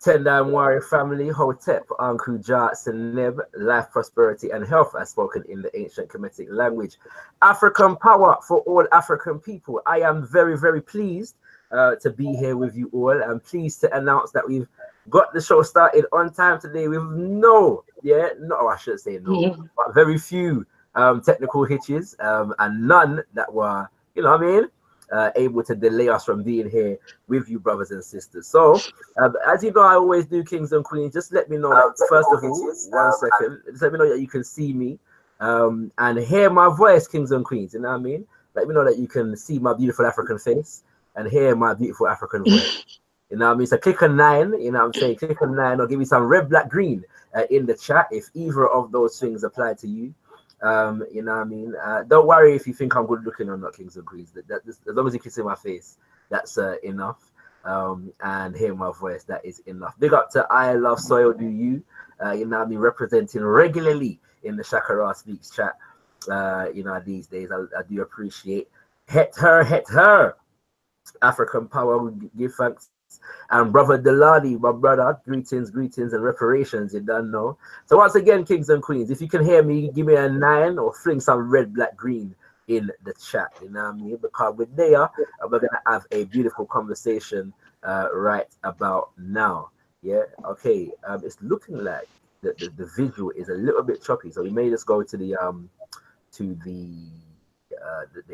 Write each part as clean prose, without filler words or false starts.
Tender and Warrior family, Hotep, Uncle Ja, Seneb, life, prosperity, and health as spoken in the ancient Kemetic language. African power for all African people. I am very, very pleased to be here with you all. I'm pleased to announce that we've got the show started on time today with I should say no, but very few technical hitches and none that were, you know what I mean, able to delay us from being here with you, brothers and sisters. So, as you know, I always do, kings and queens. Just let me know that, first of all, 1 second, just let me know that you can see me and hear my voice, kings and queens. You know what I mean? Let me know that you can see my beautiful African face and hear my beautiful African voice. You know what I mean? So click on 9, you know what I'm saying? Click on 9 or give me some red, black, green in the chat if either of those things apply to you. You know what I mean? Don't worry if you think I'm good looking or not, kings and queens. As long as you can see my face, that's enough. And hear my voice, that is enough. Big up to I Love Soil Do You. You know what I mean? Representing regularly in the ShakaRa Speaks chat. You know, these days I do appreciate. Het her. African power, we give thanks. And brother Delali, my brother, greetings and reparations, you don't know. So once again, kings and queens, if you can hear me, give me a 9 or fling some red, black, green in the chat, you know what I mean? Because we're there, we're gonna have a beautiful conversation right about now. Yeah, okay. It's looking like the visual is a little bit choppy, so we may just go to the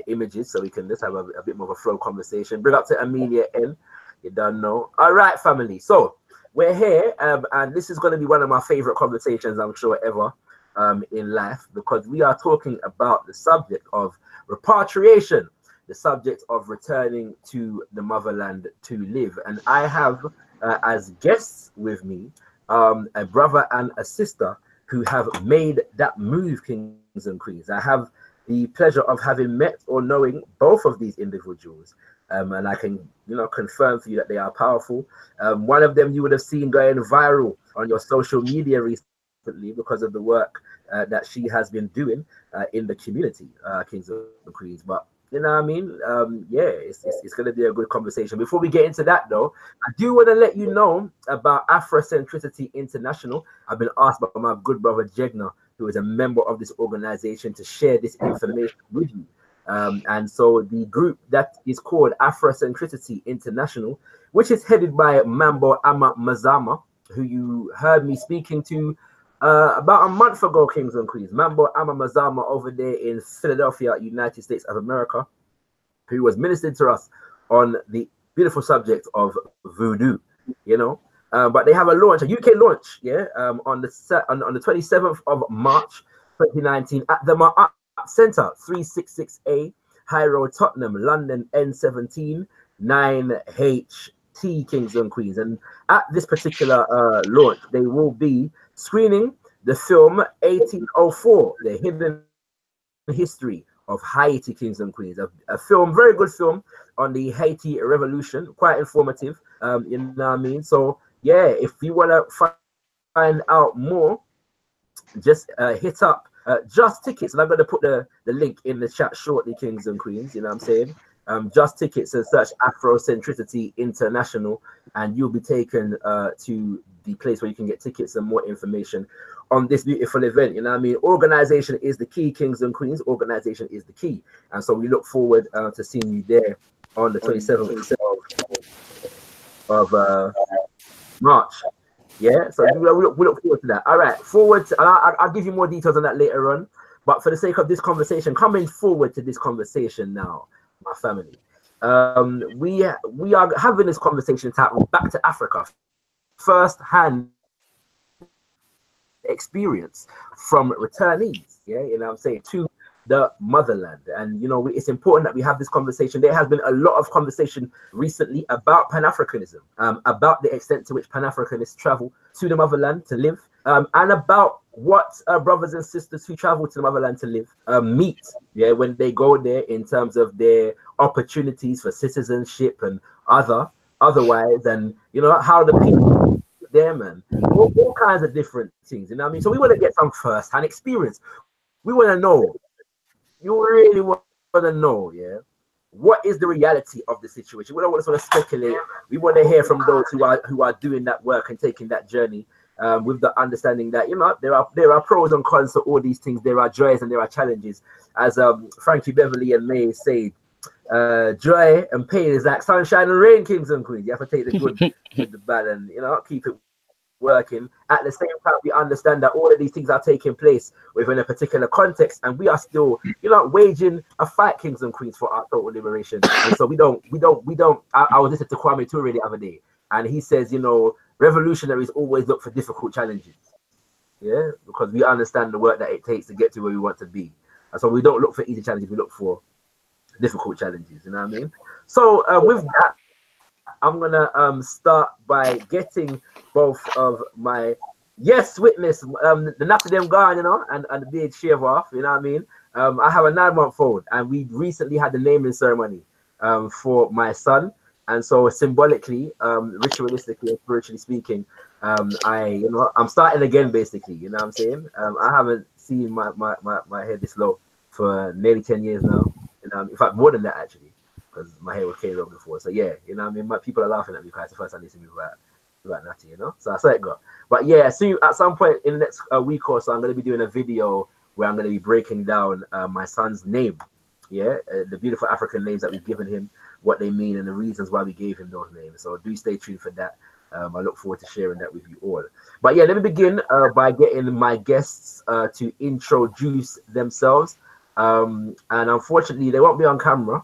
images so we can just have a bit more of a flow conversation. Bring up to Amelia N. You don't know. All right, family. So we're here, and this is going to be one of my favorite conversations, I'm sure, ever in life, because we are talking about the subject of repatriation, the subject of returning to the motherland to live. And I have as guests with me a brother and a sister who have made that move, kings and queens. I have the pleasure of having met or knowing both of these individuals. And I can, you know, confirm for you that they are powerful. One of them you would have seen going viral on your social media recently because of the work that she has been doing in the community, kings and queens. But you know what I mean? Yeah, it's going to be a good conversation. Before we get into that, though, I do want to let you know about Afrocentricity International. I've been asked by my good brother Jegna, who is a member of this organization, to share this information with you. And so the group that is called Afrocentricity International, which is headed by Mambo Ama Mazama, who you heard me speaking to about a month ago, kings and queens. Mambo Ama Mazama over there in Philadelphia, United States of America, who was ministering to us on the beautiful subject of voodoo, you know. But they have a launch, a UK launch, yeah, on the 27th of March 2019 at the Ma'at Centre, 366A, High Road, Tottenham, London, N17 9HT, kings and queens. And at this particular launch, they will be screening the film 1804, The Hidden History of Haiti, kings and queens. A film, very good film on the Haiti Revolution, quite informative, you know what I mean? So yeah, if you want to find out more, just hit up Just Tickets, and I'm going to put the link in the chat shortly, kings and queens, you know what I'm saying? Just Tickets, and search Afrocentricity International, and you'll be taken to the place where you can get tickets and more information on this beautiful event, you know what I mean? Organization is the key, kings and queens. Organization is the key. And so we look forward to seeing you there on the 27th of March. Yeah, so we look forward to that. All right, forward to, I'll give you more details on that later on. But for the sake of this conversation, coming forward to this conversation now, my family, we are having this conversation titled Back to Africa, first-hand experience from returnees, yeah, you know what I'm saying, to the motherland. And you know, it's important that we have this conversation. There has been a lot of conversation recently about Pan-Africanism, about the extent to which Pan-Africanists travel to the motherland to live, and about what brothers and sisters who travel to the motherland to live meet, yeah, when they go there, in terms of their opportunities for citizenship and otherwise, and you know, how the people them and all kinds of different things, you know what I mean? So we want to get some first-hand experience. We want to know. You really want to know, yeah, what is the reality of the situation? We don't want to sort of speculate. We want to hear from those who are doing that work and taking that journey, with the understanding that, you know, there are pros and cons to all these things. There are joys and there are challenges. As Frankie Beverly and May say, joy and pain is like sunshine and rain, kings and queens. You have to take the good with the bad, and, you know, keep it working. At the same time, we understand that all of these things are taking place within a particular context, and we are still, you know, waging a fight, kings and queens, for our total liberation. And so we don't. I was listening to Kwame Ture the other day, and he says, you know, revolutionaries always look for difficult challenges. Yeah, because we understand the work that it takes to get to where we want to be, and so we don't look for easy challenges. We look for difficult challenges. You know what I mean? So with that, I'm gonna start by getting both of my witness, the nut of them gone, you know, and the beard shave off, you know what I mean? I have a 9-month-old, and we recently had the naming ceremony for my son, and so symbolically, ritualistically and spiritually speaking, I'm starting again, basically, you know what I'm saying? I haven't seen my hair this low for nearly 10 years now, in fact more than that actually, because my hair was K long before. So yeah, you know what I mean? My people are laughing at me because it's the first time they see me without natty, you know? So I saw it go. But yeah, so at some point in the next week or so, I'm going to be doing a video where I'm going to be breaking down my son's name. Yeah, the beautiful African names that we've given him, what they mean, and the reasons why we gave him those names. So do stay tuned for that. I look forward to sharing that with you all. But yeah, let me begin by getting my guests to introduce themselves. And unfortunately, they won't be on camera.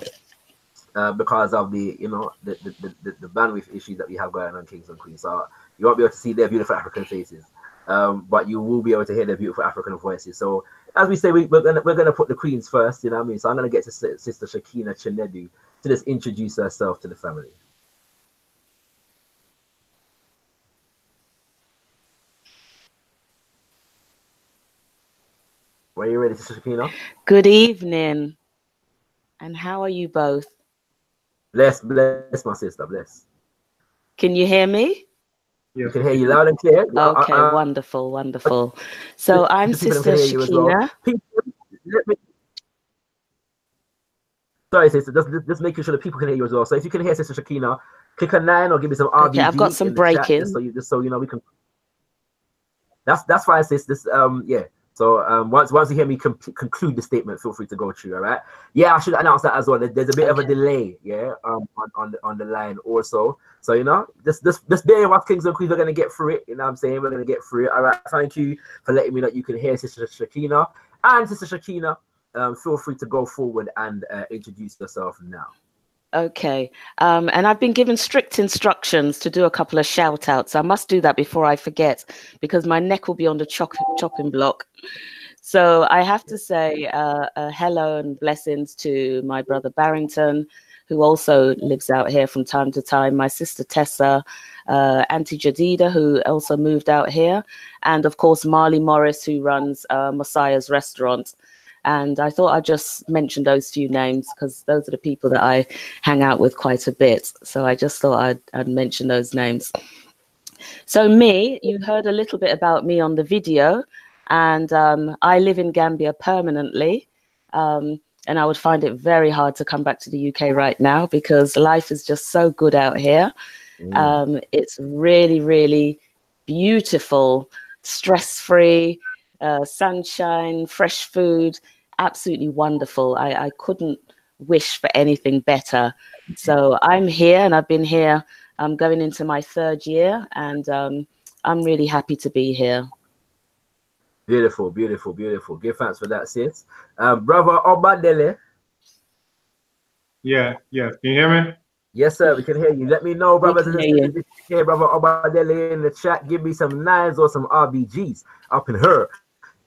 Because of the bandwidth issues that we have going on, kings and queens. So you won't be able to see their beautiful African faces, but you will be able to hear their beautiful African voices. So as we say, we're gonna put the queens first, you know what I mean? So I'm gonna get to Sister Shakina Chinedu to just introduce herself to the family. Are you ready, Sister Shakina? Good evening, and how are you both? Bless, my sister, bless. Can you hear me? Yeah. We can hear you loud and clear. Okay, wonderful, wonderful. So I'm Sister Shakina. Sorry, sister, just making sure that people can hear you as well. So if you can hear Sister Shakina, click a 9 or give me some RBG. Okay, I've got some breaking. Just so you know we can. That's fine, sis. Yeah. So once you hear me conclude the statement, feel free to go through. All right. Yeah, I should announce that as well. There's a bit of a delay, yeah, on the line also. So you know, just bear what kings and queens are gonna get through it. You know what I'm saying? We're gonna get through it. All right. Thank you for letting me know you can hear Sister Shakina. And Sister Shakina, feel free to go forward and introduce yourself now. Okay, and I've been given strict instructions to do a couple of shout outs. I must do that before I forget, because my neck will be on the chopping block. So I have to say hello and blessings to my brother Barrington, who also lives out here from time to time, my sister Tessa, Auntie Jadida, who also moved out here, and of course Marley Morris, who runs Messiah's Restaurant. And I thought I'd just mention those few names because those are the people that I hang out with quite a bit. So I just thought I'd mention those names. So me, you heard a little bit about me on the video, and I live in Gambia permanently. And I would find it very hard to come back to the UK right now because life is just so good out here. It's really, really beautiful, stress-free, sunshine, fresh food. Absolutely wonderful. I couldn't wish for anything better. So I'm here, and I've been here. I'm going into my 3rd year, and I'm really happy to be here. Beautiful, beautiful, beautiful. Give thanks for that, sis. Brother Obadele. Yeah. Can you hear me? Yes, sir. We can hear you. Let me know, brothers and sisters. If you hear Brother Obadele in the chat, give me some 9s or some RBGs up in her.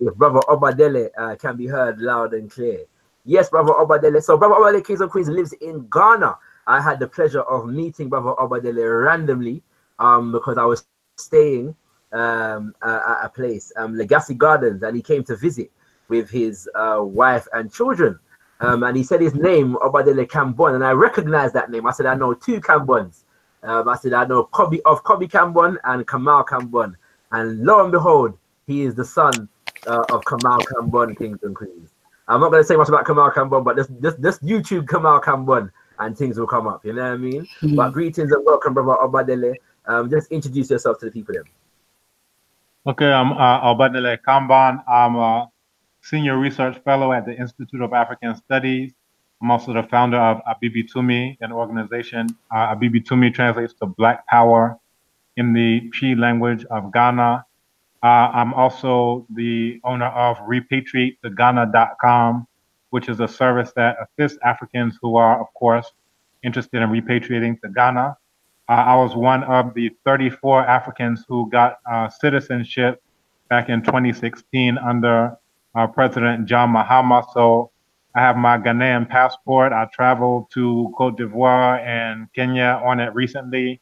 If Brother Obadele can be heard loud and clear. Yes, Brother Obadele. So Brother Obadele, Kings and Queens, lives in Ghana. I had the pleasure of meeting Brother Obadele randomly because I was staying at a place, Legacy Gardens, and he came to visit with his wife and children. And he said his name, Obadele Kambon, and I recognized that name. I said, I know 2 Kambons. I said, I know Kobe Kambon and Kamal Kambon. And lo and behold, he is the son of Kamal Kambon, Kings and Queens. I'm not going to say much about Kamal Kambon, but just YouTube Kamal Kambon and things will come up. You know what I mean? But greetings and welcome, brother Obadele. Just introduce yourself to the people then. Okay, I'm Obadele Kambon. I'm a senior research fellow at the Institute of African Studies. I'm also the founder of Abibitumi, an organization. Abibitumi translates to Black Power in the Twi language of Ghana. I'm also the owner of repatriatetoghana.com, which is a service that assists Africans who are, of course, interested in repatriating to Ghana. I was one of the 34 Africans who got citizenship back in 2016 under President John Mahama. So I have my Ghanaian passport. I traveled to Cote d'Ivoire and Kenya on it recently.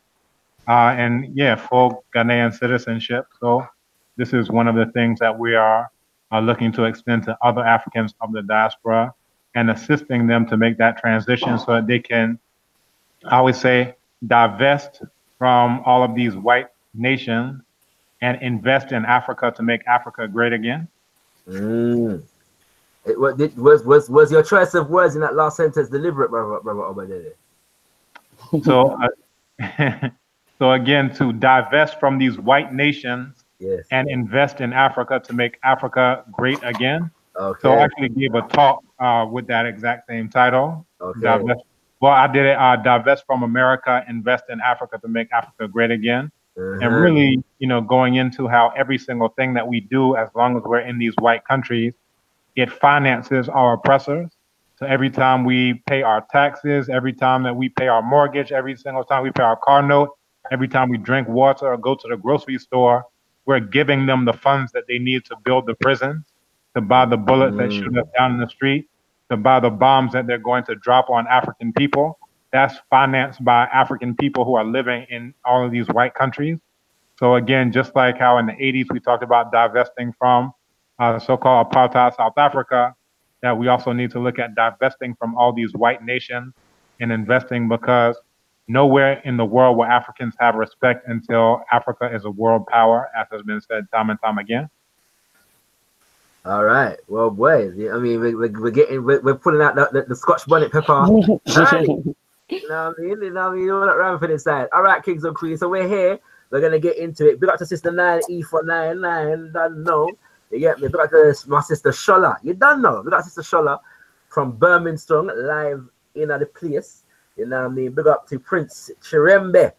And yeah, full Ghanaian citizenship. So this is one of the things that we are looking to extend to other Africans of the diaspora and assisting them to make that transition so that they can, I always say, divest from all of these white nations and invest in Africa to make Africa great again. Was your choice of words in that last sentence deliberate, brother Obadele? So, so again, to divest from these white nations and invest in Africa to make Africa great again. Okay. So I actually gave a talk with that exact same title. Okay. Well, I did it, divest from America, invest in Africa to make Africa great again. And really, you know, going into how every single thing that we do, as long as we're in these white countries, it finances our oppressors. So every time we pay our taxes, every time that we pay our mortgage, every single time we pay our car note, every time we drink water or go to the grocery store, we're giving them the funds that they need to build the prisons, to buy the bullets that shoot us down in the street, to buy the bombs that they're going to drop on African people. That's financed by African people who are living in all of these white countries. So again, just like how in the 80s we talked about divesting from so-called apartheid South Africa, that we also need to look at divesting from all these white nations and investing, because nowhere in the world will Africans have respect until Africa is a world power, as has been said time and time again. All right, well, boys, I mean, we're pulling out the Scotch bonnet pepper. You know what I mean? You're not around for this side. All right, kings and queens, so we're here. We're gonna get into it. Big up to Sister 9E for 99. Don't know. You get me? Big up to my sister Shola. You don't know. Big up to Sister Shola from Birmingham, live in the place. You know what I mean? Big up to Prince Chirembe.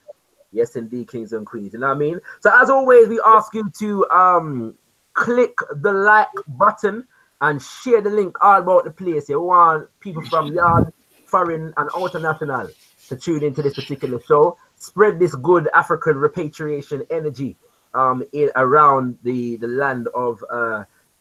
Yes, indeed, kings and queens. You know what I mean? So as always, we ask you to click the like button and share the link all about the place. You want people from yard, foreign, and international to tune into this particular show. Spread this good African repatriation energy around the land of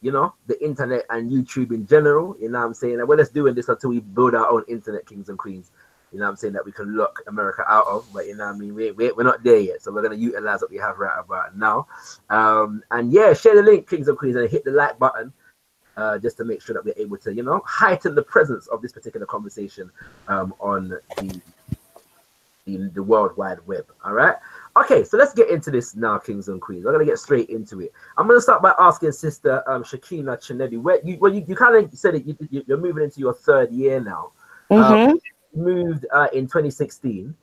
you know, the internet and YouTube in general. You know what I'm saying? And we're just doing this until we build our own internet, kings and queens. You know what I'm saying, that we can lock America out of, but you know what I mean, we're not there yet, so we're going to utilize what we have right about now. And yeah, share the link, kings and queens, and hit the like button just to make sure that we're able to, you know, heighten the presence of this particular conversation on the World Wide Web. All right. Okay, so let's get into this now, kings and queens. We're going to get straight into it. I'm going to start by asking Sister Shakina Chinedu, where you kind of said that you're moving into your third year now. Moved in 2016,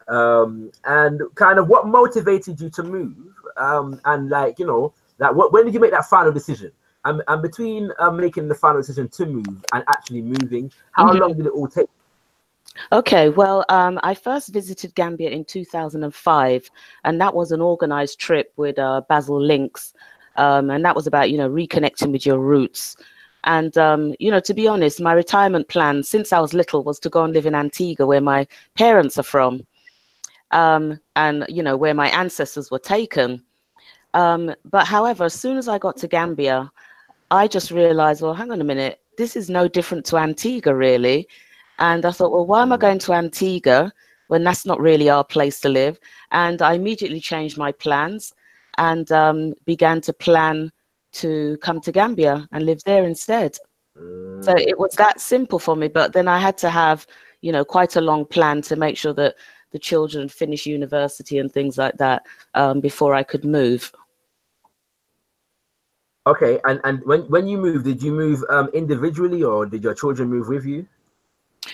and kind of what motivated you to move, and like, you know, that when did you make that final decision, and between making the final decision to move and actually moving, how long did it all take? Okay, well, I first visited Gambia in 2005, and that was an organized trip with Basil Links, and that was about, you know, reconnecting with your roots. And, you know, to be honest, my retirement plan since I was little was to go and live in Antigua, where my parents are from, and, you know, where my ancestors were taken. But however, as soon as I got to Gambia, I just realized, well, hang on a minute, this is no different to Antigua, really. And I thought, well, why am I going to Antigua when that's not really our place to live? And I immediately changed my plans and began to plan to come to Gambia and live there instead. So it was that simple for me. But then I had to have, you know, quite a long plan to make sure that the children finish university and things like that before I could move. Okay, and when you moved, did you move individually, or did your children move with you?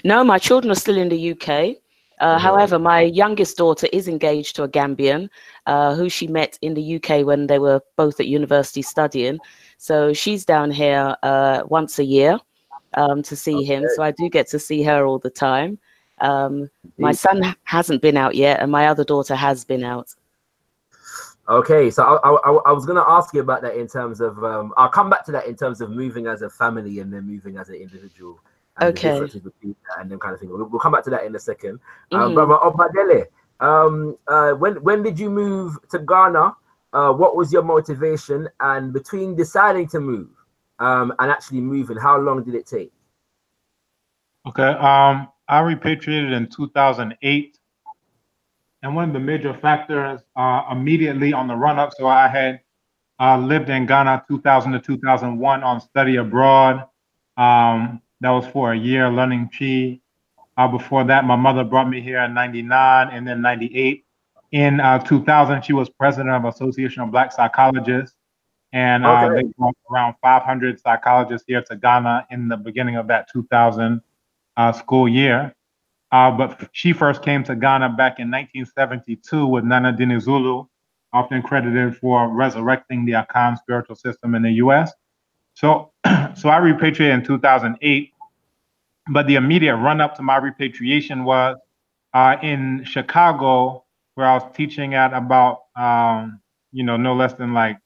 No, my children are still in the UK. However, my youngest daughter is engaged to a Gambian who she met in the UK when they were both at university studying. So she's down here once a year to see him. So I do get to see her all the time. My son hasn't been out yet, and my other daughter has been out. Okay, so I was going to ask you about that in terms of, I'll come back to that in terms of moving as a family and then moving as an individual. And okay. The differences between that and them kind of thing. We'll come back to that in a second. Brother Obadele, when did you move to Ghana? What was your motivation? And between deciding to move and actually moving, how long did it take? Okay, I repatriated in 2008. And one of the major factors immediately on the run-up, so I had lived in Ghana 2000 to 2001 on study abroad. That was for a year learning Chi. Before that, my mother brought me here in 99 and then 98. In 2000, she was president of Association of Black Psychologists. And they brought around 500 psychologists here to Ghana in the beginning of that 2000 school year. But she first came to Ghana back in 1972 with Nana Dinizulu, often credited for resurrecting the Akan spiritual system in the US. So I repatriated in 2008, but the immediate run-up to my repatriation was in Chicago, where I was teaching at about, no less than like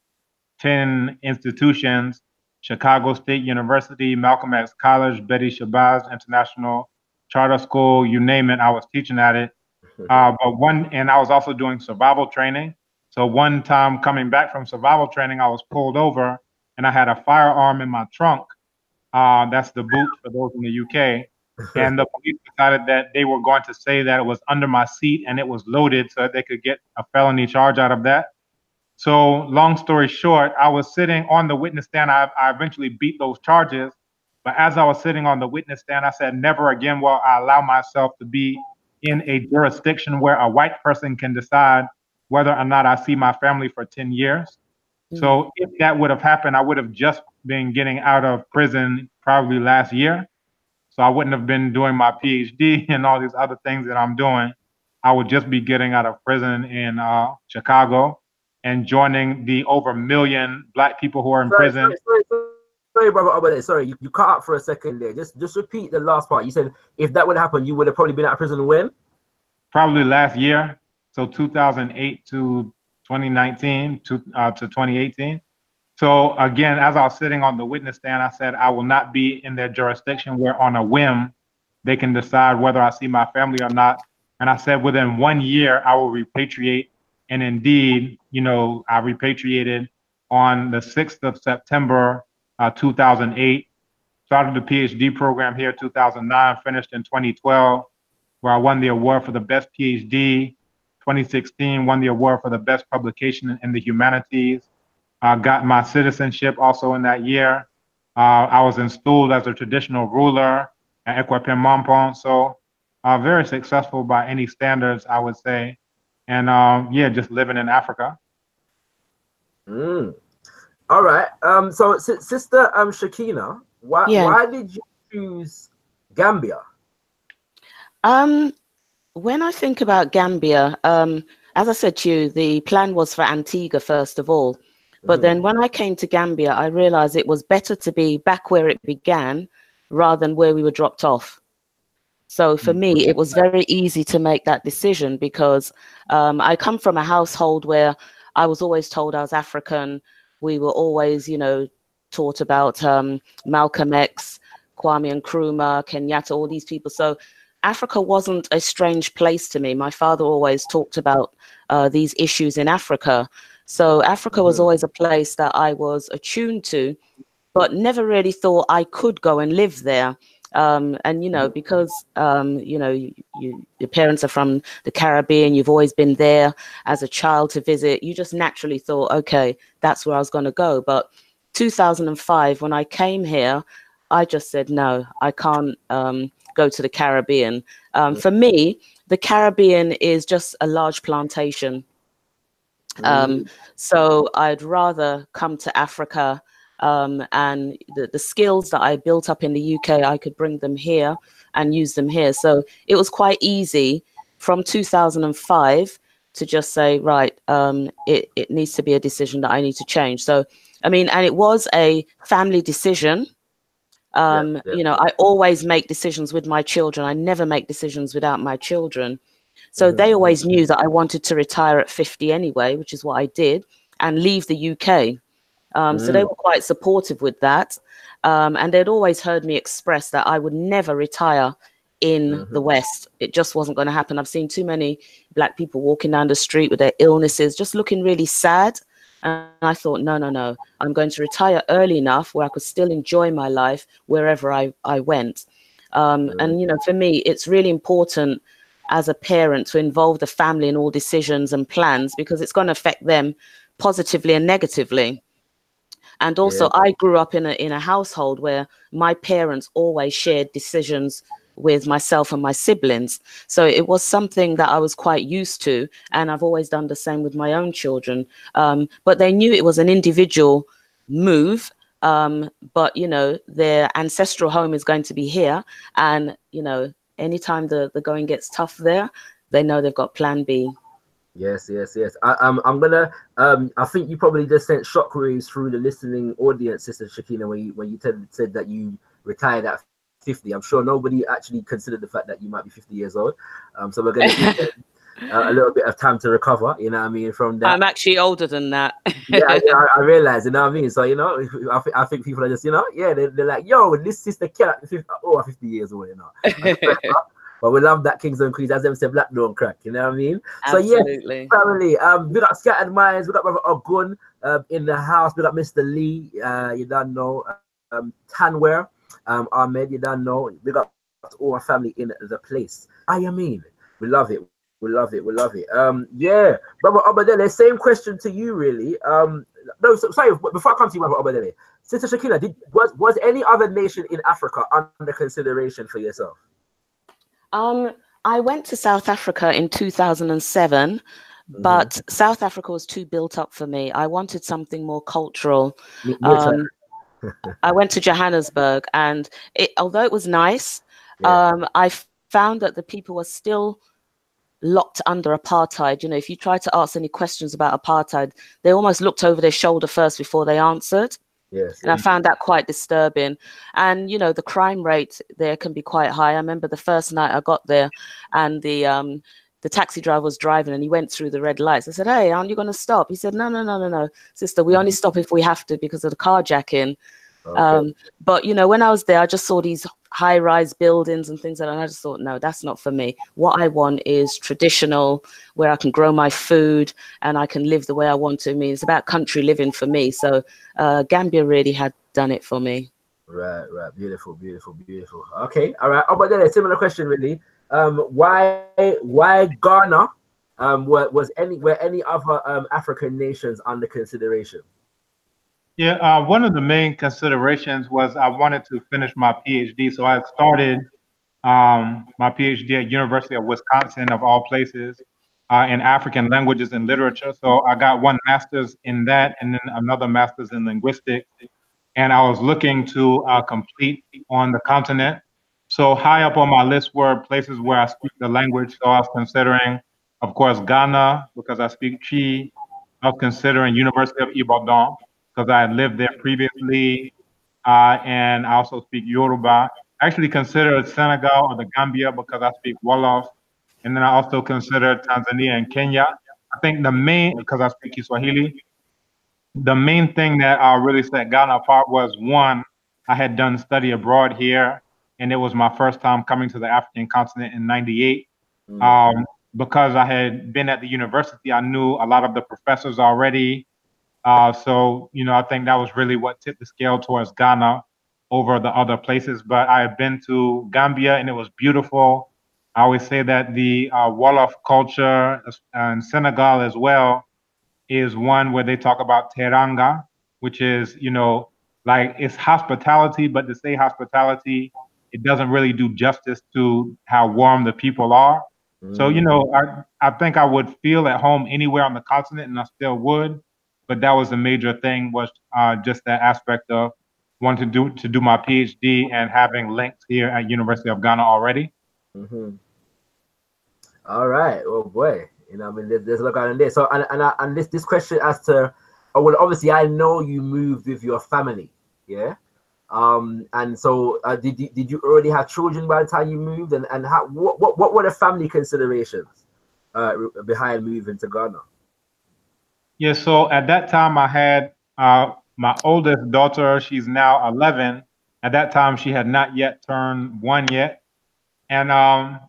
10 institutions: Chicago State University, Malcolm X College, Betty Shabazz International Charter School, you name it, I was teaching at it. And I was also doing survival training. So one time coming back from survival training, I was pulled over and I had a firearm in my trunk. That's the boot for those in the UK. And the police decided that they were going to say that it was under my seat and it was loaded so that they could get a felony charge out of that. So long story short, I was sitting on the witness stand. I eventually beat those charges. But as I was sitting on the witness stand, I said, never again will I allow myself to be in a jurisdiction where a white person can decide whether or not I see my family for 10 years. So if that would have happened, I would have just been getting out of prison probably last year. So I wouldn't have been doing my PhD and all these other things that I'm doing. I would just be getting out of prison in Chicago and joining the over 1 million Black people who are in prison. Sorry, brother. Sorry, you cut out for a second there. Just repeat the last part. You said if that would happen, you would have probably been out of prison when? Probably last year. So 2008 to 2019 to 2018. So again, as I was sitting on the witness stand, I said, I will not be in their jurisdiction where on a whim they can decide whether I see my family or not. And I said, within 1 year, I will repatriate. And indeed, I repatriated on the 6th of September, 2008, started the PhD program here 2009, finished in 2012, where I won the award for the best PhD. 2016, won the award for the best publication in the humanities. Got my citizenship also in that year. I was installed as a traditional ruler at Ekwapim Mampong. So very successful by any standards, I would say. And just living in Africa. All right. So Sister Shakina, why did you choose Gambia? When I think about Gambia, as I said to you, the plan was for Antigua first of all. But then when I came to Gambia, I realized it was better to be back where it began rather than where we were dropped off. So for me, it was very easy to make that decision because I come from a household where I was always told I was African. We were always, taught about Malcolm X, Kwame Nkrumah, Kenyatta, all these people. So Africa wasn't a strange place to me. My father always talked about these issues in Africa. So Africa was always a place that I was attuned to, but never really thought I could go and live there. Because, your parents are from the Caribbean, you've always been there as a child to visit, you just naturally thought, okay, that's where I was going to go. But 2005, when I came here, I just said, no, I can't go to the Caribbean. For me, the Caribbean is just a large plantation. So I'd rather come to Africa and the skills that I built up in the UK, I could bring them here and use them here. So it was quite easy from 2005 to just say, right, it needs to be a decision that I need to change. So, I mean, and it was a family decision. You know, I always make decisions with my children. I never make decisions without my children. So they always knew that I wanted to retire at 50 anyway, which is what I did, and leave the UK. So they were quite supportive with that. And they'd always heard me express that I would never retire in the West. It just wasn't going to happen. I've seen too many Black people walking down the street with their illnesses, just looking really sad. And I thought, no, no, no, I'm going to retire early enough where I could still enjoy my life wherever I went. And, you know, for me, it's really important as a parent to involve the family in all decisions and plans, because it's going to affect them positively and negatively. And also, I grew up in a household where my parents always shared decisions with myself and my siblings. So it was something that I was quite used to, and I've always done the same with my own children. But they knew it was an individual move. But, you know, their ancestral home is going to be here. And, you know, anytime the going gets tough there, they know they've got plan B. Yes, yes, yes. I'm gonna. I think you probably just sent shockwaves through the listening audience, Sister Shakina, when you said that you retired at 50. I'm sure nobody actually considered the fact that you might be 50 years old. So we're gonna give them a little bit of time to recover. You know what I mean? From that, I'm actually older than that. yeah, I realize. You know what I mean? So you know, I think people are just, you know, yeah, they're like, yo, this sister cat, 50 years old, you know. But we love that Kings and Queens, as them say, black don't crack, you know what I mean? Absolutely. So yeah, family, we got Scattered Minds, we got Brother Ogun in the house, we got Mr. Lee, you don't know, Tanware, Ahmed, you don't know, we got all our family in the place. I mean, we love it, we love it, we love it. Yeah, Brother Obadele, same question to you really. No, sorry, before I come to you, Brother Obadele, Sister Shakina, was any other nation in Africa under consideration for yourself? I went to South Africa in 2007, but South Africa was too built up for me. I wanted something more cultural. I went to Johannesburg, and although it was nice, I found that the people were still locked under apartheid. You know, if you try to ask any questions about apartheid, they almost looked over their shoulder first before they answered. Yes, and I found that quite disturbing. And, you know, the crime rate there can be quite high. I remember the first night I got there, and the taxi driver was driving, and he went through the red lights. I said, hey, aren't you going to stop? He said, no, no, no, no, no, sister, we only stop if we have to because of the carjacking. Okay. But, you know, when I was there, I just saw these high-rise buildings and things like that, and I just thought, no, that's not for me. What I want is traditional, where I can grow my food and I can live the way I want to. I mean, it's about country living for me. So Gambia really had done it for me. Right, right. Beautiful, beautiful, beautiful. Okay, all right. Oh, but then a similar question, really. Why Ghana? Were any other African nations under consideration? Yeah, one of the main considerations was I wanted to finish my PhD. So I started my PhD at University of Wisconsin, of all places, in African languages and literature. So I got one master's in that, and then another master's in linguistics. And I was looking to complete on the continent. So high up on my list were places where I speak the language. So I was considering, of course, Ghana, because I speak Chi. I was considering University of Ibadan, because I had lived there previously, and I also speak Yoruba. I actually considered Senegal or the Gambia because I speak Wolof, and then I also considered Tanzania and Kenya. I think the main, because I speak Kiswahili, the main thing that really set Ghana apart was, one, I had done study abroad here, and it was my first time coming to the African continent in '98. Because I had been at the university, I knew a lot of the professors already. So, you know, I think that was really what tipped the scale towards Ghana over the other places. But I had been to Gambia, and it was beautiful. I always say that the Wolof culture in Senegal as well is one where they talk about teranga, which is, you know, like it's hospitality, but to say hospitality, it doesn't really do justice to how warm the people are. So, you know, I think I would feel at home anywhere on the continent, and I still would. but that was the major thing, was just that aspect of wanting to do my PhD and having links here at University of Ghana already. All right. Oh boy. You know, I mean, there's a lot going on there. So, and this question as to, oh, well, obviously, I know you moved with your family, yeah. And so, did you already have children by the time you moved, and how what were the family considerations behind moving to Ghana? Yeah. So at that time, I had my oldest daughter. She's now 11. At that time, she had not yet turned 1 yet, and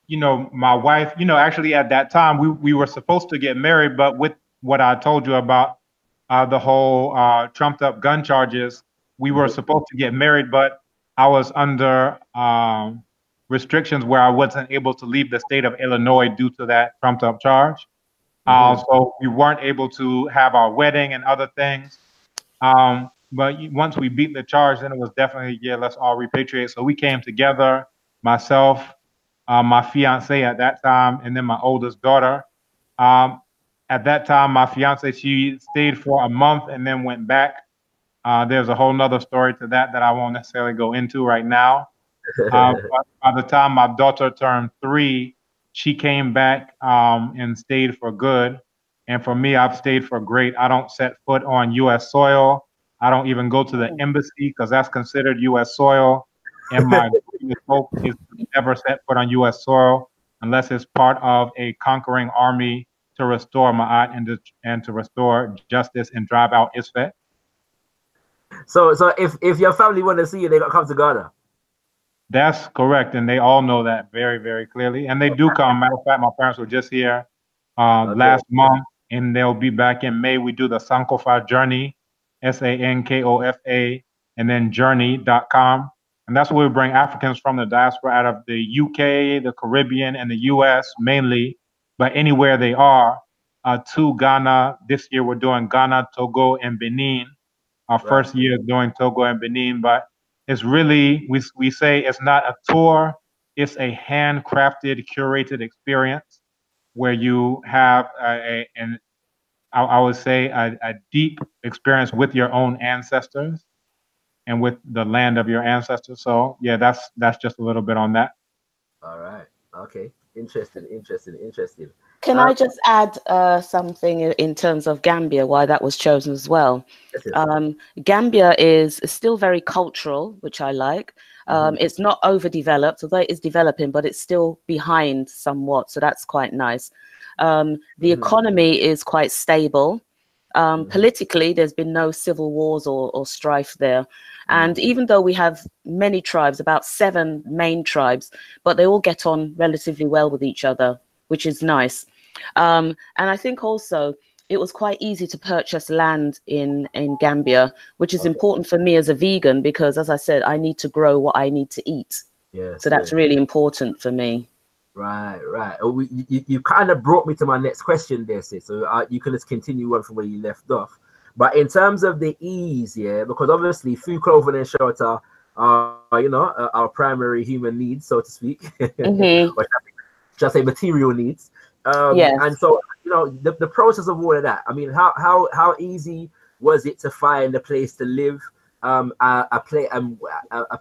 you know, my wife, you know, actually at that time we were supposed to get married, but with what I told you about the whole trumped up gun charges, we were supposed to get married, but I was under restrictions where I wasn't able to leave the state of Illinois due to that trumped up charge. So we weren't able to have our wedding and other things. But once we beat the charge, then it was definitely, yeah, let's all repatriate. So we came together, myself, my fiance at that time, and then my oldest daughter. At that time, my fiance, she stayed for a month and then went back. There's a whole nother story to that I won't necessarily go into right now. But by the time my daughter turned 3, she came back and stayed for good. And for me, I've stayed for great. I don't set foot on U.S. soil. I don't even go to the embassy because that's considered U.S. soil. And my hope is to never set foot on U.S. soil unless it's part of a conquering army to restore Ma'at and to restore justice and drive out Isfet. So if your family want to see you, they gotta come to Ghana. That's correct, and they all know that very, very clearly, and they do come. Matter of fact, my parents were just here last month, and they'll be back in May. We do the Sankofa Journey, SANKOFA, and then journey.com. And that's where we bring Africans from the diaspora out of the UK, the Caribbean, and the US mainly, but anywhere they are, to Ghana. This year we're doing Ghana, Togo, and Benin. Our first year doing Togo and Benin, but it's really, we say it's not a tour, it's a handcrafted, curated experience where you have I would say a deep experience with your own ancestors and with the land of your ancestors. So yeah, that's just a little bit on that. All right. Okay. Interesting. Can I just add something in terms of Gambia, why that was chosen as well? Gambia is still very cultural, which I like. It's not overdeveloped, although it is developing, but it's still behind somewhat. So that's quite nice. The economy is quite stable. Politically, there's been no civil wars or strife there. And even though we have many tribes, about 7 main tribes, but they all get on relatively well with each other, which is nice. And I think also it was quite easy to purchase land in Gambia, which is important for me as a vegan, because as I said, I need to grow what I need to eat. So that's really important for me. Right. Oh, you kind of brought me to my next question there, sis. So you can just continue on from where you left off. But in terms of the ease, yeah, because obviously food, clothing, and shelter are, our primary human needs, so to speak. Or should I say material needs. And so, the process of all of that, I mean, how easy was it to find a place to live, a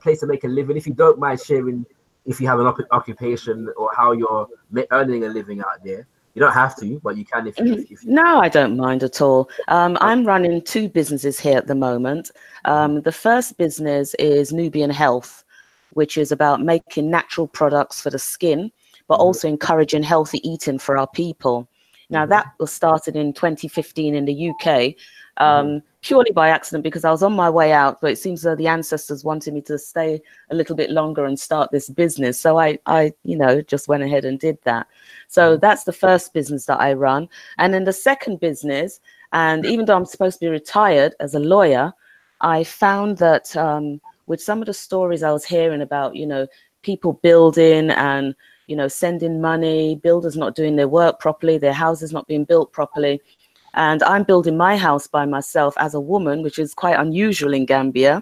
place to make a living? If you don't mind sharing, if you have an occupation or how you're earning a living out there. You don't have to, but you can if you. No, I don't mind at all. I'm running 2 businesses here at the moment. The first business is Nubian Health, which is about making natural products for the skin, but also encouraging healthy eating for our people. Now, that was started in 2015 in the UK, purely by accident, because I was on my way out, but it seems that the ancestors wanted me to stay a little bit longer and start this business. So I just went ahead and did that. So that's the first business that I run. And then the second business, and even though I'm supposed to be retired as a lawyer, I found that with some of the stories I was hearing about, people building and, sending money, builders not doing their work properly, their houses not being built properly. And I'm building my house by myself as a woman, which is quite unusual in Gambia.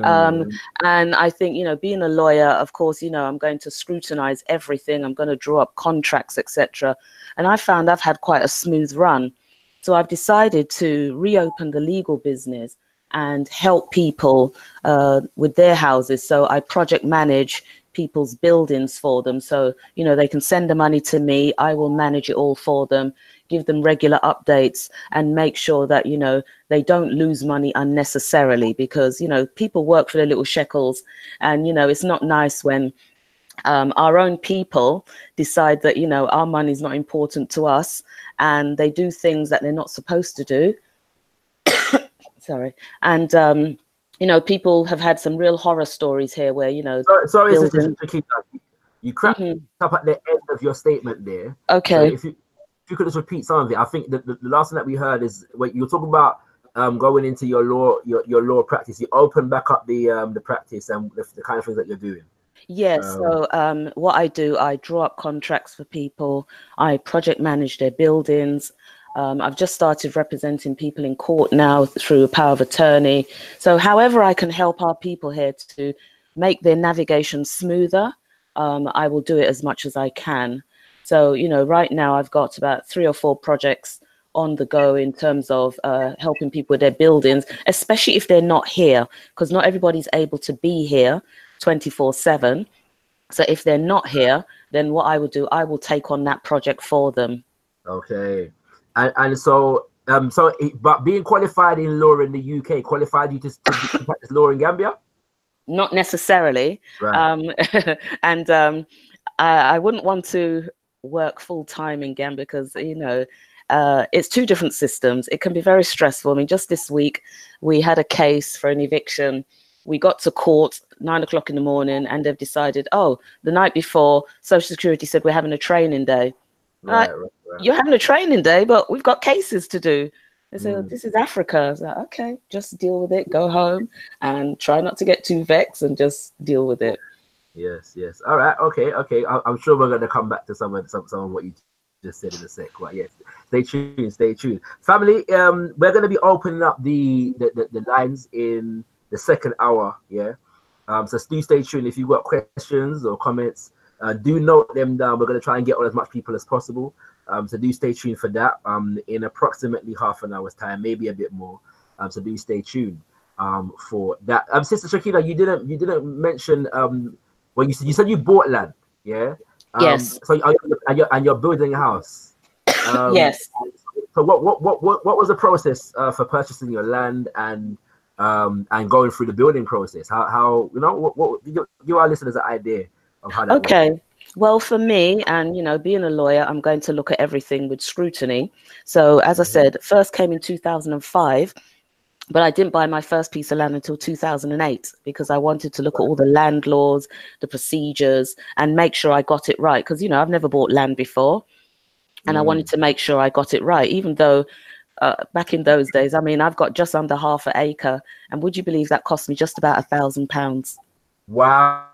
And I think, being a lawyer, of course, I'm going to scrutinize everything. I'm going to draw up contracts, etc. And I found I've had quite a smooth run. So I've decided to reopen the legal business and help people with their houses. So I project manage people's buildings for them. So, you know, they can send the money to me. I will manage it all for them, give them regular updates, and make sure that, you know, they don't lose money unnecessarily, because, you know, people work for their little shekels. And, you know, it's not nice when our own people decide that, you know, our money is not important to us, and they do things that they're not supposed to do. Sorry. And, you know, people have had some real horror stories here where, you know, sorry, Shakina, you cracked up at the end of your statement there. Okay. So if you could just repeat some of it. I think the last thing that we heard is when you're talking about going into your law practice. You open back up the practice and the kind of things that you're doing. Yes. So what I do, I draw up contracts for people. I project manage their buildings. I've just started representing people in court now through power of attorney. So however I can help our people here to make their navigation smoother, I will do it as much as I can. So, you know, right now I've got about 3 or 4 projects on the go in terms of helping people with their buildings, especially if they're not here, because not everybody's able to be here 24/7. So if they're not here, then what I will do, I will take on that project for them. Okay. And so but being qualified in law in the UK qualified you to practice law in Gambia? Not necessarily. Right. And I wouldn't want to work full time in Gambia because, you know, it's 2 different systems. It can be very stressful. I mean, just this week we had a case for an eviction. We got to court 9 o'clock in the morning, and they've decided, oh, the night before, Social Security said we're having a training day. Right. You're having a training day, but we've got cases to do. They said, this is Africa. I was like, okay, just deal with it. Go home and try not to get too vexed and just deal with it. Yes. All right. Okay. I'm sure we're going to come back to some of what you just said in a sec. But yes, stay tuned. Family, we're going to be opening up the lines in the second hour. Yeah. So do stay tuned. If you've got questions or comments, do note them down. We're going to try and get on as much people as possible. So do stay tuned for that. In approximately half an hour's time, maybe a bit more. So do stay tuned for that. Sister Shakina, you didn't mention well, you said you bought land, yeah? Yes. So you're building a house. Yes. So what was the process for purchasing your land and going through the building process? How you know what give our listeners an idea of how that works? Well, for me, and, you know, being a lawyer, I'm going to look at everything with scrutiny. So as I said, first came in 2005, but I didn't buy my first piece of land until 2008 because I wanted to look at all the land laws, the procedures, and make sure I got it right. Because, you know, I've never bought land before, and I wanted to make sure I got it right, even though back in those days, I mean, I've got just under half an acre, and would you believe that cost me just about £1,000? Wow.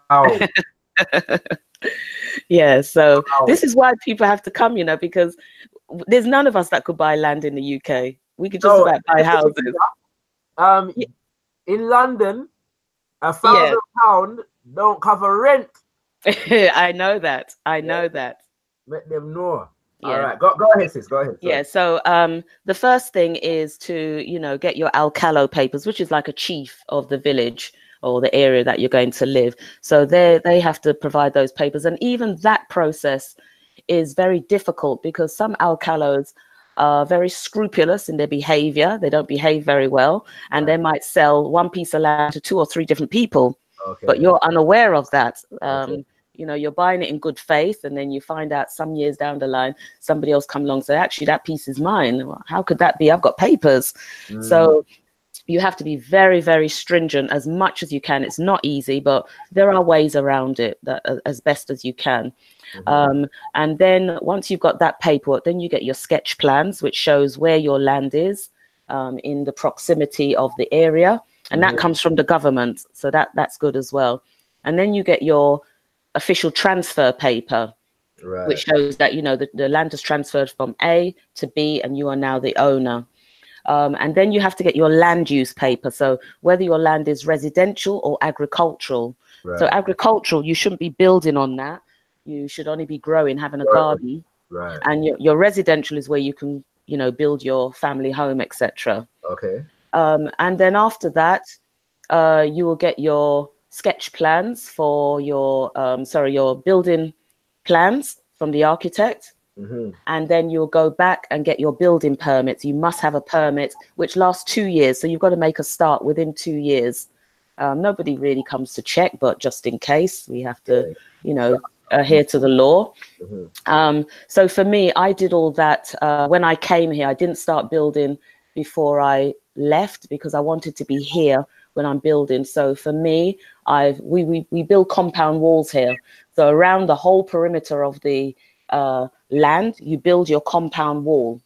Yeah, so this is why people have to come, you know, because there's none of us that could buy land in the UK. We could just about buy houses. In London, £1,000 don't cover rent. I know that. Let them know. Yeah. All right, go ahead, sis. Go ahead. Sorry. Yeah. So the first thing is to, you know, get your alcalo papers, which is like a chief of the village or the area that you're going to live. So they have to provide those papers. And even that process is very difficult because some alcalos are very scrupulous in their behavior. They don't behave very well. And they might sell one piece of land to 2 or 3 different people. Okay. But you're unaware of that. You know, you're buying it in good faith, and then you find out some years down the line, somebody else come along and say, actually, that piece is mine. Well, how could that be? I've got papers. So you have to be very, very stringent as much as you can. It's not easy, but there are ways around it that, as best as you can. And then once you've got that paperwork, then you get your sketch plans, which shows where your land is in the proximity of the area. And that comes from the government. So that's good as well. And then you get your official transfer paper, which shows that, you know, the land is transferred from A to B and you are now the owner. And then you have to get your land use paper. So whether your land is residential or agricultural. So agricultural, you shouldn't be building on that. You should only be growing, having a garden. And your residential is where you can you know, build your family home, etc. Okay. And then after that, you will get your sketch plans for your, your building plans from the architect. And then you'll go back and get your building permits. You must have a permit, which lasts 2 years. So you've got to make a start within 2 years. Nobody really comes to check, but just in case, we have to, you know, adhere to the law. So for me, I did all that when I came here. I didn't start building before I left because I wanted to be here when I'm building. So for me, we build compound walls here. So around the whole perimeter of the land, you build your compound wall.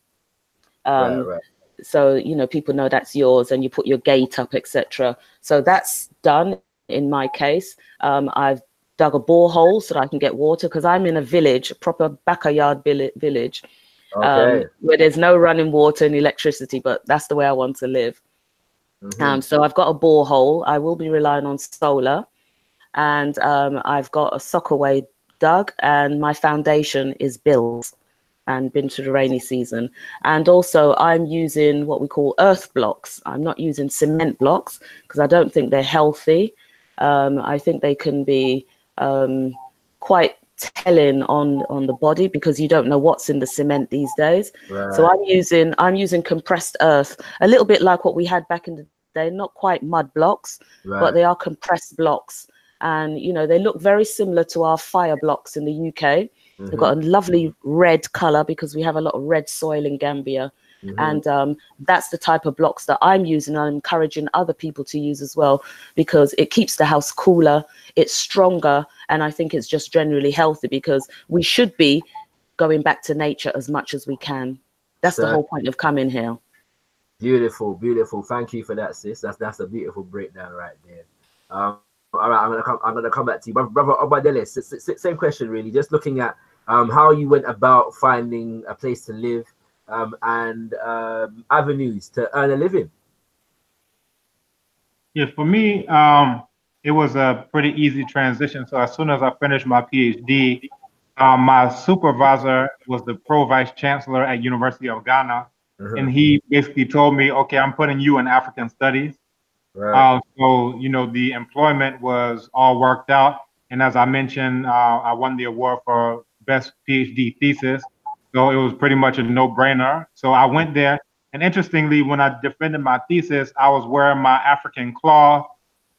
Right. So, you know, people know that's yours, and you put your gate up, etc. So that's done in my case. I've dug a borehole so that I can get water, because I'm in a village, a proper backyard village, where there's no running water and electricity, but that's the way I want to live. So I've got a borehole. I will be relying on solar, and I've got a sockaway dug, and my foundation is built and been to the rainy season. And also I'm using what we call earth blocks. I'm not using cement blocks because I don't think they're healthy. I think they can be quite telling on the body, because you don't know what's in the cement these days. So I'm using compressed earth, a little bit like what we had back in the day, not quite mud blocks, but they are compressed blocks. And, you know, they look very similar to our fire blocks in the UK. They've got a lovely red color because we have a lot of red soil in Gambia. And that's the type of blocks that I'm using. I'm encouraging other people to use as well, because it keeps the house cooler, it's stronger, and I think it's just generally healthy, because we should be going back to nature as much as we can. That's the whole point of coming here. Beautiful, beautiful. Thank you for that, sis. That's a beautiful breakdown right there. All right, I'm gonna come back to you, brother Obadele. Same question, really. Just looking at how you went about finding a place to live, and avenues to earn a living. Yeah, for me, it was a pretty easy transition. So as soon as I finished my PhD, my supervisor was the pro vice chancellor at University of Ghana, and he basically told me, "Okay, I'm putting you in African studies." So, you know, the employment was all worked out. And as I mentioned, I won the award for best PhD thesis. So it was pretty much a no-brainer. So I went there. And interestingly, when I defended my thesis, I was wearing my African cloth.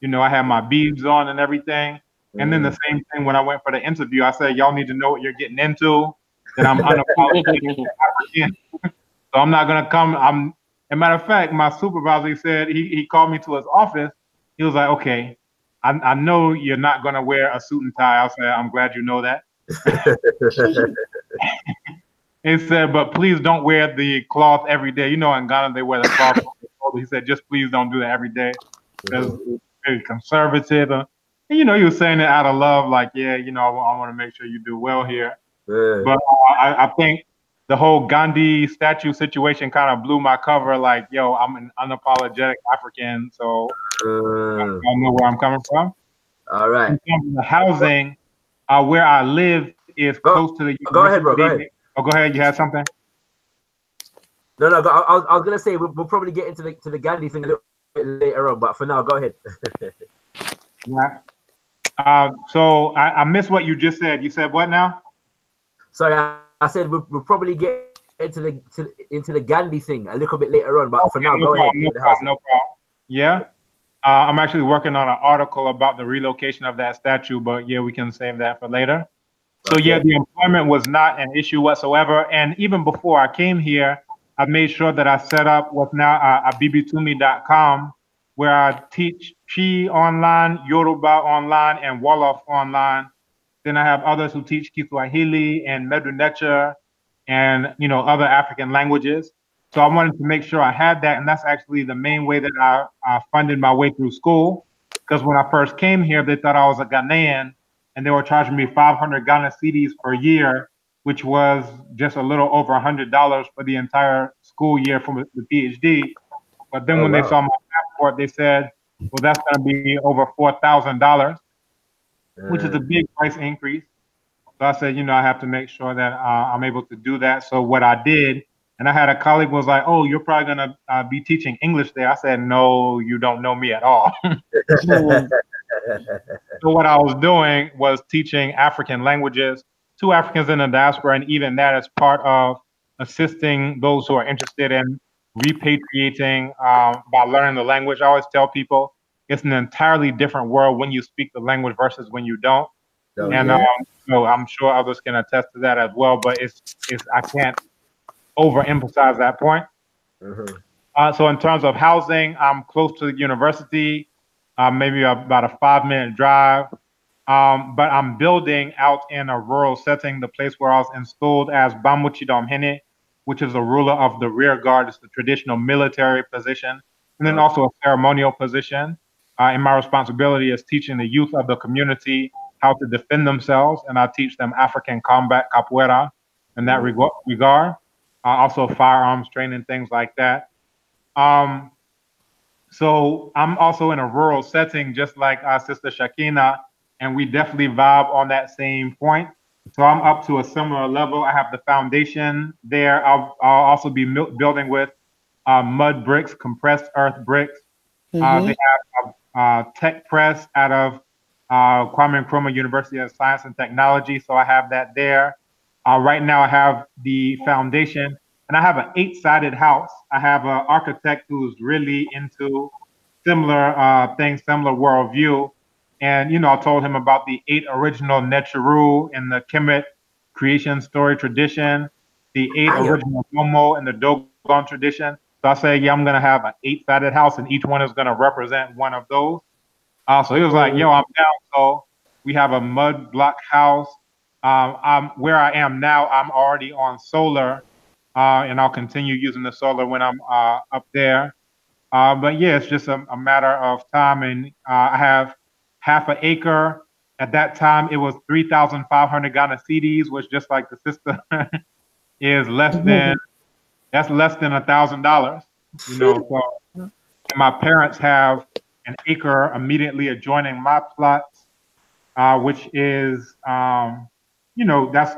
You know, I had my beads on and everything. And then the same thing when I went for the interview, I said, y'all need to know what you're getting into, that I'm unapologetic African. So I'm not going to come. As a matter of fact, my supervisor, he said, he called me to his office. He was like, okay, I know you're not going to wear a suit and tie. I said, I'm glad you know that. He said, but please don't wear the cloth every day. You know, in Ghana, they wear the cloth. He said, just please don't do that every day. Because it's very conservative. And, you know, he was saying it out of love, like, yeah, you know, I want to make sure you do well here. But I think the whole Gandhi statue situation kind of blew my cover. Like, yo, I'm an unapologetic African, so I know where I'm coming from. All right. In terms of the housing, where I live is close to the university. Go ahead, bro. Go ahead. Oh, go ahead. You had something? No. I was gonna say we'll probably get into the Gandhi thing a little bit later on, but for now, go ahead. Yeah. So I missed what you just said. You said what now? Sorry, I said we'll probably get into the Gandhi thing a little bit later on, but for now, go ahead. No problem. Yeah. I'm actually working on an article about the relocation of that statue, but yeah, we can save that for later. So yeah, the employment was not an issue whatsoever. And even before I came here, I made sure that I set up what's now abibitumi.com, where I teach Chi online, Yoruba online, and Wolof online. Then I have others who teach Kiswahili and Medu and, you know, other African languages. So I wanted to make sure I had that. And that's actually the main way that I funded my way through school. Because when I first came here, they thought I was a Ghanaian, and they were charging me 500 Ghana cedis per year, which was just a little over $100 for the entire school year from the PhD. But then when they saw my passport, they said, well, that's going to be over $4,000, which is a big price increase. So I said, you know, I have to make sure that I'm able to do that. So what I did, And I had a colleague was like, "Oh, you're probably gonna be teaching English there." I said, "No, you don't know me at all." So what I was doing was teaching African languages to Africans in the diaspora, and even that is part of assisting those who are interested in repatriating by learning the language. I always tell people it's an entirely different world when you speak the language versus when you don't. So I'm sure others can attest to that as well. But it's I can't overemphasize that point. So in terms of housing, I'm close to the university, maybe about a 5-minute drive. But I'm building out in a rural setting, the place where I was installed as Bamuchidomhene, which is a ruler of the rear guard. It's the traditional military position, and then also a ceremonial position. And my responsibility is teaching the youth of the community how to defend themselves, and I teach them African combat capoeira in that regard. Also firearms training, things like that. So I'm also in a rural setting, just like Sister Shakina, and we definitely vibe on that same point. So I'm up to a similar level. I have the foundation there. I'll also be building with mud bricks, compressed earth bricks. They have a tech press out of Kwame Nkrumah University of Science and Technology. So I have that there. Right now I have the foundation, and I have an 8-sided house. I have an architect who's really into similar things, similar worldview. And, you know, I told him about the 8 original Necheru in the Kemet creation story tradition, the 8 original Momo in the Dogon tradition. So I say, yeah, I'm going to have an 8-sided house, and each one is going to represent one of those. So he was like, yo, I'm down. So we have a mud block house. Where I am now, I'm already on solar, and I'll continue using the solar when I'm up there. But yeah, it's just a matter of time. And I have half an acre. At that time, it was 3,500 Ghana cedis, which, just like the sister, is less than $1,000. You know, so and my parents have an acre immediately adjoining my plots, which is, you know, that's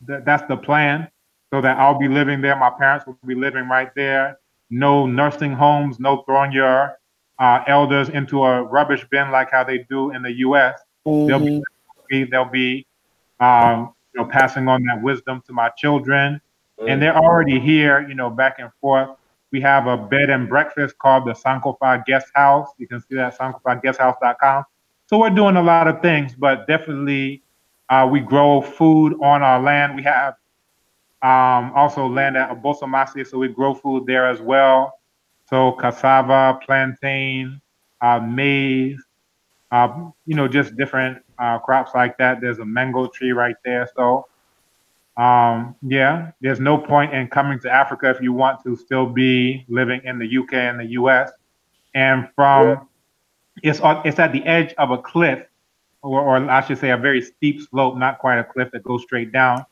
the plan. So that I'll be living there. My parents will be living right there. No nursing homes. No throwing your elders into a rubbish bin like how they do in the U.S. They'll be you know, passing on that wisdom to my children, and they're already here. You know, back and forth. We have a bed and breakfast called the Sankofa Guest House. You can see that at sankofaguesthouse.com. So we're doing a lot of things, but definitely we grow food on our land. We have also land at Abosamasi, so we grow food there as well. So cassava, plantain, maize, you know, just different crops like that. There's a mango tree right there. So yeah, there's no point in coming to Africa if you want to still be living in the UK and the US. And from it's at the edge of a cliff, or I should say a very steep slope, not quite a cliff that goes straight down.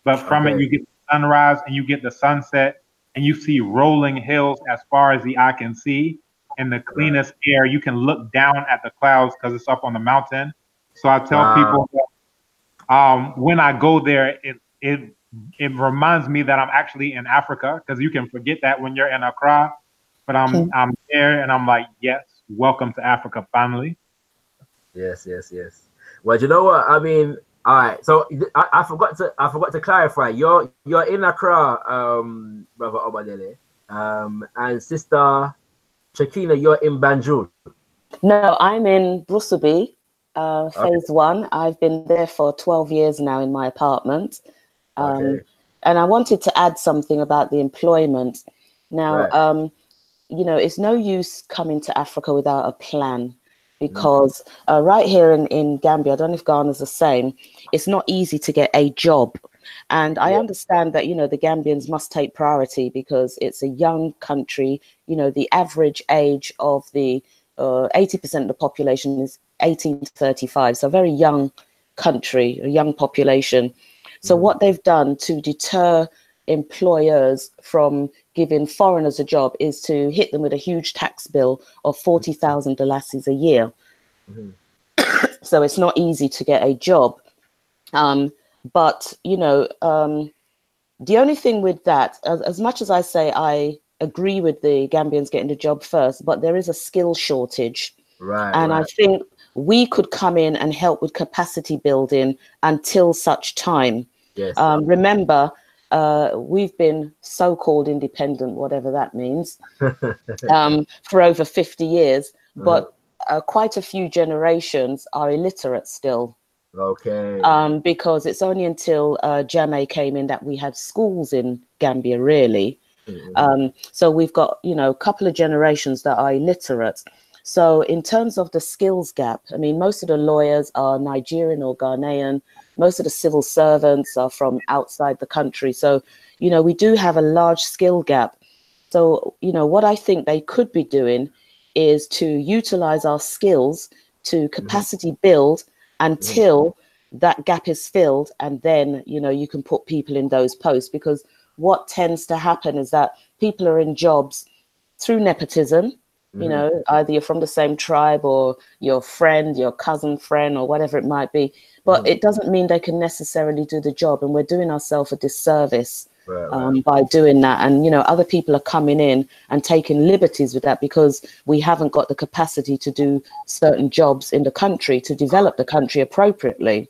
But from it, you get the sunrise and you get the sunset, and you see rolling hills as far as the eye can see, and the cleanest air. You can look down at the clouds because it's up on the mountain. So I tell people that, when I go there, it reminds me that I'm actually in Africa, because you can forget that when you're in Accra. But I'm there, and I'm like, yes, welcome to Africa, finally. Yes. Well, you know what? I mean, all right. So I forgot to clarify. You're in Accra, Brother Obadele, and Sister Shakina, you're in Banjul. No, I'm in Brusubi, phase 1. I've been there for 12 years now in my apartment. And I wanted to add something about the employment. Now, you know, it's no use coming to Africa without a plan, because right here in Gambia, I don't know if Ghana's the same, it's not easy to get a job. And I understand that, you know, the Gambians must take priority because it's a young country. You know, the average age of the 80% of the population is 18 to 35. So a very young country, a young population. So what they've done to deter employers from giving foreigners a job is to hit them with a huge tax bill of 40,000 Alessi a year. So it's not easy to get a job. But, you know, The only thing with that, as much as I say I agree with the Gambians getting the job first, but there is a skill shortage. Right. And I think we could come in and help with capacity building until such time. Yes. Remember, we've been so-called independent, whatever that means, for over 50 years, but quite a few generations are illiterate still. Okay. Because it's only until Jammeh came in that we had schools in Gambia, really. So we've got, you know, a couple of generations that are illiterate. So in terms of the skills gap, I mean, most of the lawyers are Nigerian or Ghanaian. Most of the civil servants are from outside the country. So, you know, we do have a large skill gap. So, you know, what I think they could be doing is to utilize our skills to capacity build until that gap is filled. And then, you know, you can put people in those posts, because what tends to happen is that people are in jobs through nepotism. You know, either you're from the same tribe or your friend, your cousin friend, or whatever it might be. But it doesn't mean they can necessarily do the job. And we're doing ourselves a disservice by doing that. And, you know, other people are coming in and taking liberties with that because we haven't got the capacity to do certain jobs in the country, to develop the country appropriately.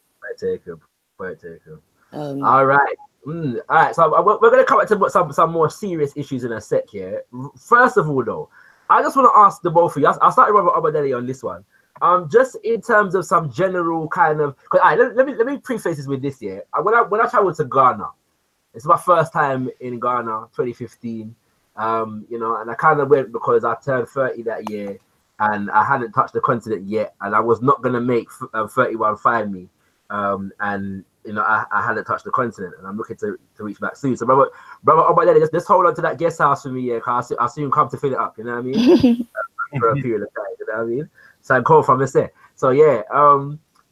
All right. All right. So we're going to come back to some more serious issues in a sec here. First of all, though, I just want to ask the both of you. I'll start with Obadele on this one. Just in terms of some general kind of, let me preface this with this year. When I traveled to Ghana, it's my first time in Ghana, 2015. You know, and I kind of went because I turned 30 that year, and I hadn't touched the continent yet, and I was not gonna make 31 find me. And you know, I hadn't touched the continent, and I'm looking to reach back soon. So, brother Obadele, just hold on to that guest house for me, yeah, because I'll soon come to fill it up. You know what I mean? For a period of time. You know what I mean? So I'm called from there. So yeah.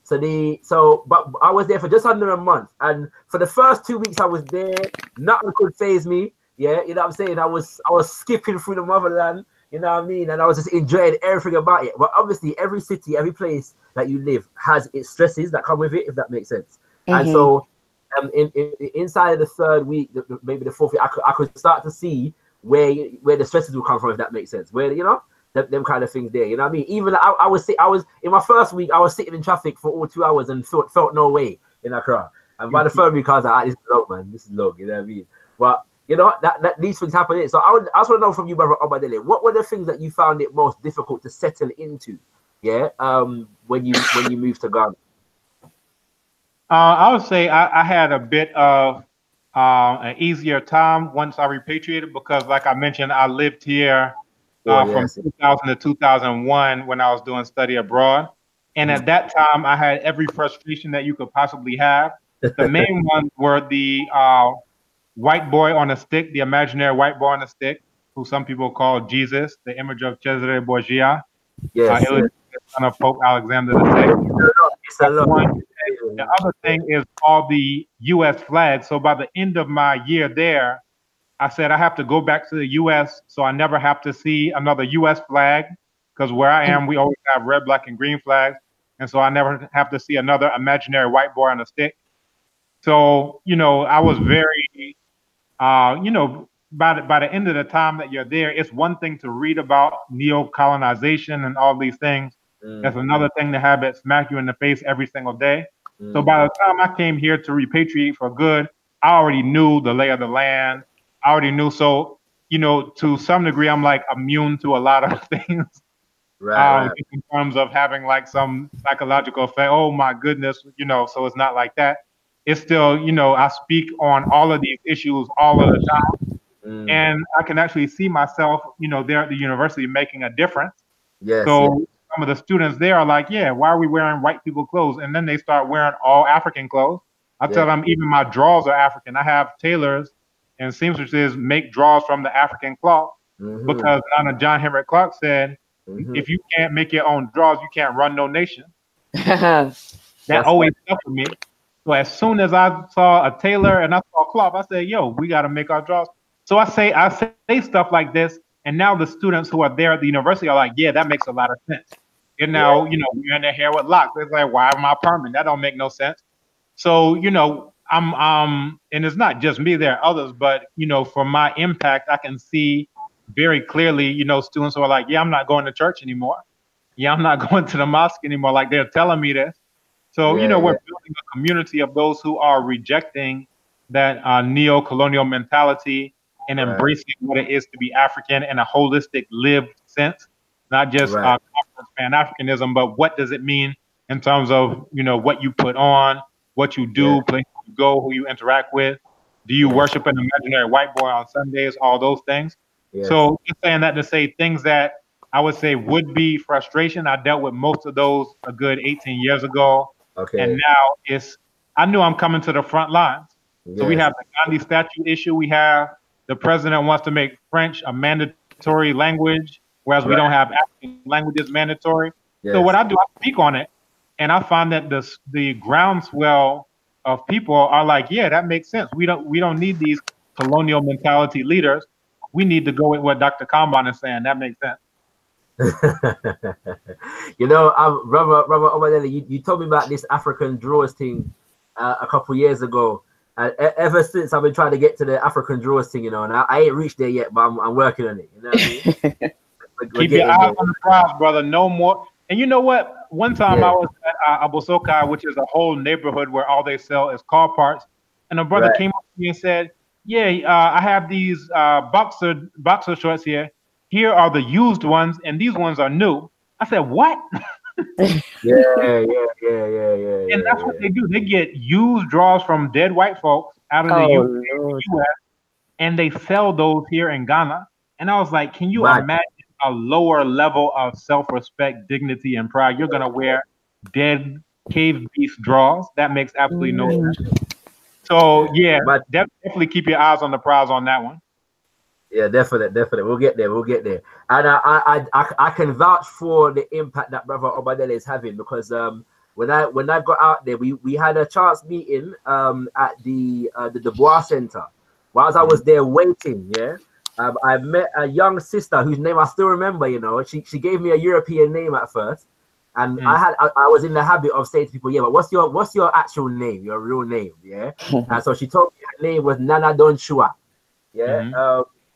But I was there for just under a month, and for the first 2 weeks I was there, nothing could faze me. Yeah, you know what I'm saying? I was skipping through the motherland. You know what I mean? And I was just enjoying everything about it. But obviously, every city, every place that you live has its stresses that come with it, if that makes sense. And so, inside of the third week, maybe the fourth week, I could start to see where the stresses will come from, if that makes sense. Where, you know, them kind of things there. You know what I mean? Even I was in my first week, I was sitting in traffic for all 2 hours and felt no way in Accra. And by the third week, I was like, this is low, man. This is low. You know what I mean? But you know that these things happen. So I just want to know from you, brother Obadele, what were the things that you found it most difficult to settle into? Yeah, when you moved to Ghana. I would say I had a bit of an easier time once I repatriated, because, like I mentioned, I lived here from 2000 to 2001 when I was doing study abroad. And at that time, I had every frustration that you could possibly have. The main ones were the white boy on a stick, the imaginary white boy on a stick, who some people call Jesus, the image of Cesare Borgia. Yes, son of Pope Alexander VI. The other thing is all the U.S. flags. So by the end of my year there, I said I have to go back to the U.S. so I never have to see another U.S. flag, because where I am, we always have red, black, and green flags. And so I never have to see another imaginary white boy on a stick. So, you know, I was very, you know, by the end of the time that you're there, it's one thing to read about neo-colonization and all these things. That's another thing to have it smack you in the face every single day. So by the time I came here to repatriate for good, I already knew the lay of the land. I already knew. So, you know, to some degree, I'm like immune to a lot of things. Right. In terms of having like some psychological effect. Oh my goodness, you know, so it's not like that. It's still, you know, I speak on all of these issues all of the time. And I can actually see myself, you know, there at the university making a difference. So some of the students there are like, yeah, why are we wearing white people clothes? And then they start wearing all African clothes. I tell them even my drawers are African. I have tailors and seamstresses make drawers from the African cloth, because John Henry Clark said, if you can't make your own drawers, you can't run no nation. That always stuck with me. So as soon as I saw a tailor and I saw cloth, I said, yo, we got to make our drawers. So I say stuff like this, and now the students who are there at the university are like, yeah, that makes a lot of sense. And now, you know, we're in their hair with locks. It's like, why am I permanent? That don't make no sense. So, you know, and it's not just me, there are others, but from my impact, I can see very clearly, students who are like, yeah, I'm not going to church anymore. Yeah, I'm not going to the mosque anymore. Like, they're telling me this. So, we're building a community of those who are rejecting that neo-colonial mentality and embracing what it is to be African in a holistic, lived sense, not just Pan-Africanism, but what does it mean in terms of, what you put on, what you do, places you go, who you interact with. Do you worship an imaginary white boy on Sundays, all those things? So just saying that to say things that I would say would be frustration. I dealt with most of those a good 18 years ago. And now I knew I'm coming to the front lines. So we have the Gandhi statue issue. We have the president wants to make French a mandatory language, whereas we don't have African languages mandatory. So what I do, I speak on it. And I find that the groundswell of people are like, yeah, that makes sense. We don't need these colonial mentality leaders. We need to go with what Dr. Kambon is saying. That makes sense. Brother Obadele, you told me about this African drawers thing a couple years ago. Ever since I've been trying to get to the African drawers thing, and I ain't reached there yet, but I'm working on it. You know what I mean? Keep your eyes on the prize, brother. No more. And you know what? One time I was at Abosokai, which is a whole neighborhood where all they sell is car parts, and a brother came up to me and said, "Yeah, I have these boxer shorts here. Here are the used ones, and these ones are new." I said, "What?" Yeah. And that's what they do. They get used drawers from dead white folks out of the US, and they sell those here in Ghana. And I was like, can you imagine a lower level of self-respect, dignity, and pride? You're gonna wear dead cave beast drawers? That makes absolutely no sense. So yeah, definitely keep your eyes on the prize on that one. Yeah, definitely. We'll get there. And I can vouch for the impact that Brother Obadele is having, because when I got out there, we had a chance meeting at the Dubois Center. Whilst I was there waiting, I met a young sister whose name I still remember. She gave me a European name at first, and I was in the habit of saying to people, but what's your actual name, your real name, and so she told me her name was Nana Donchua,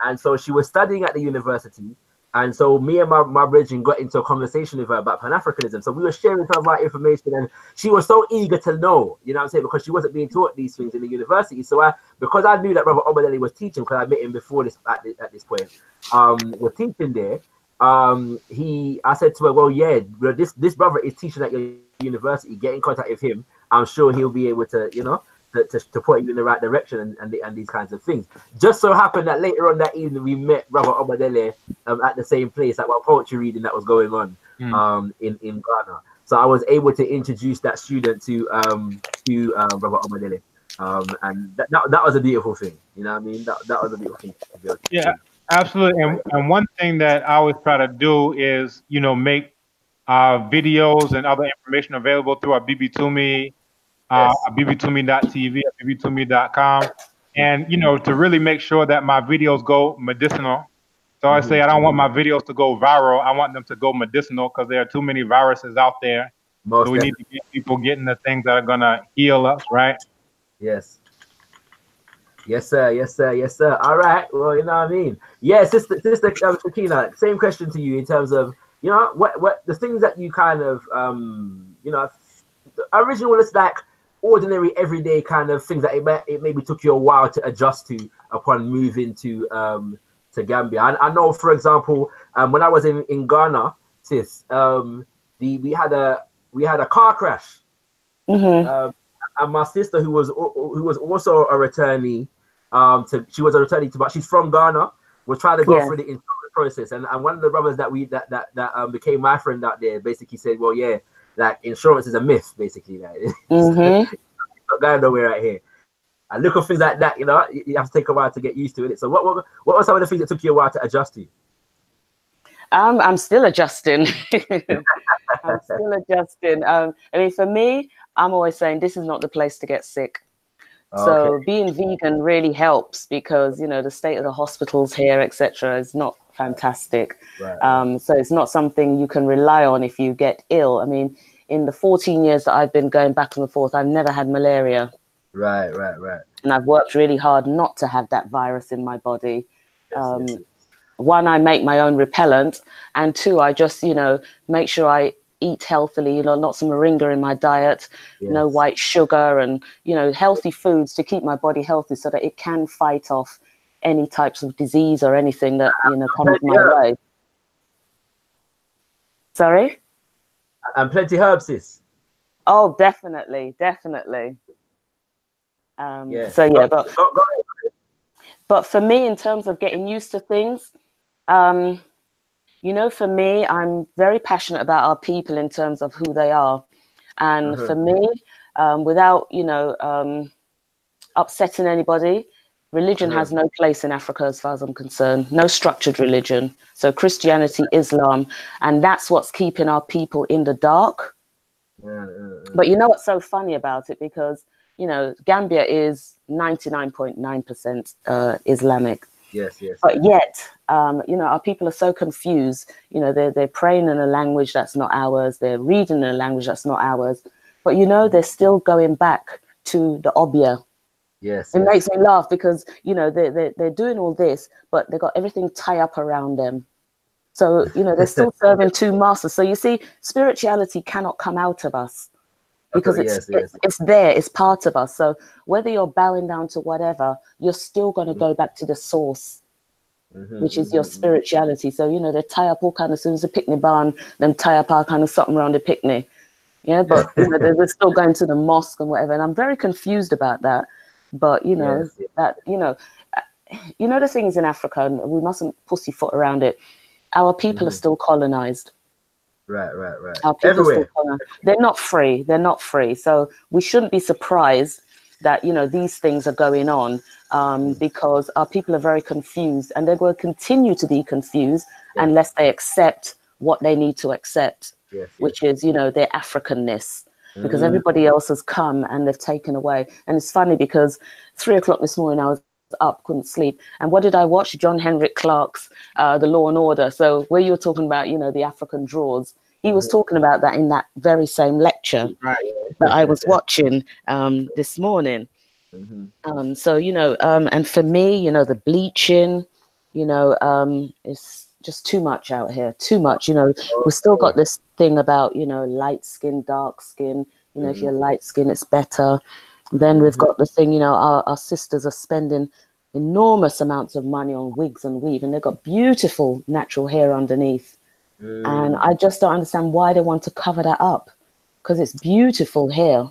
and so she was studying at the university, and so me and my brethren got into a conversation with her about Pan-Africanism. So we were sharing some of our information, and she was so eager to know, because she wasn't being taught these things in the university. So because I knew that Brother Obadele was teaching, because I met him before this at this point, was teaching there. I said to her, well, this brother is teaching at your university. Get in contact with him. I'm sure he'll be able to, to point you in the right direction and these kinds of things. Just so happened that later on that evening we met Brother Obadele at the same place at one poetry reading that was going on in Ghana. So I was able to introduce that student to Brother Obadele, and that was a beautiful thing. You know what I mean? That was a beautiful thing. Yeah, absolutely. And one thing that I always try to do is make videos and other information available through our BB2Me. bbtumi.tv, bbtumi.com, and to really make sure that my videos go medicinal. So I say I don't want my videos to go viral. I want them to go medicinal, because there are too many viruses out there. So we need to get people getting the things that are gonna heal us, right? Yes, sir. All right. Well, you know what I mean. Yeah, sister Shakina, same question to you in terms of what the things that you kind of original was like ordinary, everyday kind of things that it maybe took you a while to adjust to upon moving to Gambia. I know, for example, when I was in Ghana, sis, we had a car crash, and my sister, who was also a returnee, she was a returnee, but she's from Ghana, was trying to go through the insurance process, and one of the brothers that became my friend out there basically said, well, yeah, like insurance is a myth, basically. Like, it's not going nowhere right here. And little things like that, you have to take a while to get used to it. So what were some of the things that took you a while to adjust to? I'm still adjusting. I'm still adjusting. I mean, for me, I'm always saying this is not the place to get sick. So being vegan really helps, because the state of the hospitals here, etc., is not fantastic. Right. So it's not something you can rely on if you get ill. I mean, in the 14 years that I've been going back and forth, I've never had malaria. Right. And I've worked really hard not to have that virus in my body. Yes. One, I make my own repellent, and two, I just, make sure I eat healthily, not some moringa in my diet, no white sugar, and, healthy foods to keep my body healthy so that it can fight off any types of disease or anything that, comes my way. Sorry? And plenty herbs, sis. Oh, definitely. But for me, in terms of getting used to things, for me, I'm very passionate about our people in terms of who they are. And for me, without, upsetting anybody, religion has no place in Africa as far as I'm concerned. No structured religion. So Christianity, Islam, and that's what's keeping our people in the dark. But you know what's so funny about it? Because, Gambia is 99.9% Islamic. Yes. But yet, our people are so confused. They're praying in a language that's not ours. They're reading in a language that's not ours. But, they're still going back to the Obia. Yes. It makes me laugh because, they're doing all this, but they got everything tied up around them. So, they're still serving two masters. So you see, spirituality cannot come out of us because it's there, it's part of us. So whether you're bowing down to whatever, you're still going to go back to the source, which is your spirituality. So, they tie up all kind of, as soon as the picnic barn, then tie up all kind of something around the picnic. Yeah, but they're still going to the mosque and whatever. And I'm very confused about that. But, the things in Africa, and we mustn't pussyfoot around it. Our people are still colonized. Right. Our people are still colonized. They're not free. So we shouldn't be surprised that, these things are going on because our people are very confused, and they will continue to be confused unless they accept what they need to accept, which is, their Africanness. Because everybody else has come and they've taken away. And it's funny because 3 o'clock this morning, I was up, couldn't sleep. And what did I watch? John Henrik Clarke's The Law and Order. So where you were talking about, the African draws, he was talking about that in that very same lecture that I was watching this morning. So, and for me, the bleaching, it's just too much out here, too much. We've still got this thing about, light skin, dark skin. If you're light skin, it's better. Then we've got the thing, our sisters are spending enormous amounts of money on wigs and weave, and they've got beautiful natural hair underneath. And I just don't understand why they want to cover that up, because it's beautiful hair,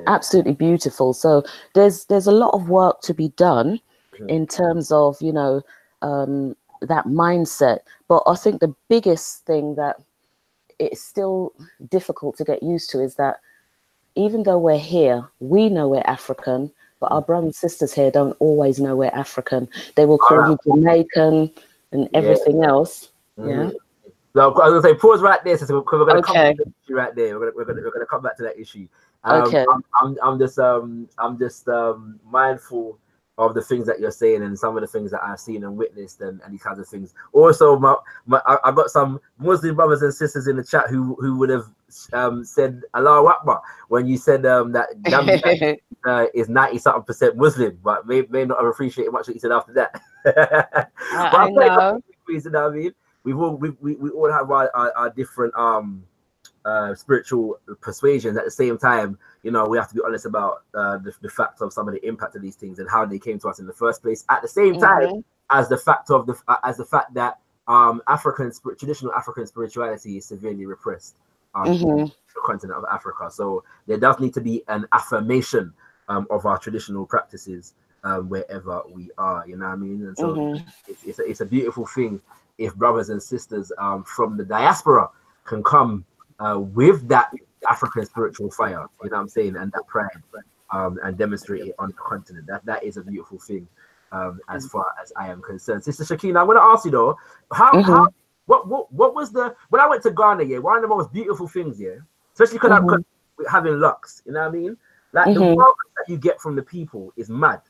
absolutely beautiful. So there's a lot of work to be done in terms of, that mindset. But I think the biggest thing that it's still difficult to get used to is that even though we're here, we know we're African, but our brothers and sisters here don't always know we're African. They will call you Jamaican and everything else. Yeah. So I was going to say, pause right there, because we're going to come back to that issue right there. We're going to come back to that issue. I'm just mindful of the things that you're saying and some of the things that I've seen and witnessed and these kinds of things. Also, I got some Muslim brothers and sisters in the chat who would have said Allahu Akbar when you said that Gambia is 90-something% Muslim, but may not have appreciated much what you said after that. I know. You know what I mean? We all have our different spiritual persuasions. At the same time, we have to be honest about the fact of some of the impact of these things and how they came to us in the first place. At the same time, as the fact that traditional African spirituality is severely repressed in the continent of Africa. So there does need to be an affirmation of our traditional practices wherever we are. You know what I mean? And so it's a beautiful thing if brothers and sisters from the diaspora can come with that African spiritual fire, you know what I'm saying, and that pride, and demonstrate it on the continent. That is a beautiful thing, as far as I am concerned. Sister Shakina, I'm going to ask you though, what was when I went to Ghana, one of the most beautiful things, especially because I'm having lux, you know what I mean? Like the welcome that you get from the people is mad.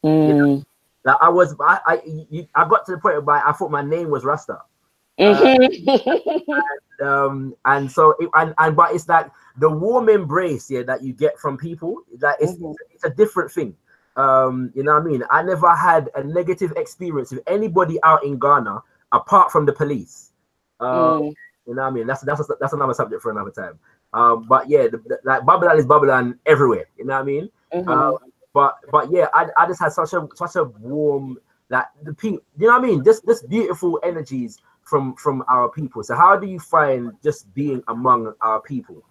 You know? Like I got to the point where I thought my name was Rasta. And so but it's like the warm embrace, yeah, that you get from people, that it's a different thing. You know what I mean? I never had a negative experience with anybody out in Ghana apart from the police. You know what I mean? That's another subject for another time. But yeah, like Babylon is Babylon everywhere. You know what I mean? But yeah, I just had such a warm, like the people. You know what I mean? This beautiful energies from our people. So how do you find just being among our people?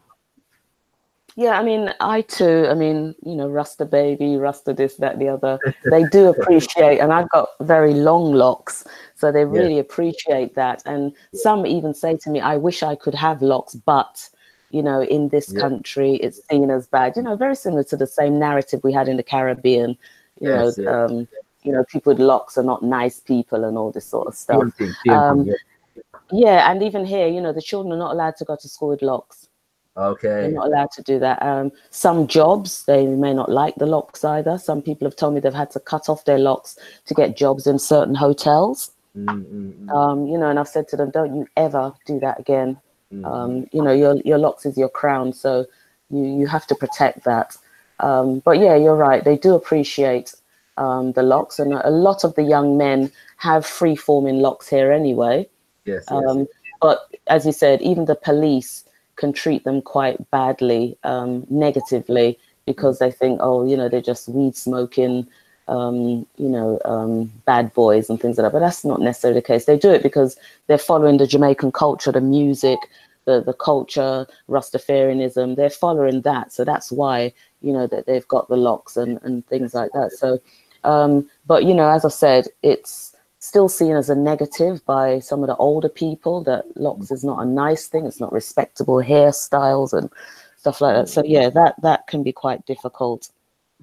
Yeah, I mean, I too, I mean, you know, Rasta baby, Rasta this, that, the other, they do appreciate, and I've got very long locks, so they really appreciate that. And some even say to me, I wish I could have locks, but, you know, in this country, it's seen as bad, you know, very similar to the same narrative we had in the Caribbean, you know, people with locks are not nice people and all this sort of stuff. Yeah, and even here, you know, the children are not allowed to go to school with locks. Okay. They're not allowed to do that. Some jobs, they may not like the locks either. Some people have told me they've had to cut off their locks to get jobs in certain hotels. You know, and I've said to them, don't you ever do that again. You know, your locks is your crown, so you have to protect that. But yeah, you're right. They do appreciate the locks, and a lot of the young men have free-forming locks here anyway. But as you said, even the police can treat them quite badly, negatively, because they think, oh, you know, they're just weed smoking, you know, bad boys and things like that. But that's not necessarily the case. They do it because they're following the Jamaican culture, the music, the culture, Rastafarianism. They're following that. So that's why, you know, that they've got the locks and things like that. So, but, you know, as I said, it's still seen as a negative by some of the older people, that locks is not a nice thing, it's not respectable hairstyles and stuff like that. So yeah, that can be quite difficult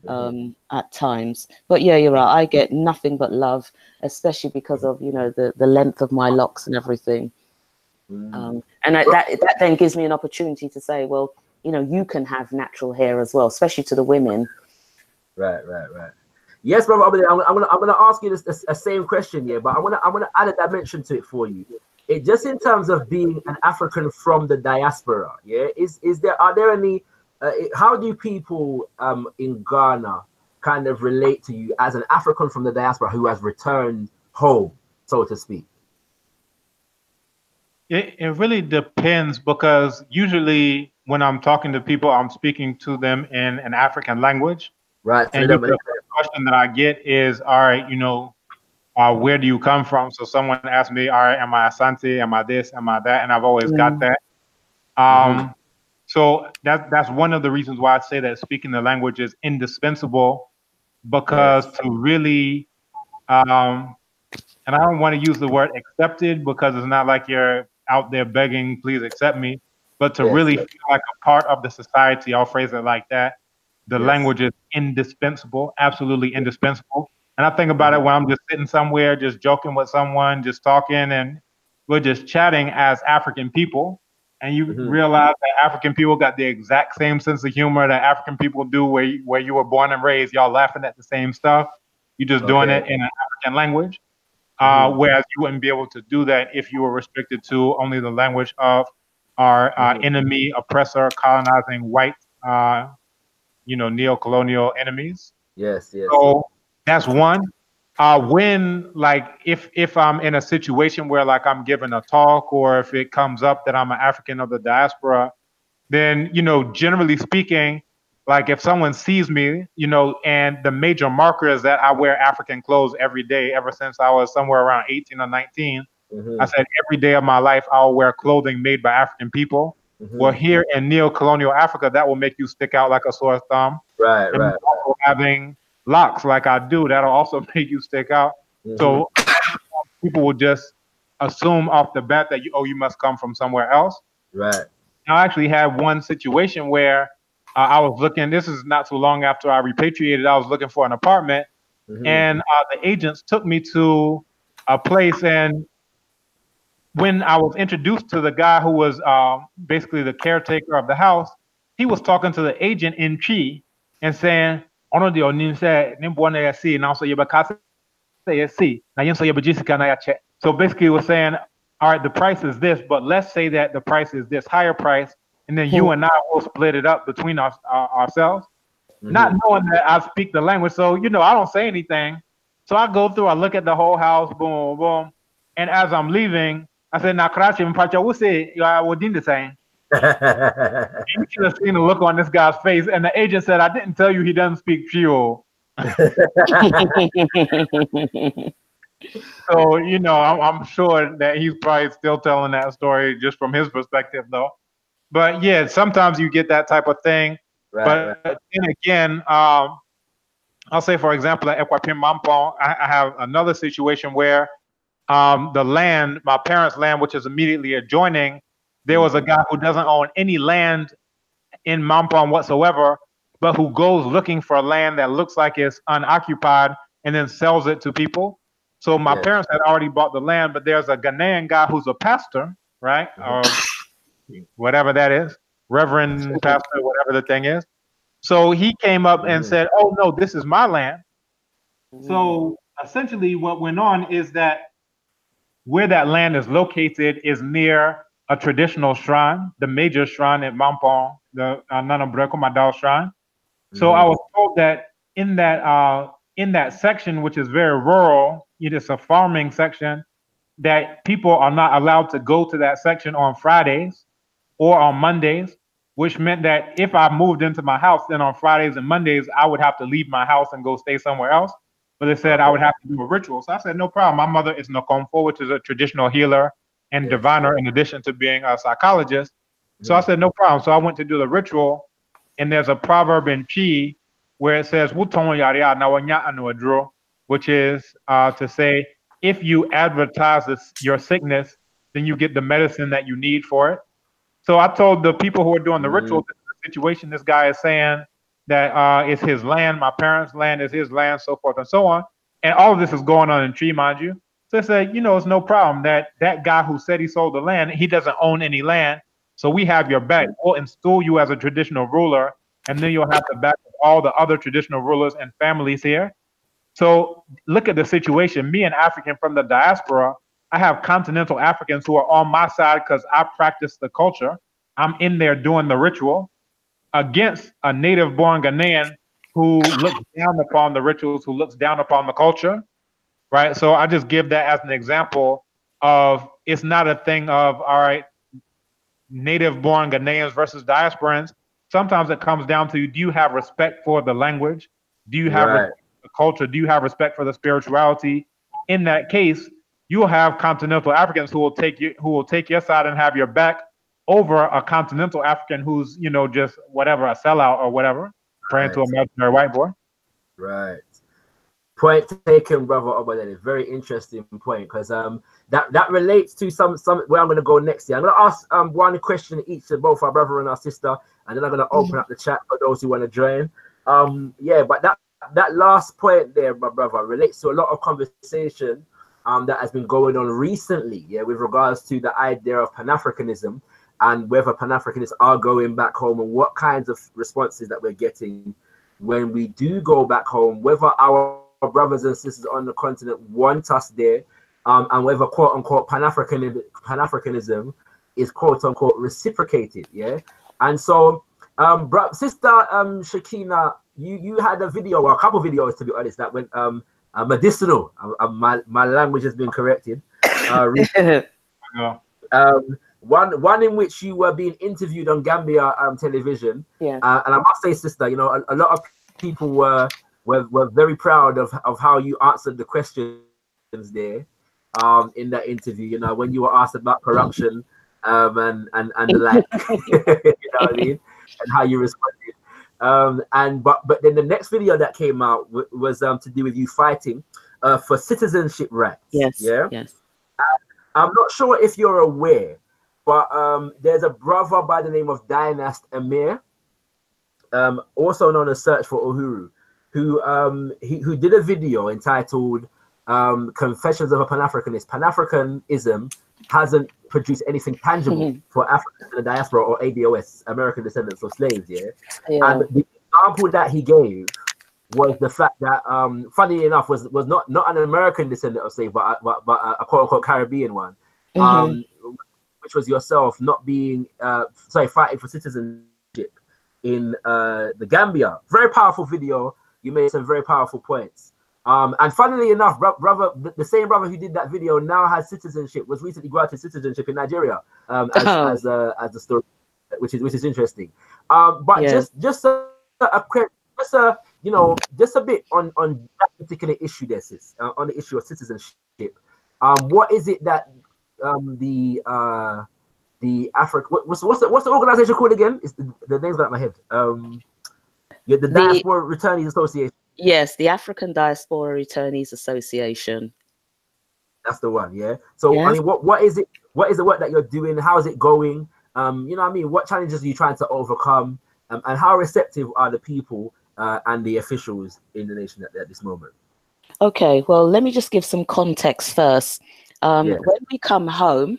at times. But yeah, you're right, I get nothing but love, especially because of, you know, the length of my locks and everything. And that then gives me an opportunity to say, well, you know, you can have natural hair as well, especially to the women. Right. Yes, brother. I'm gonna ask you this same question, yeah, but I wanna add a dimension to it for you. It just in terms of being an African from the diaspora, yeah. Are there any? How do people in Ghana kind of relate to you as an African from the diaspora who has returned home, so to speak? It really depends, because usually when I'm talking to people, I'm speaking to them in an African language. Right. And the question that I get is, all right, you know, where do you come from? So someone asked me, all right, am I Asante? Am I this? Am I that? And I've always got that. So that's one of the reasons why I say that speaking the language is indispensable, because to really, and I don't want to use the word accepted, because it's not like you're out there begging, please accept me, but to really feel like a part of the society, I'll phrase it like that. The language is indispensable, absolutely indispensable. And I think about it when I'm just sitting somewhere, just joking with someone, just talking, and we're just chatting as African people. And you realize that African people got the exact same sense of humor that African people do where you were born and raised. Y'all laughing at the same stuff. You're just doing it in an African language. Whereas you wouldn't be able to do that if you were restricted to only the language of our enemy, oppressor, colonizing white, you know, neo-colonial enemies. Yes. So that's one. When, like, if I'm in a situation where, like, I'm giving a talk, or if it comes up that I'm an African of the diaspora, then, you know, generally speaking, like, if someone sees me, you know, and the major marker is that I wear African clothes every day, ever since I was somewhere around 18 or 19, I said every day of my life, I'll wear clothing made by African people. Well, here in neo-colonial Africa, that will make you stick out like a sore thumb. Right. Also having locks like I do, that'll also make you stick out. So people will just assume off the bat that you must come from somewhere else. Right. I actually had one situation where I was looking, this is not too long after I repatriated, I was looking for an apartment, and the agents took me to a place, and when I was introduced to the guy who was basically the caretaker of the house, he was talking to the agent in Chi and saying, "Ono de onim se nimbwana yasi na so yebakase yasi na yenso yebajisika na yache." So basically, he was saying, all right, the price is this, but let's say that the price is this higher price, and then you and I will split it up between ourselves, not knowing that I speak the language. So, you know, I don't say anything. So I go through, I look at the whole house, boom, boom. And as I'm leaving, I said, "Na krachi mpacha, what's it? You are within the same." You should have seen the look on this guy's face. And the agent said, "I didn't tell you he doesn't speak Creole." So, you know, I'm sure that he's probably still telling that story just from his perspective, though. But yeah, sometimes you get that type of thing. But then again, I'll say, for example, at Ekwapim Mampong, I have another situation where the land, my parents' land, which is immediately adjoining, there was a guy who doesn't own any land in Mampong whatsoever, but who goes looking for land that looks like it's unoccupied and then sells it to people. So my parents had already bought the land, but there's a Ghanaian guy who's a pastor, right? Or whatever that is, reverend, pastor, whatever the thing is. So he came up and said, "Oh no, this is my land." So essentially what went on is that where that land is located is near a traditional shrine, the major shrine at Mampong, the Nana Breko Madal shrine. So I was told that in that section, which is very rural, it is a farming section, that people are not allowed to go to that section on Fridays or on Mondays, which meant that if I moved into my house, then on Fridays and Mondays, I would have to leave my house and go stay somewhere else. But they said I would have to do a ritual. So I said, no problem. My mother is Nokomfo, which is a traditional healer and diviner in addition to being a psychologist. So I said, no problem. So I went to do the ritual, and there's a proverb in Chi where it says, which is to say, if you advertise your sickness, then you get the medicine that you need for it. So I told the people who are doing the ritual, this is the situation. This guy is saying that it's his land, my parents' land is his land, so forth and so on. And all of this is going on in Tree, mind you. So I said, you know, it's no problem. That guy who said he sold the land, he doesn't own any land. So we have your back. We'll install you as a traditional ruler, and then you'll have the back of all the other traditional rulers and families here. So look at the situation. Me, an African from the diaspora, I have continental Africans who are on my side because I practice the culture. I'm in there doing the ritual against a native-born Ghanaian who looks down upon the rituals, who looks down upon the culture, right? So I just give that as an example of it's not a thing of, all right, native-born Ghanaians versus diasporans. Sometimes it comes down to, do you have respect for the language? Do you have respect for the culture? Do you have respect for the spirituality? In that case, you will have continental Africans who will take your side and have your back over a continental African who's, you know, just whatever, a sellout or whatever, praying to a imaginary white boy. Right. Point taken, brother Obadele. Very interesting point, because that relates to some where I'm going to go next year. I'm going to ask one question each to both our brother and our sister, and then I'm going to open up the chat for those who want to join. Yeah, but that last point there, my brother, relates to a lot of conversation that has been going on recently, yeah, with regards to the idea of Pan-Africanism and whether Pan-Africanists are going back home and what kinds of responses that we're getting when we do go back home, whether our brothers and sisters on the continent want us there, and whether quote-unquote Pan-Africanism is quote-unquote reciprocated, yeah? And so, Sister Shakina, you had a video, or a couple of videos to be honest, that went medicinal. My language has been corrected. One in which you were being interviewed on Gambia television. Yeah. And I must say, sister, you know, a lot of people were very proud of how you answered the questions there in that interview. You know, when you were asked about corruption and the like, you know what I mean, and how you responded. But then the next video that came out was to do with you fighting for citizenship rights. Yes. Yeah. Yes. I'm not sure if you're aware, but there's a brother by the name of Dynast Amir, also known as Search for Uhuru, who did a video entitled Confessions of a Pan-Africanist. Pan-Africanism hasn't produced anything tangible for Africans in the diaspora or ADOS, American descendants of slaves, yeah? And the example that he gave was the fact that, funny enough, was not an American descendant of slaves, but a quote-unquote Caribbean one. which was yourself not being, fighting for citizenship in the Gambia. Very powerful video. You made some very powerful points. And funnily enough, brother, the same brother who did that video now has citizenship, was recently granted citizenship in Nigeria, as the story, which is interesting. But just a bit on that particular issue, on the issue of citizenship. What is it that the Africa, what's the organization called again? Is the name's out of my head. The Diaspora Returnees Association. Yes, the African Diaspora Returnees Association. That's the one, yeah. So I mean, what is it? What is the work that you're doing? How is it going? You know what I mean? What challenges are you trying to overcome? And how receptive are the people and the officials in the nation at this moment? Okay, well, let me just give some context first. When we come home,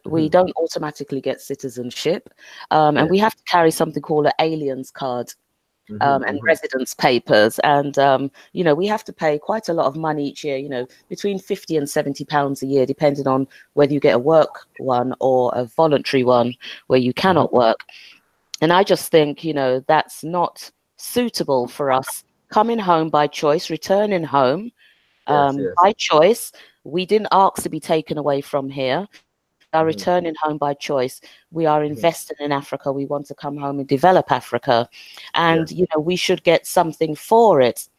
we don't automatically get citizenship, and we have to carry something called an aliens card. And residence papers, and you know, we have to pay quite a lot of money each year, you know, between £50 and £70 a year, depending on whether you get a work one or a voluntary one where you cannot work. And I just think, you know, that's not suitable for us coming home by choice, returning home by choice. We didn't ask to be taken away from here. We are returning home by choice. We are investing in Africa. We want to come home and develop Africa, and you know, we should get something for it.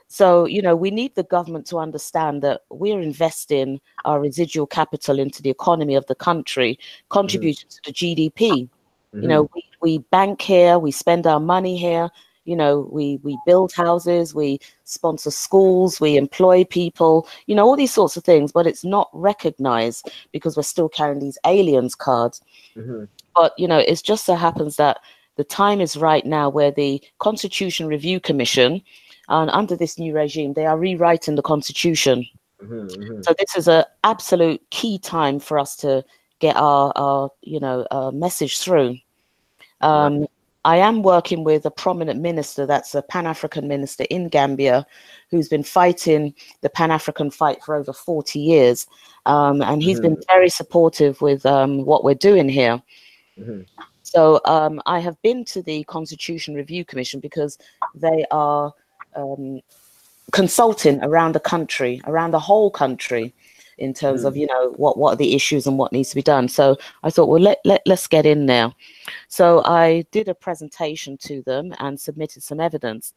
So you know, we need the government to understand that we're investing our residual capital into the economy of the country, contributing to the GDP. You know, we bank here, we spend our money here. You know, we build houses, we sponsor schools, we employ people, you know, all these sorts of things, but it's not recognized because we're still carrying these aliens cards. But, you know, it just so happens that the time is right now where the Constitution Review Commission, under this new regime, they are rewriting the Constitution. So this is an absolute key time for us to get our message through. I am working with a prominent minister, that's a Pan-African minister in Gambia, who's been fighting the Pan-African fight for over 40 years. And he's been very supportive with what we're doing here. So I have been to the Constitution Review Commission because they are consulting around the country, around the whole country, in terms of, you know, what are the issues and what needs to be done. So I thought, well, let's get in now. So I did a presentation to them and submitted some evidence.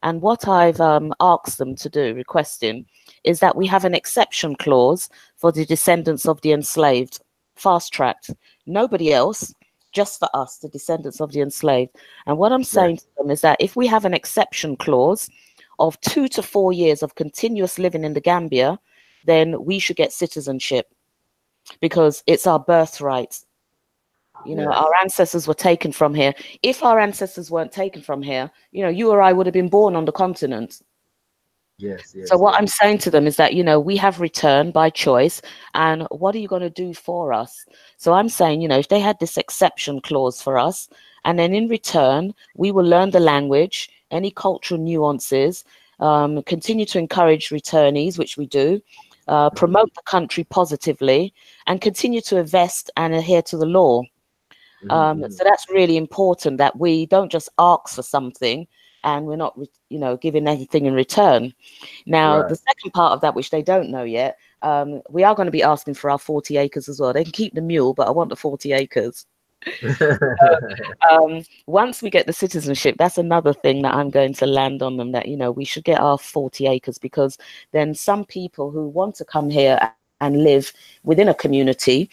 And what I've asked them to do, requesting, is that we have an exception clause for the descendants of the enslaved, fast-tracked. Nobody else, just for us, the descendants of the enslaved. And what I'm saying to them is that if we have an exception clause of 2 to 4 years of continuous living in the Gambia, then we should get citizenship because it's our birthright. You know, our ancestors were taken from here. If our ancestors weren't taken from here, you know, you or I would have been born on the continent. So what I'm saying to them is that, you know, we have returned by choice, and what are you going to do for us? So I'm saying, you know, if they had this exception clause for us, and then in return, we will learn the language, any cultural nuances, continue to encourage returnees, which we do, promote the country positively, and continue to invest and adhere to the law. So that's really important, that we don't just ask for something and we're not, you know, giving anything in return. Now, the second part of that, which they don't know yet, we are going to be asking for our 40 acres as well. They can keep the mule, but I want the 40 acres. Once we get the citizenship, that's another thing that I'm going to land on them, that, you know, we should get our 40 acres, because then some people who want to come here and live within a community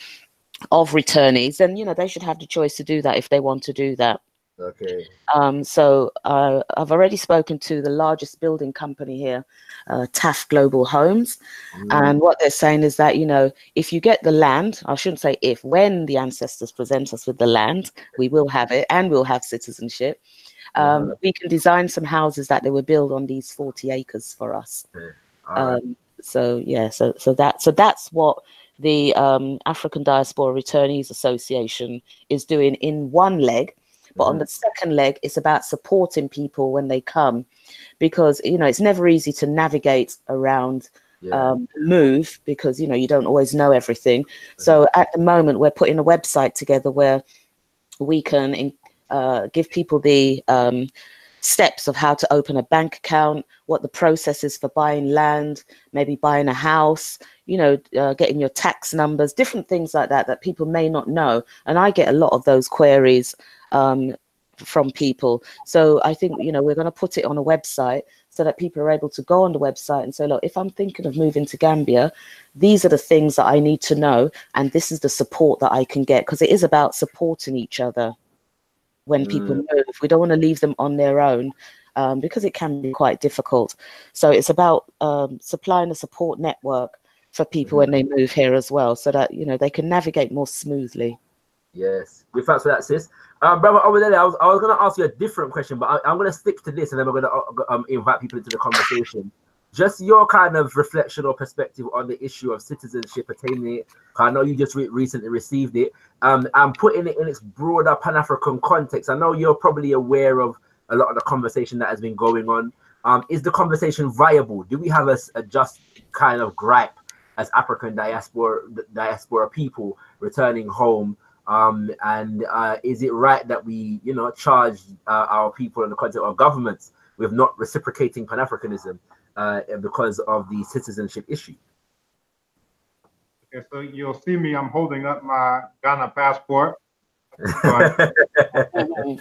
of returnees, then, you know, they should have the choice to do that if they want to do that. So I've already spoken to the largest building company here, TAF Global Homes, and what they're saying is that, you know, if you get the land, I shouldn't say if, when the ancestors present us with the land, we will have it and we'll have citizenship. We can design some houses that they will build on these 40 acres for us. So yeah, so that's what the African Diaspora Returnees Association is doing in one leg. But on the second leg, it's about supporting people when they come, because, you know, it's never easy to navigate around, move, because you don't always know everything. So at the moment we're putting a website together where we can give people the steps of how to open a bank account, what the process is for buying land, maybe buying a house, getting your tax numbers, different things like that people may not know. And I get a lot of those queries from people. So I think, we're going to put it on a website so that people are able to go on the website and say, look, if I'm thinking of moving to Gambia, these are the things that I need to know, and this is the support that I can get, because it is about supporting each other. When people move, we don't want to leave them on their own, because it can be quite difficult. So it's about supplying a support network for people when they move here as well, so that they can navigate more smoothly. Yes, good thanks for that, sis. Brother Obadele, I was going to ask you a different question, but I'm going to stick to this, and then we're going to invite people into the conversation. Just your kind of reflection or perspective on the issue of citizenship, attaining it. I know you just recently received it, and putting it in its broader Pan-African context. I know you're probably aware of a lot of the conversation that has been going on. Is the conversation viable? Do we have a just kind of gripe as African diaspora people returning home? And is it right that we, charge our people in the context of governments with not reciprocating Pan-Africanism because of the citizenship issue? Okay, so you'll see me, I'm holding up my Ghana passport. So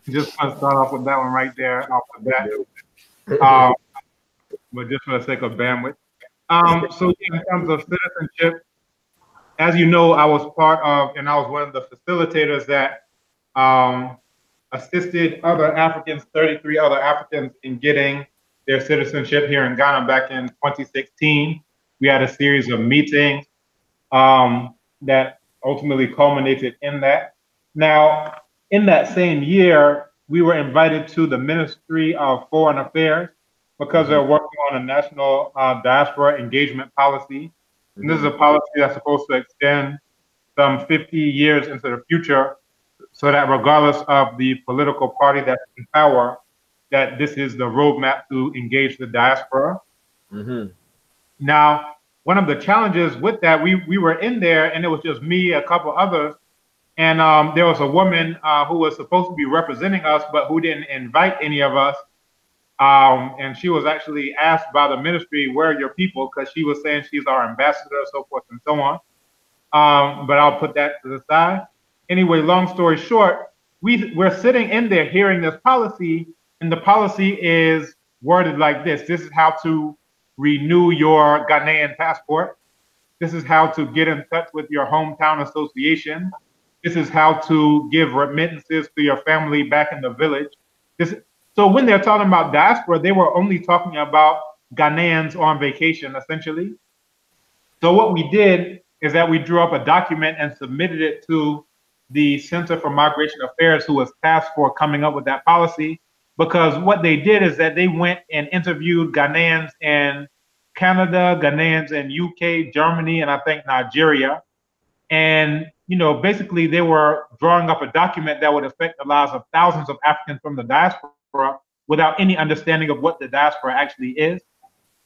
just want to start off with that one right there, off the bat. But just for the sake of bandwidth. So in terms of citizenship, as you know, I was part of, and I was one of the facilitators that assisted other Africans, 33 other Africans, in getting their citizenship here in Ghana back in 2016. We had a series of meetings that ultimately culminated in that. Now, in that same year, we were invited to the Ministry of Foreign Affairs because they're working on a national diaspora engagement policy. And this is a policy that's supposed to extend some 50 years into the future, so that regardless of the political party that's in power, that this is the roadmap to engage the diaspora. Now, one of the challenges with that, we were in there, and it was just me, a couple others, and there was a woman who was supposed to be representing us, but who didn't invite any of us. And she was actually asked by the ministry, where are your people? Because she was saying she's our ambassador, so forth and so on. But I'll put that to the side. Anyway, long story short, we're sitting in there hearing this policy, and the policy is worded like this. This is how to renew your Ghanaian passport. This is how to get in touch with your hometown association. This is how to give remittances to your family back in the village. So when they're talking about diaspora, they were only talking about Ghanaians on vacation, essentially. So what we did is that we drew up a document and submitted it to the Center for Migration Affairs, who was tasked for coming up with that policy. Because what they did is that they went and interviewed Ghanaians in Canada, Ghanaians in UK, Germany, and I think Nigeria. And, basically they were drawing up a document that would affect the lives of thousands of Africans from the diaspora without any understanding of what the diaspora actually is.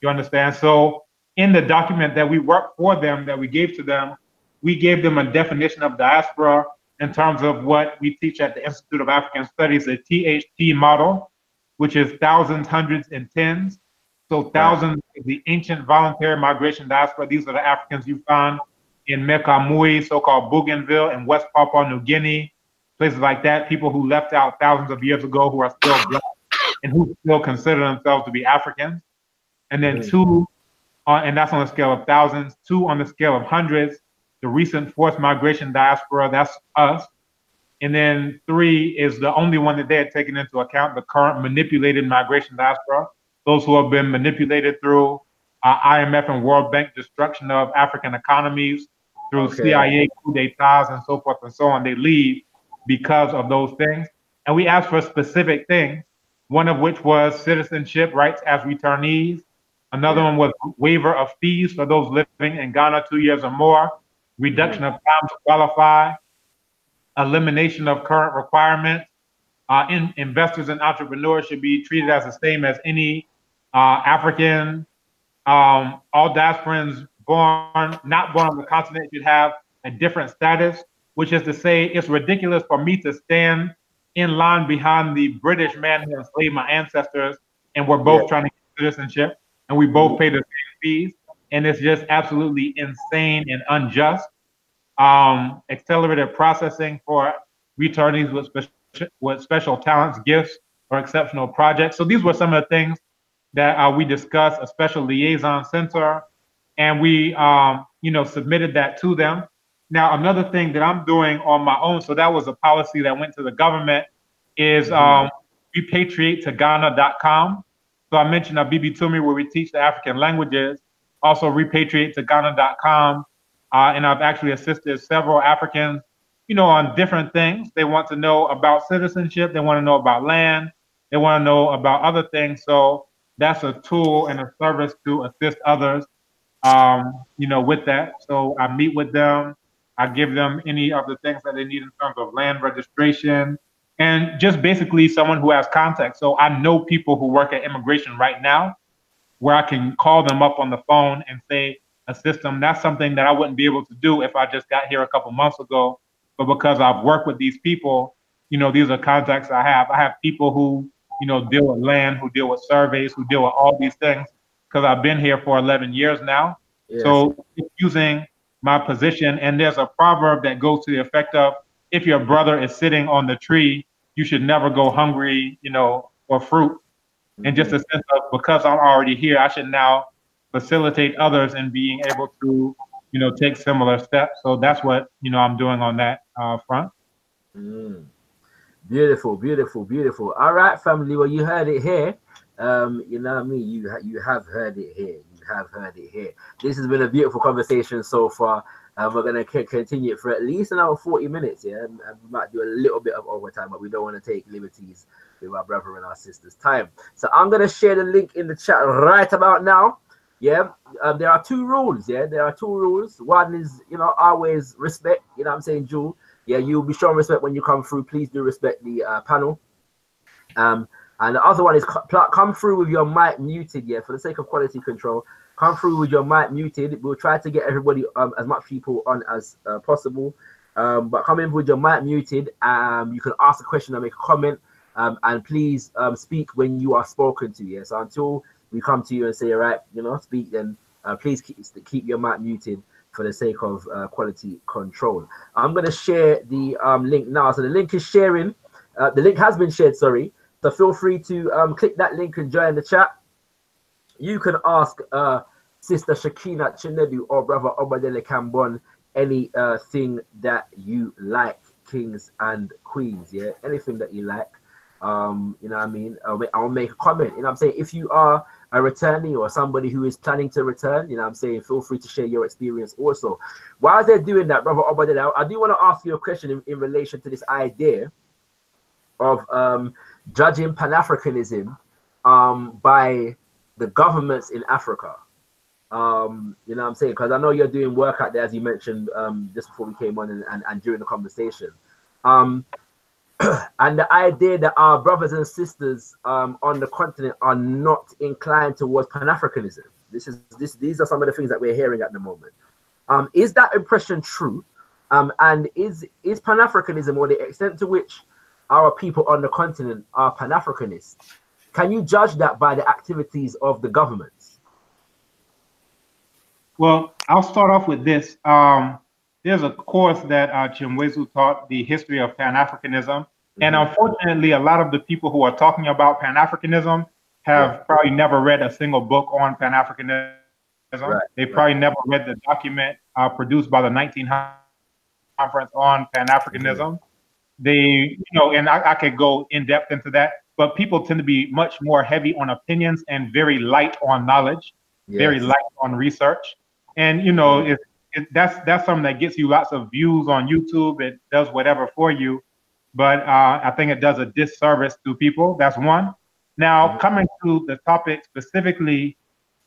You understand? So in the document that we worked for them, that we gave to them, we gave them a definition of diaspora in terms of what we teach at the Institute of African Studies, the THT model, which is thousands, hundreds, and tens. So thousands is the ancient voluntary migration diaspora. These are the Africans you find in Mekamui, so-called Bougainville, in West Papua New Guinea, places like that, people who left out thousands of years ago, who are still Black and who still consider themselves to be Africans. And then two, and that's on a scale of thousands. Two, on the scale of hundreds, the recent forced migration diaspora, that's us. And then three is the only one that they had taken into account, the current manipulated migration diaspora, those who have been manipulated through IMF and World Bank destruction of African economies, through CIA coup d'etats and so forth and so on. They leave because of those things. And we asked for specific things, one of which was citizenship rights as returnees. Another one was waiver of fees for those living in Ghana 2 years or more, reduction of time to qualify, elimination of current requirements. Investors and entrepreneurs should be treated as the same as any African all diasporans not born on the continent should have a different status, which is to say it's ridiculous for me to stand in line behind the British man who enslaved my ancestors, and we're both trying to get citizenship, and we both pay the same fees, and it's just absolutely insane and unjust. Accelerated processing for returnees with special talents, gifts, or exceptional projects. So these were some of the things that we discussed, a special liaison center, and we submitted that to them. Now, another thing that I'm doing on my own, so that was a policy that went to the government, is repatriate to Ghana.com. So I mentioned Bibi Tumi, where we teach the African languages, also repatriate to Ghana.com. And I've actually assisted several Africans, on different things. They want to know about citizenship. They want to know about land. They want to know about other things. So that's a tool and a service to assist others, with that. So I meet with them. I give them any of the things that they need in terms of land registration and just basically someone who has contact. So I know people who work at immigration right now where I can call them up on the phone and say, assist them. That's something that I wouldn't be able to do if I just got here a couple months ago. But because I've worked with these people, these are contacts I have. I have people who, deal with land, who deal with surveys, who deal with all these things because I've been here for 11 years now. Yes. So using my position, and there's a proverb that goes to the effect of, if your brother is sitting on the tree, you should never go hungry, for fruit. And just a sense of, because I'm already here, I should now facilitate others in being able to, take similar steps. So that's what, I'm doing on that front. Beautiful, beautiful, beautiful. All right, family. Well, you heard it here. You know what I mean? You have heard it here. You have heard it here. This has been a beautiful conversation so far. We're going to continue it for at least another 40 minutes. Yeah, and we might do a little bit of overtime, but we don't want to take liberties with our brother and our sister's time. So I'm going to share the link in the chat right about now. Yeah, there are two rules. Yeah, there are two rules. One is, always respect. You know what I'm saying, Jewel? Yeah, you'll be showing respect when you come through. Please do respect the panel. And the other one is come through with your mic muted. Yeah, for the sake of quality control, come through with your mic muted. We'll try to get everybody, as much people on as possible. But come in with your mic muted. You can ask a question or make a comment. And please speak when you are spoken to. Yeah, so until we come to you and say, all right, speak, then please keep your mic muted for the sake of quality control. I'm going to share the link now. So the link is sharing. The link has been shared, sorry. So feel free to click that link and join the chat. You can ask Sister Shakina Chinedu or Brother Obadele Kambon anything that you like, kings and queens, yeah? Anything that you like. You know what I mean? I'll make a comment. You know what I'm saying? If you are a returnee or somebody who is planning to return, you know what I'm saying, feel free to share your experience also. While they're doing that, Brother Obadele, I do want to ask you a question in relation to this idea of judging Pan-Africanism by the governments in Africa. You know what I'm saying? Because I know you're doing work out there, as you mentioned just before we came on and during the conversation. And the idea that our brothers and sisters on the continent are not inclined towards Pan-Africanism. These are some of the things that we're hearing at the moment. Is that impression true? And is Pan-Africanism, or the extent to which our people on the continent are Pan-Africanists, can you judge that by the activities of the governments? Well, I'll start off with this. There's a course that Chimwezu taught, the history of Pan-Africanism. And unfortunately, a lot of the people who are talking about Pan-Africanism have probably never read a single book on Pan-Africanism. They probably never read the document produced by the 1900 Conference on Pan-Africanism. They, and I could go in depth into that, but people tend to be much more heavy on opinions and very light on knowledge, very light on research. And, that's something that gets you lots of views on YouTube. It does whatever for you. But I think it does a disservice to people. That's one. Now, coming to the topic specifically,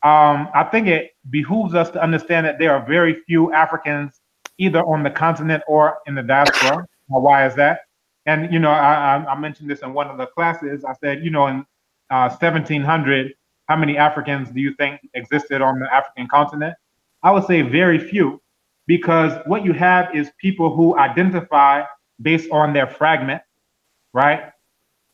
I think it behooves us to understand that there are very few Africans either on the continent or in the diaspora. Why is that? And, I mentioned this in one of the classes. I said, in 1700, how many Africans do you think existed on the African continent? I would say very few, because what you have is people who identify based on their fragment, right?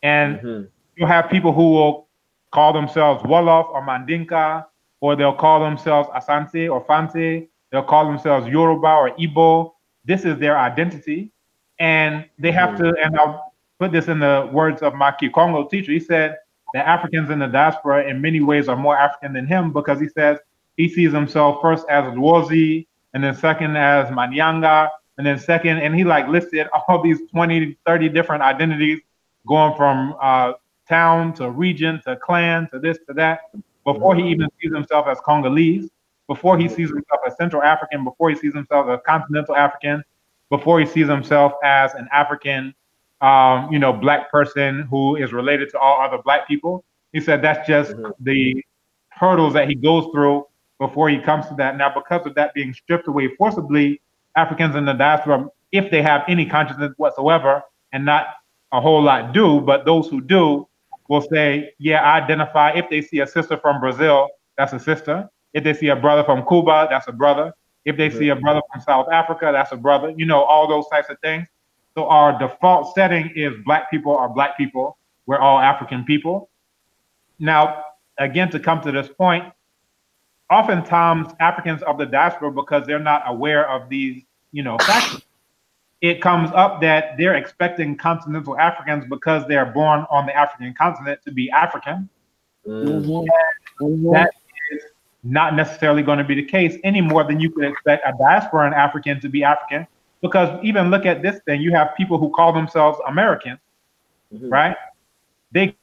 And you'll have people who will call themselves Wolof or Mandinka, or they'll call themselves Asante or Fante, they'll call themselves Yoruba or Igbo. This is their identity. And they have to, and I'll put this in the words of my Kikongo teacher, he said that Africans in the diaspora in many ways are more African than him, because he says he sees himself first as Lwozi, and then second as Manyanga, and then second, and he like listed all these 20, 30 different identities, going from town to region to clan to this to that, before he even sees himself as Congolese, before he sees himself as Central African, before he sees himself as Continental African, before he sees himself as an African, Black person who is related to all other Black people. He said that's just the hurdles that he goes through before he comes to that. Now, because of that being stripped away forcibly, Africans in the diaspora, if they have any consciousness whatsoever, and not a whole lot do, but those who do will say, yeah, I identify. If they see a sister from Brazil, that's a sister. If they see a brother from Cuba, that's a brother. If they see a brother from South Africa, that's a brother. All those types of things. So our default setting is Black people are Black people. We're all African people. Now, again, to come to this point, oftentimes Africans of the diaspora, because they're not aware of these, factors, it comes up that they're expecting continental Africans, because they're born on the African continent, to be African. That is not necessarily going to be the case any more than you could expect a diasporan African to be African, because even look at this thing, you have people who call themselves Americans, right? They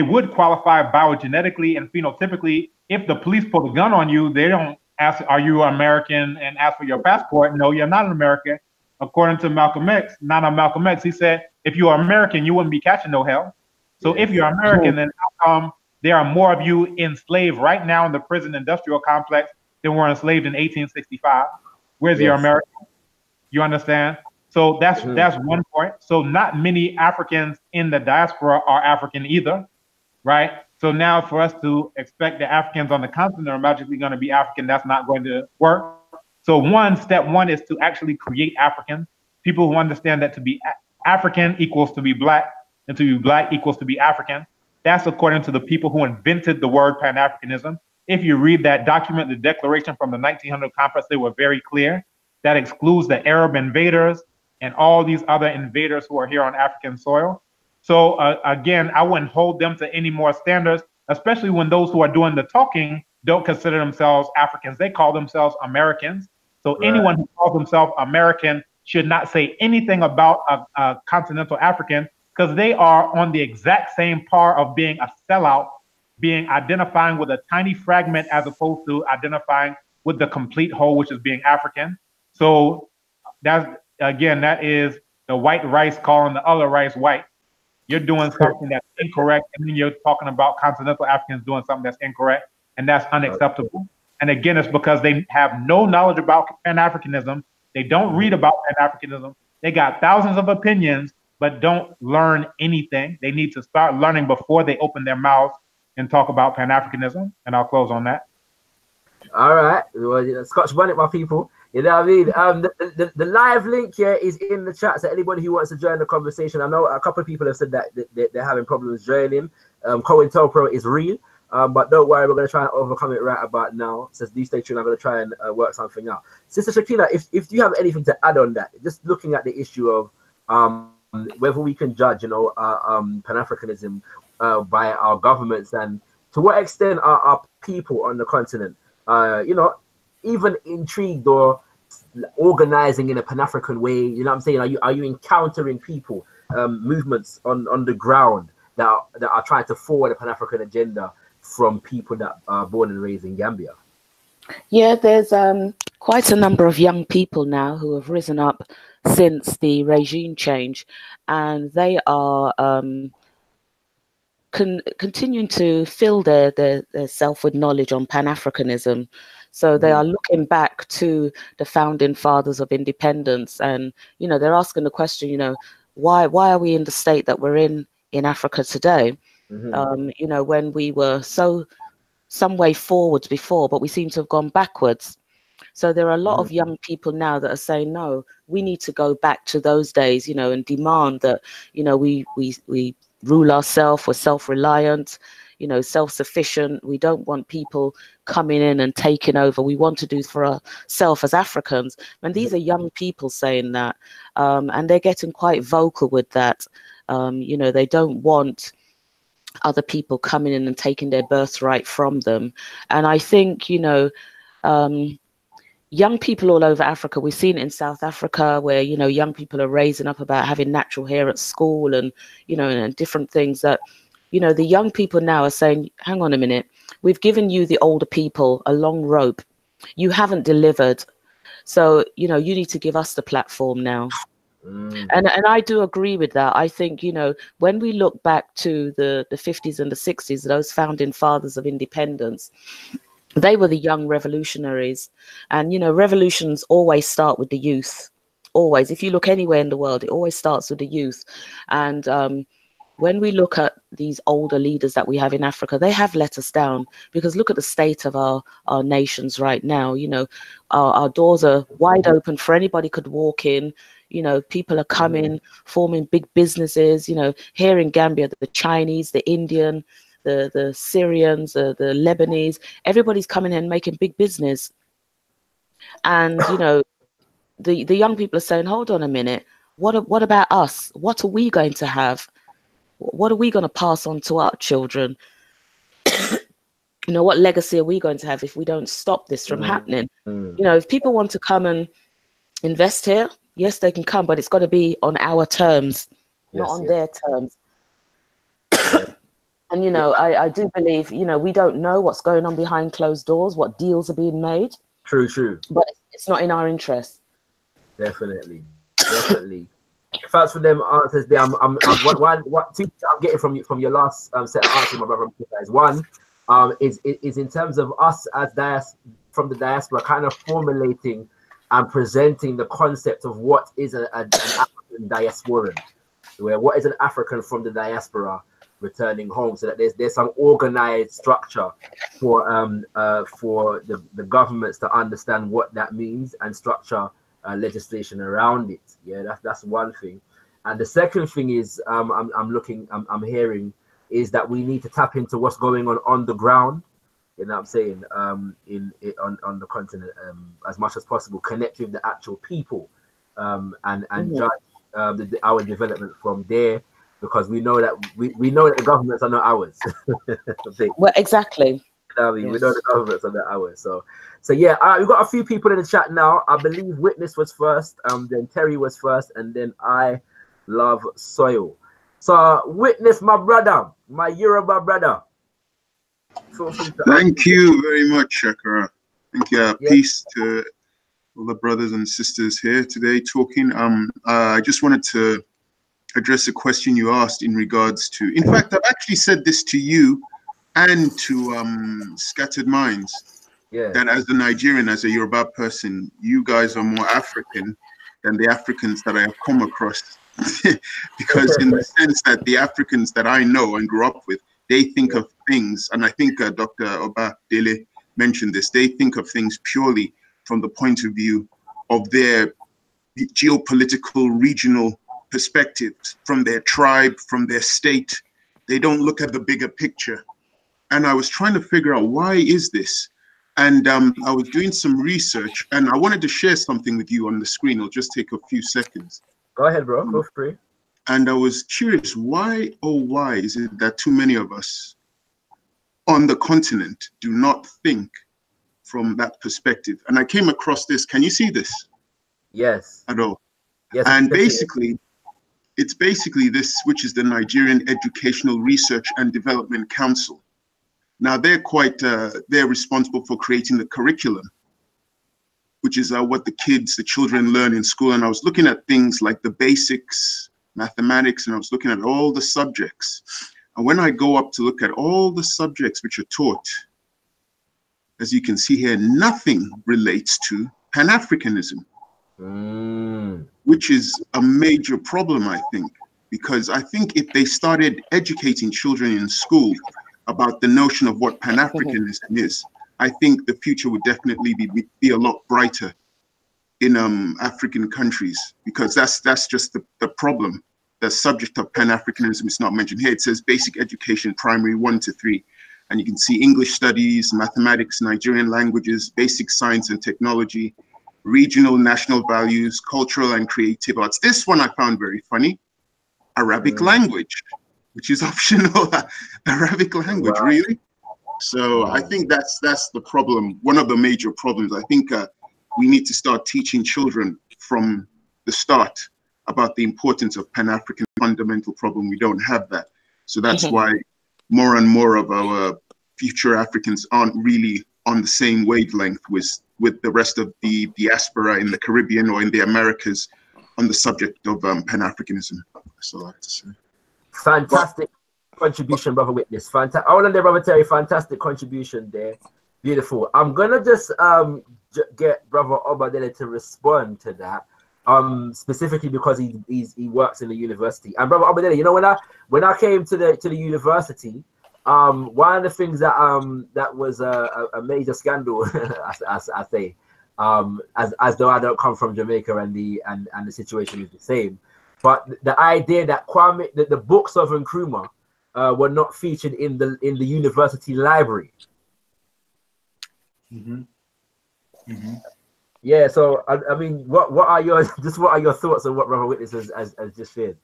would qualify biogenetically and phenotypically. If the police pull a gun on you, they don't ask, are you American, and ask for your passport. No, you're not an American. According to Malcolm X, he said, if you are American, you wouldn't be catching no hell. So if you're American, then how come there are more of you enslaved right now in the prison industrial complex than were enslaved in 1865? Where's your American? You understand? So that's one point. So not many Africans in the diaspora are African either, right? So now for us to expect the Africans on the continent are magically going to be African, that's not going to work. So step one is to actually create Africans, people who understand that to be African equals to be Black, and to be Black equals to be African. That's according to the people who invented the word Pan-Africanism. If you read that document, the declaration from the 1900 conference, they were very clear. That excludes the Arab invaders and all these other invaders who are here on African soil. So again, I wouldn't hold them to any more standards, especially when those who are doing the talking don't consider themselves Africans. They call themselves Americans. So anyone who calls himself American should not say anything about a continental African, because they are on the exact same par of being a sellout, identifying with a tiny fragment as opposed to identifying with the complete whole, which is being African. So that is the white rice calling the other rice white. You're doing something that's incorrect, and then you're talking about continental Africans doing something that's incorrect, and that's unacceptable. And again, it's because they have no knowledge about Pan-Africanism. They don't read about Pan-Africanism. They got thousands of opinions, but don't learn anything. They need to start learning before they open their mouths and talk about Pan-Africanism. And I'll close on that. All right. Well, Scotch bonnet, my people. You know what I mean? The live link here is in the chat. So anybody who wants to join the conversation, I know a couple of people have said that they're having problems joining. COINTELPRO is real. But don't worry, we're going to try and overcome it right about now. So do stay tuned. I'm going to try and work something out. Sister Shakina, if you have anything to add on that, just looking at the issue of whether we can judge, Pan-Africanism by our governments, and to what extent are our people on the continent, even intrigued or organizing in a Pan-African way? You know what I'm saying? Are you encountering people, movements on the ground that are trying to forward a Pan-African agenda from people that are born and raised in Gambia? Yeah, there's quite a number of young people now who have risen up since the regime change, and they are continuing to fill their self with knowledge on Pan-Africanism. So they are looking back to the founding fathers of independence, and they're asking the question, why are we in the state that we're in Africa today? When we were so some way forwards before, but we seem to have gone backwards. So there are a lot of young people now that are saying, no, we need to go back to those days, you know, and demand that, you know, we rule ourselves, we're self-reliant, you know, self-sufficient. We don't want people coming in and taking over. We want to do for ourselves as Africans. And these are young people saying that, and they're getting quite vocal with that. You know, they don't want other people coming in and taking their birthright from them. And I think, you know, young people all over Africa, we've seen it in South Africa where, you know, young people are raising up about having natural hair at school and, you know, and different things that, you know, the young people now are saying, hang on a minute, we've given you, the older people, a long rope. You haven't delivered. So, you know, you need to give us the platform now. And I do agree with that. I think, you know, when we look back to the 50s and the 60s, those founding fathers of independence, they were the young revolutionaries. And, you know, revolutions always start with the youth. Always. If you look anywhere in the world, it always starts with the youth. And when we look at these older leaders that we have in Africa, they have let us down, because look at the state of our nations right now. You know, our doors are wide open for anybody could walk in. You know, people are coming, forming big businesses. You know, here in Gambia, the Chinese, the Indian, the Syrians, the Lebanese, everybody's coming in and making big business. And, you know, the young people are saying, hold on a minute, what about us? What are we going to have? What are we going to pass on to our children? You know, what legacy are we going to have if we don't stop this from happening? You know, if people want to come and invest here, yes, they can come, but it's got to be on our terms, not on their terms. And, you know, I do believe, you know, we don't know what's going on behind closed doors, what deals are being made. True. But it's not in our interest. Definitely. Thanks for them answers there. I'm getting from your last set of answers, my brother. Is one, is in terms of us as from the diaspora, kind of formulating and presenting the concept of what is an African diasporan, where what is an African from the diaspora returning home, so that there's some organized structure for the governments to understand what that means and structure legislation around it. Yeah, that's one thing. And the second thing is I'm hearing is that we need to tap into what's going on the ground. You know what I'm saying? On the continent, as much as possible, connect with the actual people, and judge our development from there, because we know that we know that the governments are not ours. Well, exactly. You know what I mean? We know the governments are not ours. So yeah, we've got a few people in the chat now. I believe Witness was first, then Terry was first, and then I Love Soil. So Witness, my brother, my Yoruba brother. Thank you very much, ShakaRa. Thank you. Peace to all the brothers and sisters here today talking. I just wanted to address a question you asked in regards to, in fact, I've actually said this to you and to Scattered Minds, that as a Nigerian, as a Yoruba person, you guys are more African than the Africans that I have come across. Because in the sense that the Africans that I know and grew up with, they think of things, and I think Dr. Obadele mentioned this, they think of things purely from the point of view of their geopolitical, regional perspectives, from their tribe, from their state. They don't look at the bigger picture. And I was trying to figure out, why is this? And I was doing some research, and I wanted to share something with you on the screen. It'll just take a few seconds. Go ahead, bro. Go free. And I was curious, why, oh, why is it that too many of us on the continent do not think from that perspective? And I came across this. Can you see this? Yes. At all? Yes. And basically, it's basically this, which is the Nigerian Educational Research and Development Council. Now, they're responsible for creating the curriculum, which is what the children learn in school. And I was looking at things like the basics, mathematics, and I was looking at all the subjects. And when I go up to look at all the subjects which are taught, as you can see here, nothing relates to Pan-Africanism, which is a major problem, I think, because I think if they started educating children in school about the notion of what Pan-Africanism is, I think the future would definitely be a lot brighter in African countries, because that's just the problem. The subject of Pan-Africanism is not mentioned here. It says basic education, primary 1 to 3. And you can see English studies, mathematics, Nigerian languages, basic science and technology, regional national values, cultural and creative arts. This one I found very funny. Arabic language, which is optional. Arabic language, really? So I think that's the problem. One of the major problems. I think we need to start teaching children from the start about the importance of Pan-African fundamental problem. We don't have that. So that's why more and more of our future Africans aren't really on the same wavelength with the rest of the diaspora in the Caribbean or in the Americas on the subject of Pan-Africanism. That's all I have to say. Fantastic contribution, Brother Witness. Fantastic. I want to Brother Terry, fantastic contribution there. Beautiful. I'm gonna just get Brother Obadele to respond to that. Specifically because he works in the university. And Brother Obadele, you know, when I came to the university, one of the things that was a major scandal, as I say, as though I don't come from Jamaica and the situation is the same, but the idea that the books of Nkrumah were not featured in the university library. Yeah, so I mean, what are your thoughts on what Brother Witness has just shared?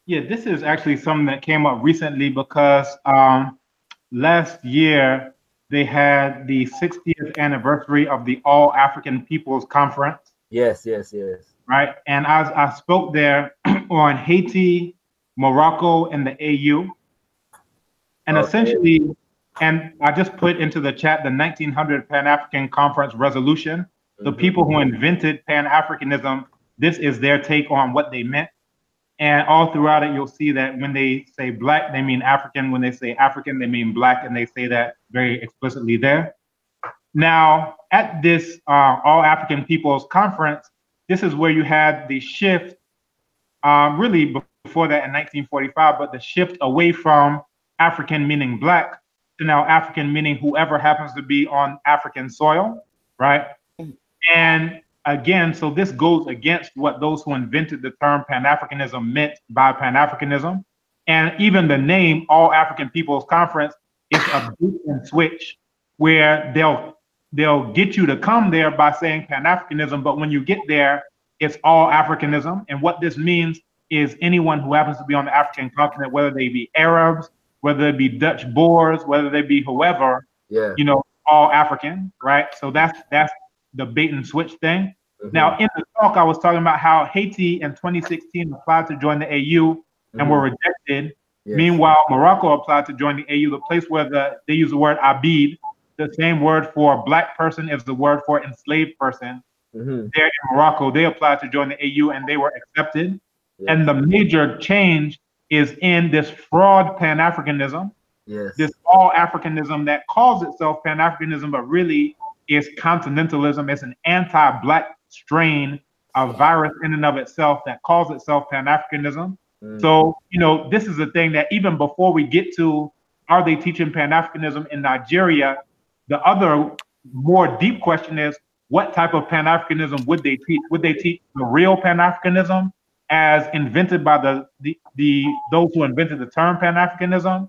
Yeah, this is actually something that came up recently because last year they had the 60th anniversary of the All African Peoples Conference. Yes. Right, and I spoke there on Haiti, Morocco, and the AU, and essentially. And I just put into the chat the 1900 Pan-African Conference resolution. The people who invented Pan-Africanism, this is their take on what they meant. And all throughout it, you'll see that when they say black, they mean African. When they say African, they mean black, and they say that very explicitly there. Now, at this All African Peoples Conference, this is where you had the shift, really before that in 1945, but the shift away from African meaning black to now African meaning whoever happens to be on African soil, right? And again, so this goes against what those who invented the term Pan-Africanism meant by Pan-Africanism. And even the name All African Peoples Conference is a bait and switch where they'll get you to come there by saying Pan-Africanism, but when you get there, it's all Africanism. And what this means is anyone who happens to be on the African continent, whether they be Arabs, whether it be Dutch Boers, whether they be whoever, you know, all African, right? So that's the bait and switch thing. Now, in the talk, I was talking about how Haiti in 2016 applied to join the AU and were rejected. Meanwhile, Morocco applied to join the AU, the place where they use the word abid, the same word for black person is the word for enslaved person. There in Morocco, they applied to join the AU and they were accepted. And the major change is in this fraud Pan-Africanism, this all Africanism that calls itself Pan-Africanism, but really is continentalism. It's an anti-black strain of virus in and of itself that calls itself Pan-Africanism. So, you know, this is a thing that even before we get to, are they teaching Pan-Africanism in Nigeria? The other more deep question is, what type of Pan-Africanism would they teach? Would they teach the real Pan-Africanism as invented by those who invented the term Pan-Africanism,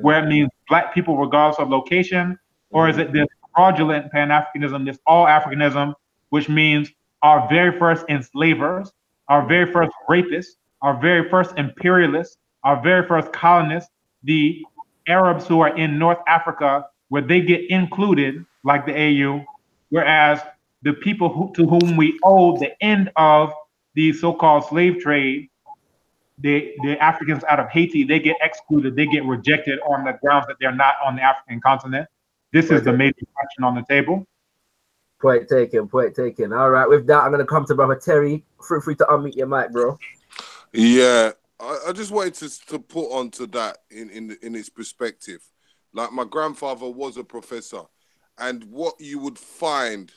where it means black people regardless of location? Or is it this fraudulent Pan-Africanism, this all Africanism, which means our very first enslavers, our very first rapists, our very first imperialists, our very first colonists, the Arabs who are in North Africa, where they get included like the AU, whereas the people to whom we owe the end of the so-called slave trade, the Africans out of Haiti, they get excluded, they get rejected on the grounds that they're not on the African continent. This is the major question on the table. Point taken. All right, with that, I'm going to come to Brother Terry. Feel free to unmute your mic, bro. Yeah, I just wanted to put onto that in its perspective. Like, my grandfather was a professor, and what you would find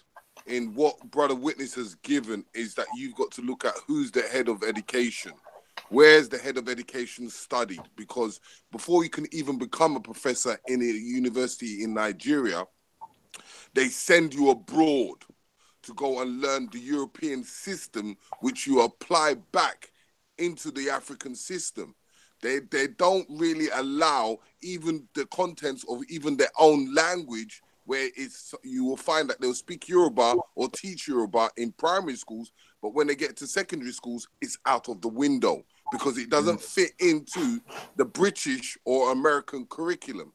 in what Brother Witness has given is that you've got to look at who's the head of education. Where's the head of education studied? Because before you can even become a professor in a university in Nigeria, they send you abroad to go and learn the European system, which you apply back into the African system. They don't really allow even the contents of even their own language, where you will find that they'll speak Yoruba or teach Yoruba in primary schools, but when they get to secondary schools, it's out of the window because it doesn't fit into the British or American curriculum.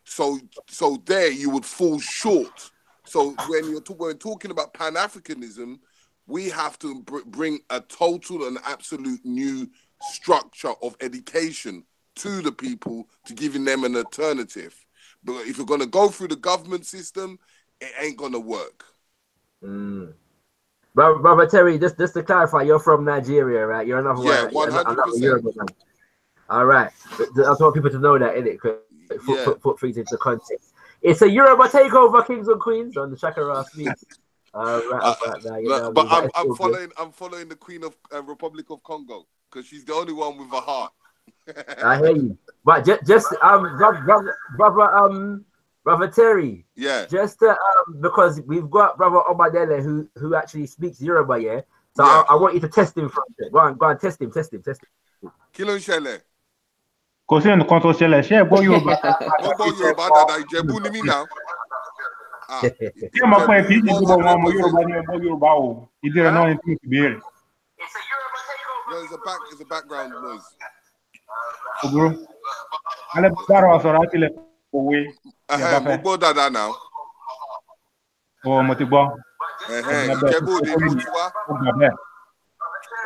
So there you would fall short. So when we're talking about Pan-Africanism, we have to bring a total and absolute new structure of education to the people, to giving them an alternative. But if you're going to go through the government system, it ain't going to work. Brother Terry, just to clarify, you're from Nigeria, right? You're another one. 100%. All right. I just want people to know that, innit? Put things into context. It's a Yoruba takeover, kings and queens, on the ShakaRa Speaks. But I'm following the Queen of Republic of Congo because she's the only one with a heart. I hear you. But just brother Terry. Yeah. Just because we've got brother Obadele who actually speaks Yoruba, yeah. So yeah. I want you to test him from it. Go on, test him. Kilo Shele. Kò sí nǹkan tó ṣẹlẹ̀ ṣé ẹ gbọ́ Yorùbá. Wọ́n gbọ́ Yorùbá dáadáa, Ìjẹ̀bú ni mí náà. Kí ọmọ pẹ́ kì í ṣe gbogbo wọn ọmọ Yorùbá ní ọmọ Yorùbá o. Ìdí rẹ̀ náà ni tí mo ti béèrè. It's a background noise. Òbúrò. Alẹ́ bára wa sọ̀rọ̀ àtìlẹ̀ òwe. Mo gbọ́ dáadáa náà. Mo ti gbọ́. Ìjẹ̀bú ni mo ti wá.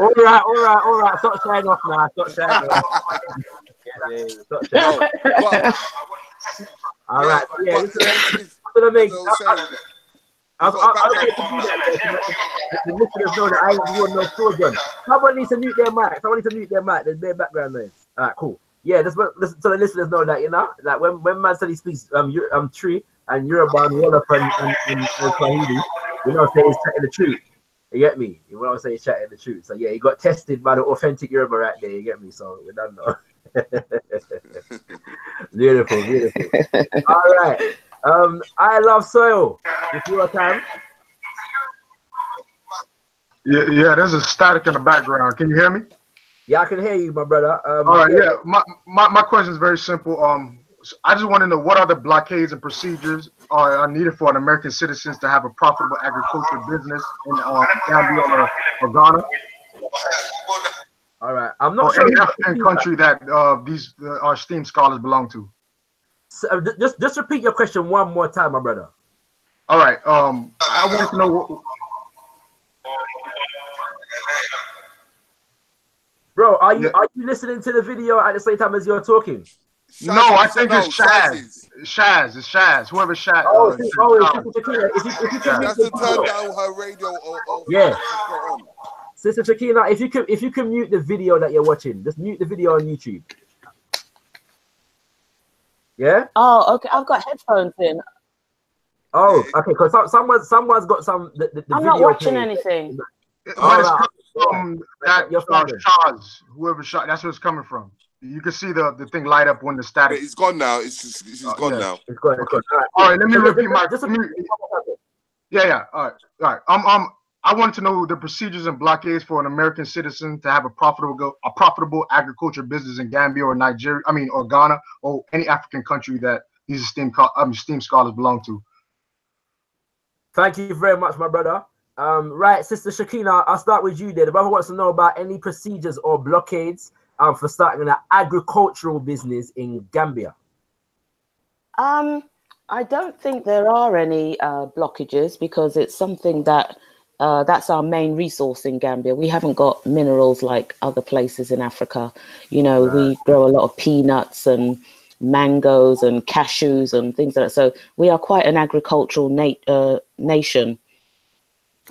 All right. Stop showing off now. All right. Yeah, the listeners know that I ain't doing no children. Someone needs to mute their mic. There's their background noise. All right, cool. Yeah, just so the listeners know that, you know, like when man said he speaks Tree and Yoruba and Wolof and Swahili, you know, say he's chatting the truth. You get me? You know what I'm saying? Chatting the truth. So yeah, he got tested by the authentic Yoruba right there. You get me? So we don't know. Beautiful. All right. I love soil. If you have time. Yeah. There's a static in the background. Can you hear me? Yeah, I can hear you, my brother. All right. Yeah. My question is very simple. I just want to know what are the blockades and procedures are needed for an American citizens to have a profitable agricultural business in Gambia or Ghana? All right, I'm not sure any African country that our esteemed scholars belong to. So, just repeat your question one more time, my brother. All right. I want to know. Bro, are you listening to the video at the same time as you're talking? No, I think it's Shaz. Shaz. It's Shaz. Whoever Shaz. It's Shakina. If you can have to turn down her radio. Yeah. Sister Shakina, if you can mute the video that you're watching, just mute the video on YouTube. Yeah. Oh, okay. I've got headphones in. Oh, okay. Because someone's got some. The I'm video not watching playing. anything. Shaz, whoever shot. That's where it's coming from. You can see the thing light up when the static. It's gone now. It's gone now. It's gone. Okay. All right. Let me repeat my. Yeah. All right. I want to know the procedures and blockades for an American citizen to have a profitable agriculture business in Gambia or Nigeria. Or Ghana or any African country that these esteemed scholars belong to. Thank you very much, my brother. Right, Sister Shakina, I'll start with you there. The brother wants to know about any procedures or blockades for starting an agricultural business in Gambia. I don't think there are any blockages because it's something that that's our main resource in Gambia. We haven't got minerals like other places in Africa. You know, we grow a lot of peanuts and mangoes and cashews and things like that. So we are quite an agricultural nation.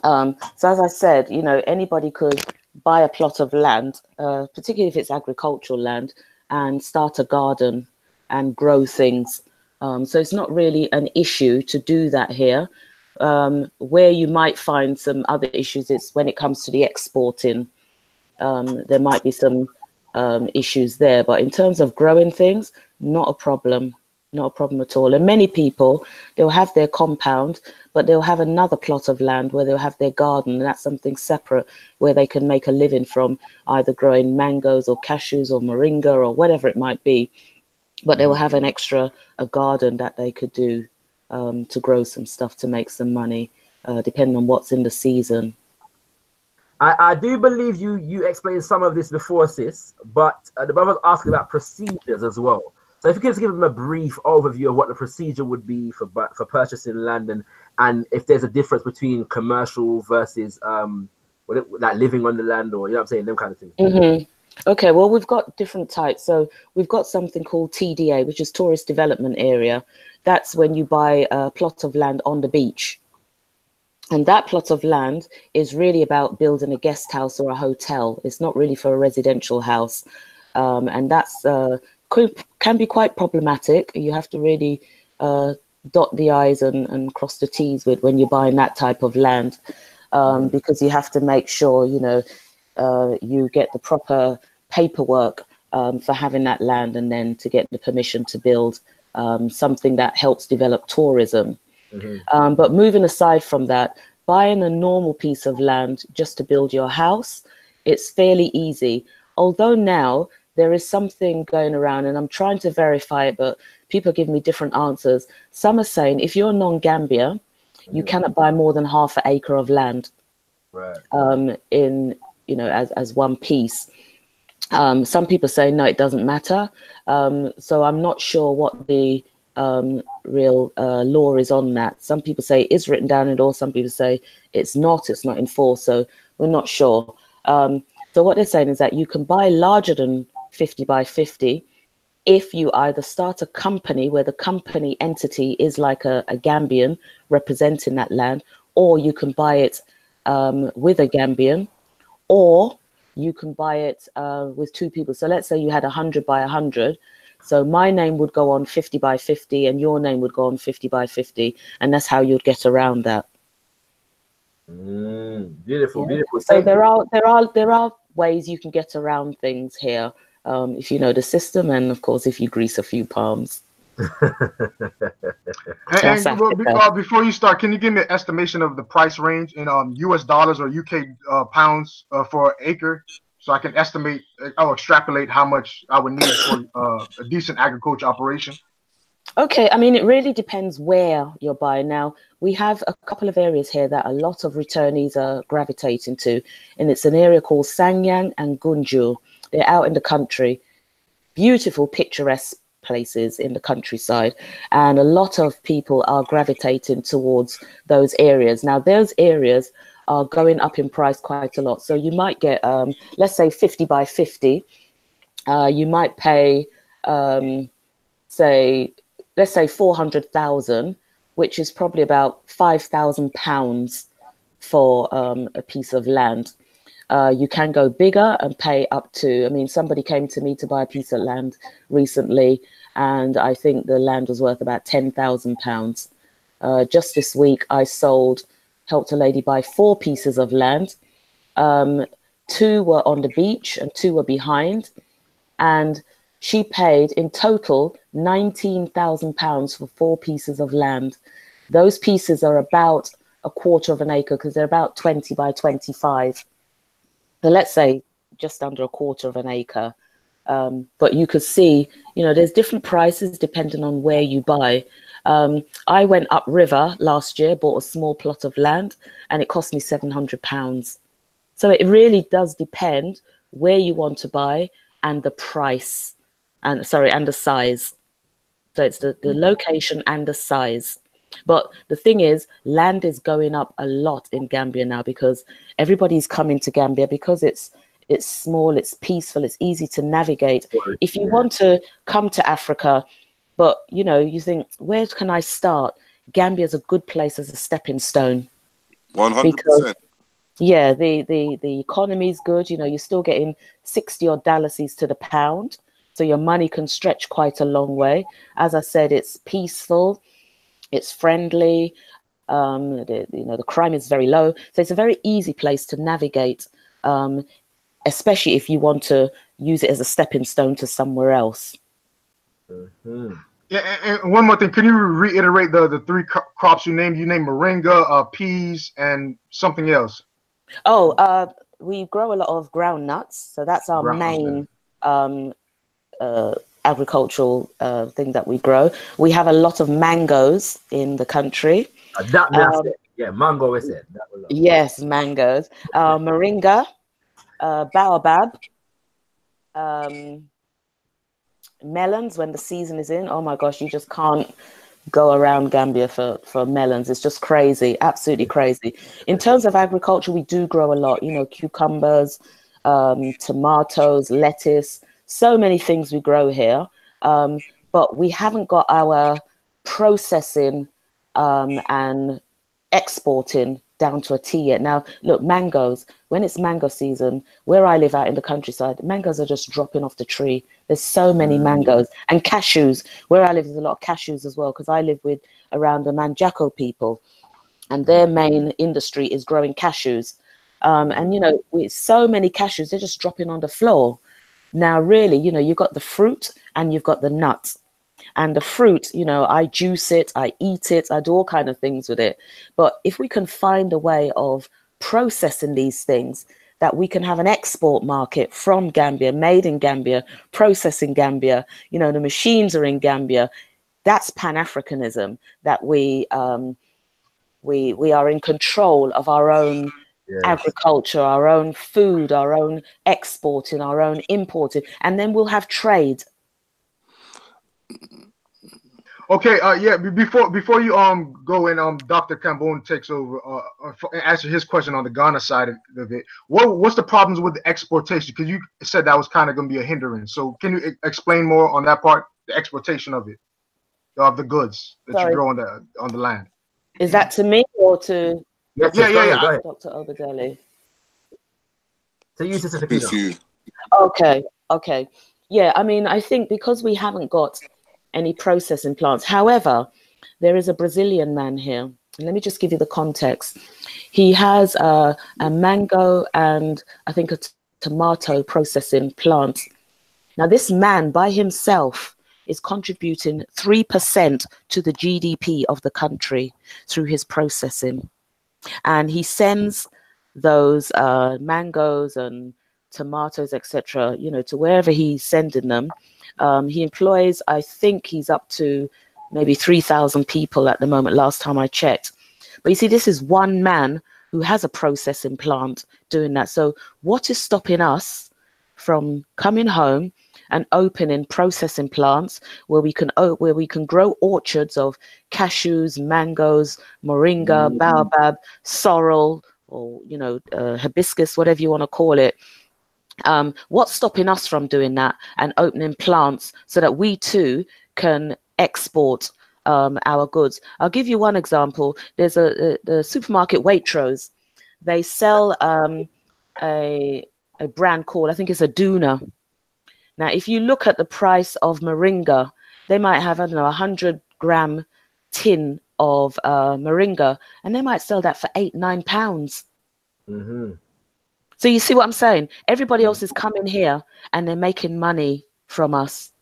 So as I said, you know, anybody could buy a plot of land, particularly if it's agricultural land, and start a garden and grow things. So it's not really an issue to do that here. Where you might find some other issues is when it comes to the exporting. there might be some issues there. But in terms of growing things, not a problem. Not a problem at all. And many people, they'll have their compound, but they'll have another plot of land where they'll have their garden, and that's something separate where they can make a living from, either growing mangoes or cashews or moringa or whatever it might be. But they will have an extra garden that they could do to grow some stuff to make some money, depending on what's in the season. I do believe you explained some of this before, sis, but the brother's asking about procedures as well. So if you could just give them a brief overview of what the procedure would be for purchasing land, and if there's a difference between commercial versus like living on the land, or, you know what I'm saying, them kind of things. Mm-hmm. Okay, well, we've got different types. So we've got something called TDA, which is Tourist Development Area. That's when you buy a plot of land on the beach. And that plot of land is really about building a guest house or a hotel. It's not really for a residential house. And that's can be quite problematic. You have to really dot the I's and cross the T's with when you're buying that type of land, because you have to make sure, you know, you get the proper paperwork for having that land, and then to get the permission to build something that helps develop tourism. Mm-hmm. But moving aside from that, buying a normal piece of land just to build your house, it's fairly easy. Although now there is something going around, and I'm trying to verify it, but people give me different answers. Some are saying if you're non-Gambia, you cannot buy more than half an acre of land, right? In, you know, as one piece. Some people say no, it doesn't matter. So I'm not sure what the real law is on that. Some people say it is written down in law. Some people say it's not enforced. So we're not sure. So what they're saying is that you can buy larger than 50 by 50 if you either start a company where the company entity is like a Gambian representing that land, or you can buy it with a Gambian, or you can buy it with two people. So let's say you had 100 by 100. So my name would go on 50 by 50 and your name would go on 50 by 50. And that's how you'd get around that. Beautiful, yeah. Beautiful. So there are ways you can get around things here, if you know the system, and of course if you grease a few palms. Before you start, can you give me an estimation of the price range in US dollars or UK pounds for an acre, so I can estimate, I'll extrapolate how much I would need for a decent agriculture operation? Okay, I mean, it really depends where you're buying. Now, we have a couple of areas here that a lot of returnees are gravitating to, and it's an area called Sanyang and Gunjur. They're out in the country, beautiful, picturesque places in the countryside, and a lot of people are gravitating towards those areas. Now, those areas are going up in price quite a lot. So you might get, let's say 50 by 50, you might pay, let's say 400,000, which is probably about £5,000 for a piece of land. You can go bigger and pay up to, I mean, somebody came to me to buy a piece of land recently, and I think the land was worth about £10,000. Just this week, I helped a lady buy 4 pieces of land. 2 were on the beach and 2 were behind. And she paid in total £19,000 for 4 pieces of land. Those pieces are about a quarter of an acre because they're about 20 by 25. So let's say just under a quarter of an acre. But you could see, you know, there's different prices depending on where you buy. I went upriver last year, bought a small plot of land, and it cost me £700. So it really does depend where you want to buy and the price, and the size. So it's the location and the size. But the thing is, land is going up a lot in Gambia now because everybody's coming to Gambia because it's small, it's peaceful, it's easy to navigate. If you want to come to Africa, but you know, you think, where can I start? Gambia is a good place as a stepping stone. 100%. Yeah, the economy is good. You know, you're still getting 60 odd Alessis to the pound, so your money can stretch quite a long way. As I said, it's peaceful, it's friendly. The crime is very low, so it's a very easy place to navigate. especially if you want to use it as a stepping stone to somewhere else. Yeah, and one more thing, can you reiterate the three crops you named? You named moringa, peas, and something else. Oh, we grow a lot of ground nuts, so that's our main agricultural thing that we grow. We have a lot of mangoes in the country. Yeah, mango is it? Yes, mangoes. Moringa, baobab, melons when the season is in. Oh my gosh, you just can't go around Gambia for melons. It's just crazy, absolutely crazy. In terms of agriculture, we do grow a lot, you know, cucumbers, tomatoes, lettuce, so many things we grow here. But we haven't got our processing and exporting down to a T yet. Now, look, mangoes, when it's mango season, where I live out in the countryside, mangoes are just dropping off the tree. There's so many mangoes. And cashews, where I live, there's a lot of cashews as well, because I live with around the Manjaco people, and their main industry is growing cashews. And, you know, with so many cashews, they're just dropping on the floor. Now, really, you know, you've got the fruit and you've got the nuts. And the fruit, you know, I juice it, I eat it, I do all kinds of things with it. But if we can find a way of processing these things, that we can have an export market from Gambia, made in Gambia, processed in Gambia, you know, the machines are in Gambia, that's Pan-Africanism, that we are in control of our own agriculture, our own food, our own exporting, our own importing, and then we'll have trade. Okay, yeah. Before you go and Dr. Kambon takes over answer his question on the Ghana side of it. What's the problems with the exportation? Because you said that was kind of going to be a hindrance. So can you explain more on that part, the exportation of it, of the goods that you grow on the land? Is that to me or to? Yeah. Dr. Obadele. So you specifically. Okay. Yeah, I mean, I think because we haven't got any processing plants. However, there is a Brazilian man here. And let me just give you the context. He has a mango and I think a tomato processing plant. Now, this man by himself is contributing 3% to the GDP of the country through his processing. And he sends those mangoes and tomatoes, etc., you know, to wherever he's sending them. He employs, I think he's up to maybe 3,000 people at the moment, last time I checked. But you see, this is one man who has a processing plant doing that. So what is stopping us from coming home and opening processing plants where we can grow orchards of cashews, mangoes, moringa, baobab, sorrel, or, you know, hibiscus, whatever you want to call it. What's stopping us from doing that and opening plants so that we too can export our goods? I'll give you one example. There's the supermarket Waitrose. They sell a brand called, I think it's Aduna. Now, if you look at the price of moringa, they might have, I don't know, 100-gram tin of moringa, and they might sell that for £8-9. Mm-hmm. So you see what I'm saying? Everybody else is coming here and they're making money from us,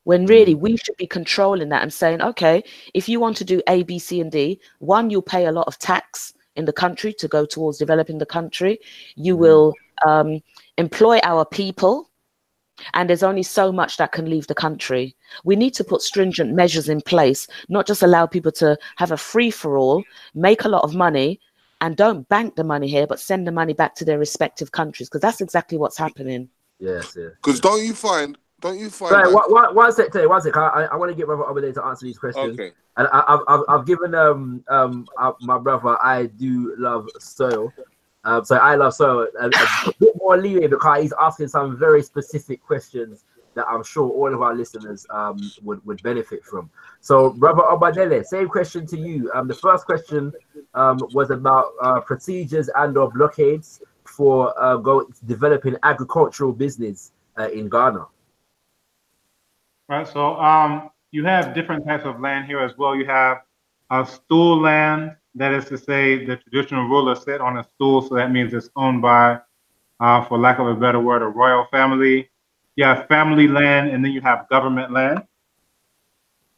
when really we should be controlling that and saying, okay, if you want to do A, B, C, and D, one, you'll pay a lot of tax in the country to go towards developing the country. You will employ our people, and there's only so much that can leave the country. We need to put stringent measures in place, not just allow people to have a free-for-all, make a lot of money, and don't bank the money here, but send the money back to their respective countries, because that's exactly what's happening. Yes. Because don't you find? Right, one sec. I want to get Brother Obadele to answer these questions. Okay. And I've given my brother, I do love soil. So I love soil a bit more leeway because he's asking some very specific questions that I'm sure all of our listeners would benefit from. So, Brother Obadele, same question to you. The first question was about procedures and/or blockades for developing agricultural business in Ghana. Right. So, you have different types of land here as well. You have stool land, that is to say, the traditional ruler sit on a stool, so that means it's owned by for lack of a better word, a royal family. You have family land, and then you have government land.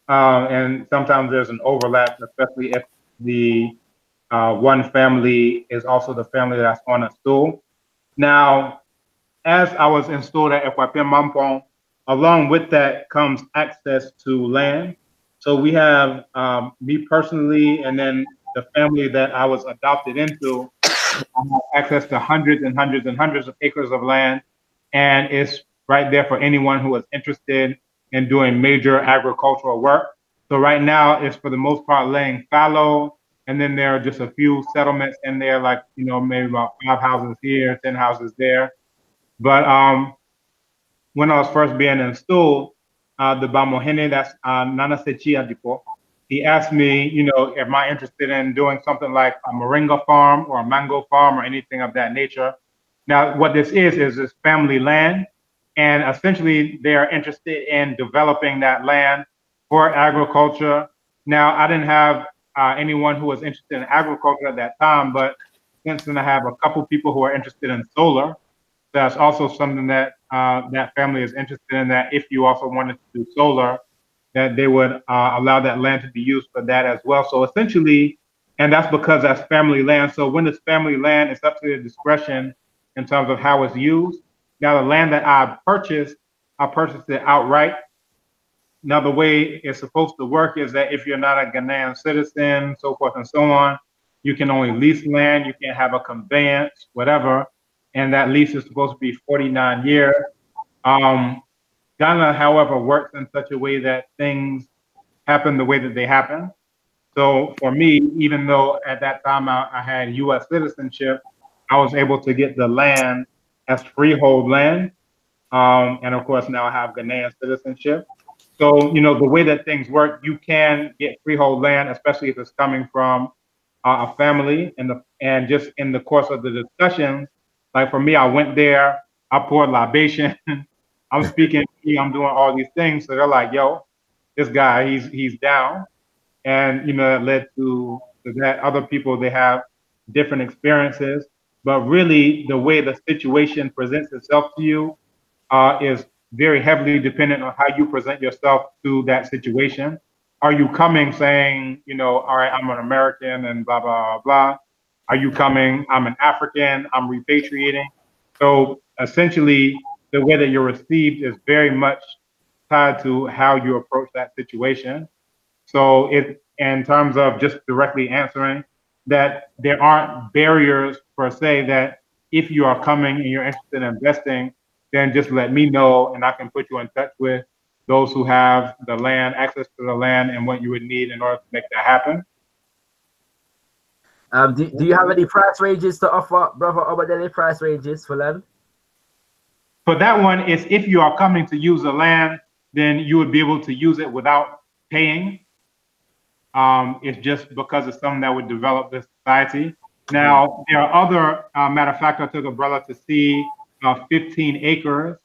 And sometimes there's an overlap, especially if the one family is also the family that's on a stool. Now, as I was installed at Ekwapia Mampong, along with that comes access to land. So we have me personally, and then the family that I was adopted into, have access to hundreds and hundreds and hundreds of acres of land. And it's right there for anyone who is interested in doing major agricultural work. So right now it's for the most part laying fallow. And then there are just a few settlements in there, like, you know, maybe about 5 houses here, 10 houses there. But when I was first being installed, the Bamohene, that's Nana Sechia Dipo, he asked me, you know, am I interested in doing something like a moringa farm or a mango farm or anything of that nature? Now, what this is this family land, and essentially they're interested in developing that land for agriculture. Now, I didn't have anyone who was interested in agriculture at that time, but since then I have a couple people who are interested in solar. That's also something that that family is interested in, that if you also wanted to do solar, that they would allow that land to be used for that as well. So essentially, and that's because that's family land. So when it's family land, it's up to the discretion in terms of how it's used. Now, the land that I purchased it outright. Now, the way it's supposed to work is that if you're not a Ghanaian citizen, so forth and so on, you can only lease land, you can't have a conveyance, whatever. And that lease is supposed to be 49 years. Ghana, however, works in such a way that things happen the way that they happen. So for me, even though at that time I had US citizenship, I was able to get the land as freehold land. And of course, now I have Ghanaian citizenship. So, you know, the way that things work, you can get freehold land, especially if it's coming from a family. And just in the course of the discussions, like for me, I went there, I poured libation, I'm speaking, I'm doing all these things. So they're like, yo, this guy, he's down. And, you know, that led to that other people, they have different experiences. But really, the way the situation presents itself to you is very heavily dependent on how you present yourself to that situation. Are you coming saying, you know, all right, I'm an American and blah, blah, blah. Are you coming, I'm an African, I'm repatriating? So essentially, the way that you're received is very much tied to how you approach that situation. So in terms of just directly answering, that there aren't barriers per se, that if you are coming and you're interested in investing, then just let me know and I can put you in touch with those who have the land, access to the land, and what you would need in order to make that happen. Do you have any price ranges to offer, brother Obadele, price ranges for land? For that one, it's if you are coming to use the land, then you would be able to use it without paying. It's just because it's something that would develop the society. Now, there are other, matter of fact, I took a brother to see 15 acres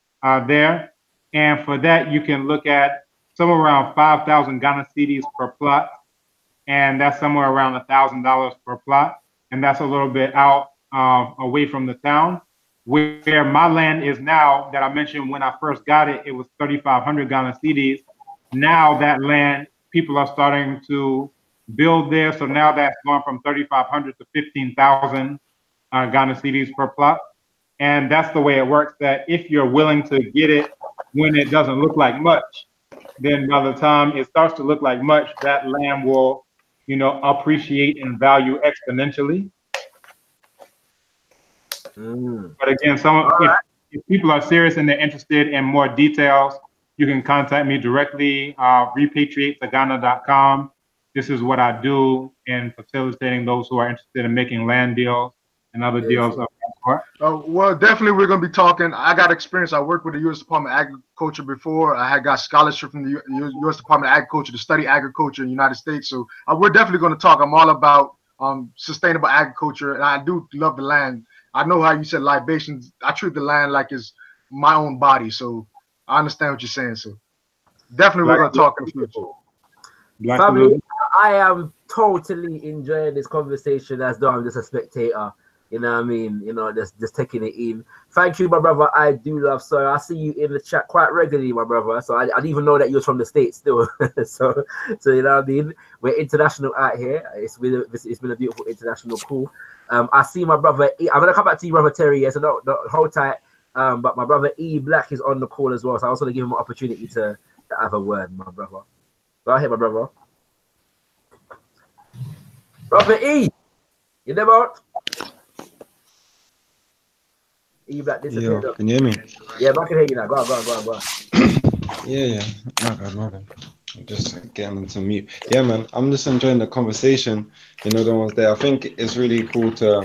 there. And for that, you can look at somewhere around 5,000 Ghana cedis per plot. And that's somewhere around $1,000 per plot. And that's a little bit out away from the town. Where my land is now, that I mentioned when I first got it, it was 3,500 Ghana cedis. Now that land, people are starting to build there. So now that's gone from 3,500 to 15,000 Ghana cedis per plot. And that's the way it works, that if you're willing to get it when it doesn't look like much, then by the time it starts to look like much, that land will, you know, appreciate in value exponentially. But again, if people are serious and they're interested in more details, you can contact me directly, repatriateToGhana.com. This is what I do in facilitating those who are interested in making land deals and other deals of that sort. Well, definitely we're going to be talking. I got experience. I worked with the U.S. Department of Agriculture before. I had got scholarship from the U.S. Department of Agriculture to study agriculture in the United States. So we're definitely going to talk. I'm all about sustainable agriculture, and I do love the land. I know how you said libations. I treat the land like it's my own body. So I understand what you're saying. So definitely we're going to talk in the future. Family, I am totally enjoying this conversation as though I'm just a spectator. You know what I mean? You know, just taking it in. Thank you, my brother. I do love, sir. I see you in the chat quite regularly, my brother. So I didn't even know that you was from the States still. so you know what I mean? We're international out here. It's been a beautiful international call. I see my brother E. I'm gonna come back to you, brother Terry. Yes, so no, hold tight. But my brother E Black is on the call as well. So I was gonna give him an opportunity to have a word, my brother. Go ahead, my brother. Brother E, you never out? E Black disappeared. Yo, can you hear me? Yeah, I can hear you now. Go on. Yeah. My bad. I'm just getting into mute. Yeah, man, I'm just enjoying the conversation. You know, the ones there. I think it's really cool to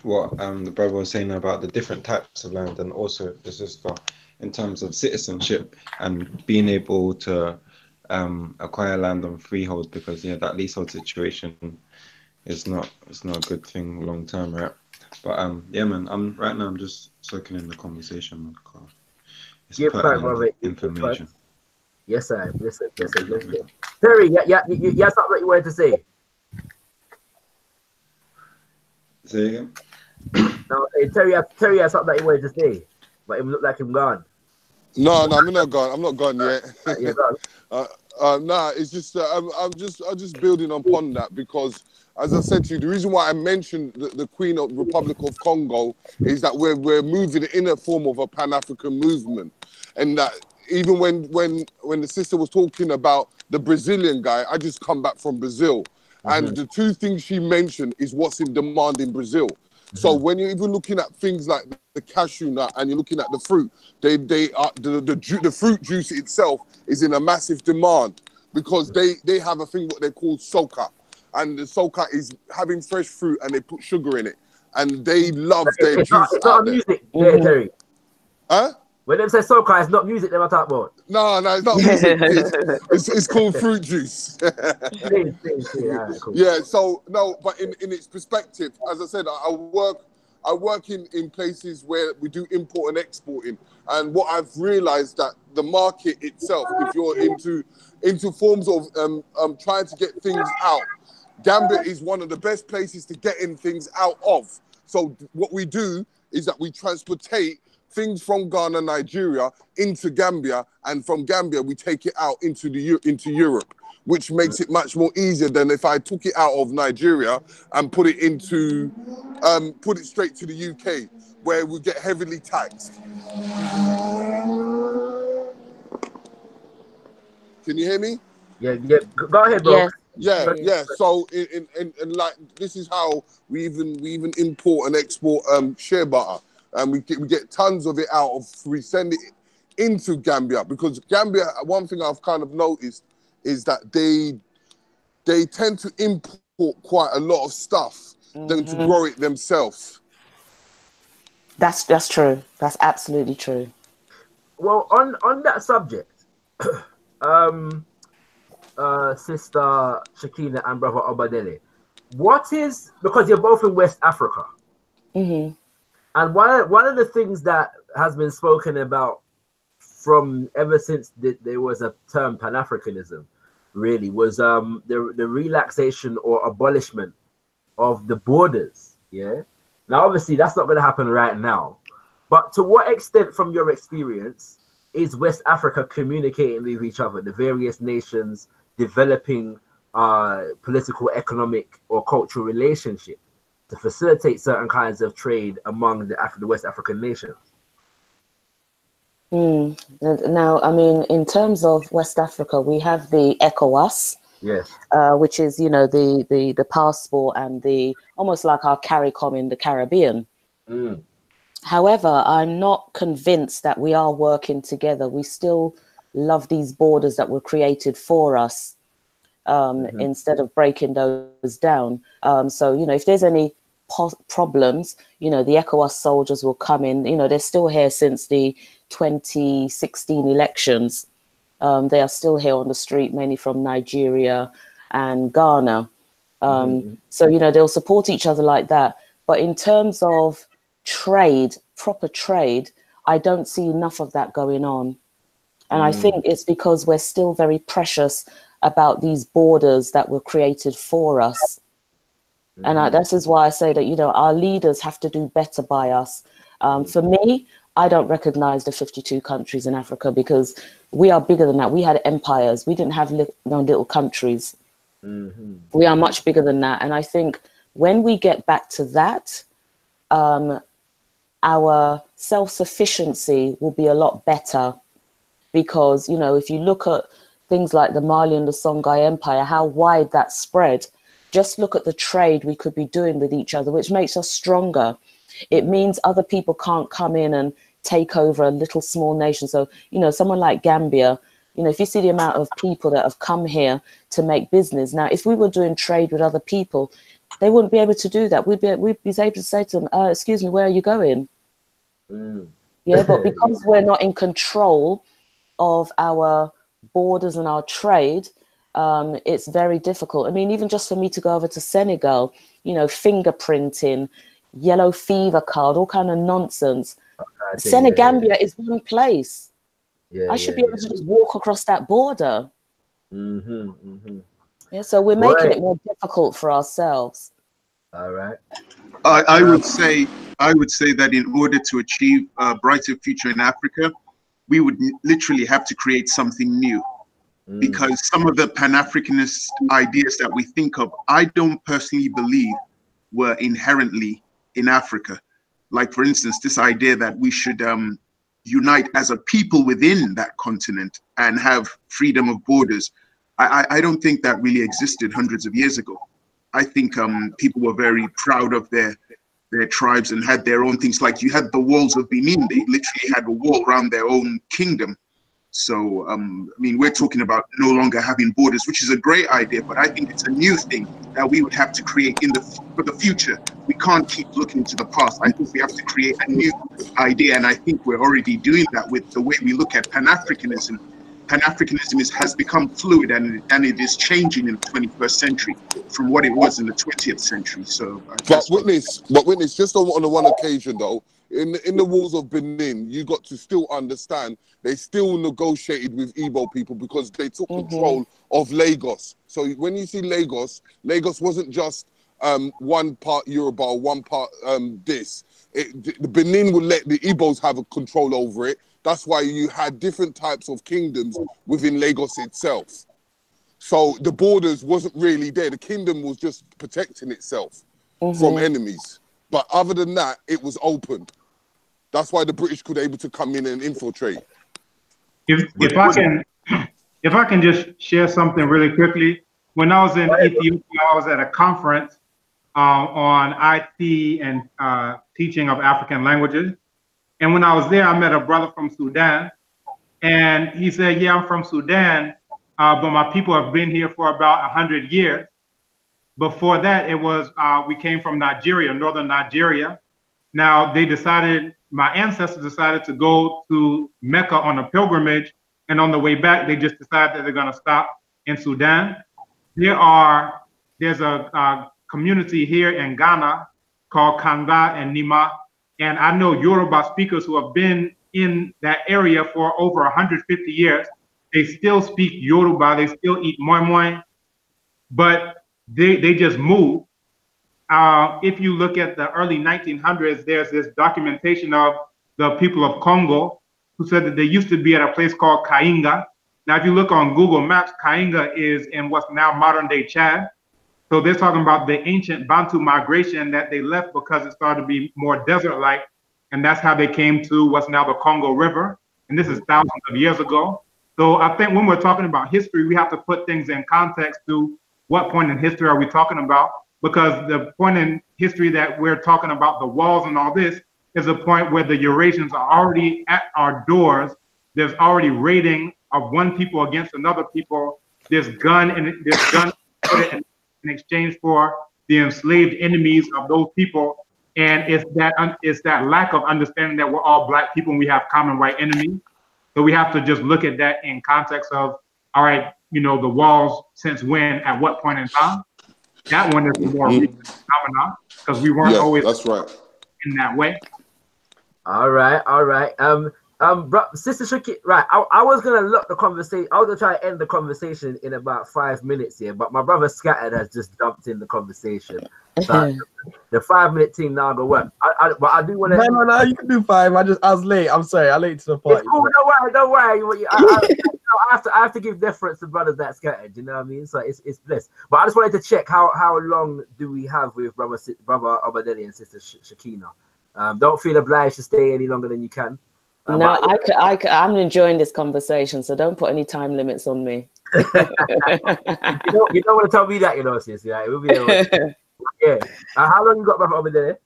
what the brother was saying about the different types of land, and also the sister in terms of citizenship and being able to acquire land on freehold, because that leasehold situation is not a good thing long term, right? But yeah, man, I'm just soaking in the conversation, man. It's pertinent information. Yes, sir. Yes. Terry, yeah, something that you wanted to say. Say again. No, Terry has something that he wanted to say, but it looked like him gone. No, I'm not gone. I'm not gone yet. Yeah, Nah, it's just I'm just building upon that, because, as I said to you, the reason why I mentioned the Queen of Republic of Congo is that we're moving in a form of a Pan-African movement, and that even when the sister was talking about the Brazilian guy, I just come back from Brazil, and the two things she mentioned is what's in demand in Brazil. So when you're even looking at things like the cashew nut and you're looking at the fruit, they are the fruit juice itself is in a massive demand, because they have a thing what they call soca, and the soca is having fresh fruit and they put sugar in it, and they love their juice. It's not music, Terry. Huh? When they say soca, it's not music they were talking about. No, it's not music. It's called fruit juice. Cool. Yeah, so no, but in its perspective, as I said, I work in places where we do import and exporting, and what I've realized that the market itself, if you're into forms of trying to get things out, Gambia is one of the best places to get in things out of. So what we do is that we transportate things from Ghana, Nigeria into Gambia, and from Gambia we take it out into Europe, which makes it much more easier than if I took it out of Nigeria and put it straight to the UK, where we get heavily taxed. Can you hear me? Yeah. Go ahead, bro. Yeah. So in like, this is how we even import and export shea butter. And we get tons of it we send it into Gambia, because Gambia, one thing I've kind of noticed is that they tend to import quite a lot of stuff than to grow it themselves. That's true. That's absolutely true. Well, on that subject, Sister Shakina and Brother Obadele, because you're both in West Africa, and one of the things that has been spoken about from ever since there was a term Pan-Africanism, really, was the relaxation or abolishment of the borders. Yeah. Now, obviously, that's not going to happen right now. But to what extent, from your experience, is West Africa communicating with each other, the various nations developing political, economic, or cultural relationship to facilitate certain kinds of trade among the West African nations? Now, I mean, in terms of West Africa, we have the ECOWAS, yes, which is, the passport and the almost like our CARICOM in the Caribbean. However, I'm not convinced that we are working together. We still love these borders that were created for us, instead of breaking those down. So, if there's any problems, the ECOWAS soldiers will come in. They're still here since the 2016 elections. They are still here on the street, mainly from Nigeria and Ghana. So, they'll support each other like that. But in terms of trade, proper trade, I don't see enough of that going on. And I think it's because we're still very precious about these borders that were created for us. And this is why I say that, you know, our leaders have to do better by us. For me, I don't recognize the 52 countries in Africa because we are bigger than that. We had empires. We didn't have little countries. We are much bigger than that. And I think when we get back to that, our self-sufficiency will be a lot better. Because, you know, if you look at things like the Mali and the Songhai Empire, how wide that spread, just look at the trade we could be doing with each other, which makes us stronger. It means other people can't come in and take over a little small nation. So, you know, someone like Gambia, you know, if you see the amount of people that have come here to make business. Now, if we were doing trade with other people, they wouldn't be able to do that. We'd be able to say to them, excuse me, where are you going? Yeah, but because we're not in control of our borders and our trade, it's very difficult. I mean, even just for me to go over to Senegal, you know, fingerprinting, yellow fever card, all kind of nonsense. Senegambia is one place. I should be able to just walk across that border. Yeah, so we're making it more difficult for ourselves. All right. I would say that in order to achieve a brighter future in Africa, we would literally have to create something new. Because some of the Pan-Africanist ideas that we think of, I don't personally believe were inherently in Africa. Like, for instance, this idea that we should unite as a people within that continent and have freedom of borders. I don't think that really existed hundreds of years ago. I think people were very proud of their tribes and had their own things. Like, you had the walls of Benin, they literally had a wall around their own kingdom. So, I mean, we're talking about no longer having borders, which is a great idea, but I think it's a new thing that we would have to create for the future. We can't keep looking to the past. I think we have to create a new idea, and I think we're already doing that with the way we look at Pan-Africanism. Pan-Africanism has become fluid, and it is changing in the 21st century from what it was in the 20th century. So, but witness, just on the one occasion though, in the walls of Benin, you got to still understand they still negotiated with Igbo people because they took control of Lagos. So when you see Lagos wasn't just one part Yoruba, one part this. The Benin would let the Igbos have a control over it. That's why you had different types of kingdoms within Lagos itself. So the borders wasn't really there. The kingdom was just protecting itself from enemies. But other than that, it was open. That's why the British could able to come in and infiltrate. If I can just share something really quickly. When I was in Ethiopia, I was at a conference on IT and teaching of African languages. And when I was there, I met a brother from Sudan. And he said, yeah, I'm from Sudan, but my people have been here for about 100 years. Before that, it was, we came from Nigeria, northern Nigeria. Now, my ancestors decided to go to Mecca on a pilgrimage. And on the way back, they just decided that they're going to stop in Sudan. There's a community here in Ghana called Kanda and Nima. And I know Yoruba speakers who have been in that area for over 150 years. They still speak Yoruba, they still eat moi moi, but they just move. If you look at the early 1900s, there's this documentation of the people of Congo who said that they used to be at a place called Kainga. Now, if you look on Google Maps, Kainga is in what's now modern day Chad. So they're talking about the ancient Bantu migration that they left because it started to be more desert-like. And that's how they came to what's now the Congo River. And this is thousands of years ago. So I think when we're talking about history, we have to put things in context to what point in history are we talking about? Because the point in history that we're talking about, the walls and all this, is a point where the Eurasians are already at our doors. There's already raiding of one people against another people. There's gun in exchange for the enslaved enemies of those people. And it's that lack of understanding that we're all black people and we have common white enemies. So we have to just look at that in context of, all right, you know, the walls since when, at what point in time? That one is the more recent phenomenon because we weren't always that's right. in that way. All right. Sister Shakina, right? I was gonna look the conversation. I was gonna try to end the conversation in about 5 minutes here, but my brother Scattered has just jumped in the conversation. So the 5-minute thing now go work. But I do want to. No, you can do 5. I was late. I'm sorry, I late to the party. It's cool. Don't worry. I have to give deference to brothers that Scattered. You know what I mean? So it's bliss. But I just wanted to check how long do we have with brother Obadele and sister Shakina. Don't feel obliged to stay any longer than you can. No, I'm enjoying this conversation, so don't put any time limits on me. You don't want to tell me that, sis. Yeah, it will be. Yeah. How long you got, brother, over there?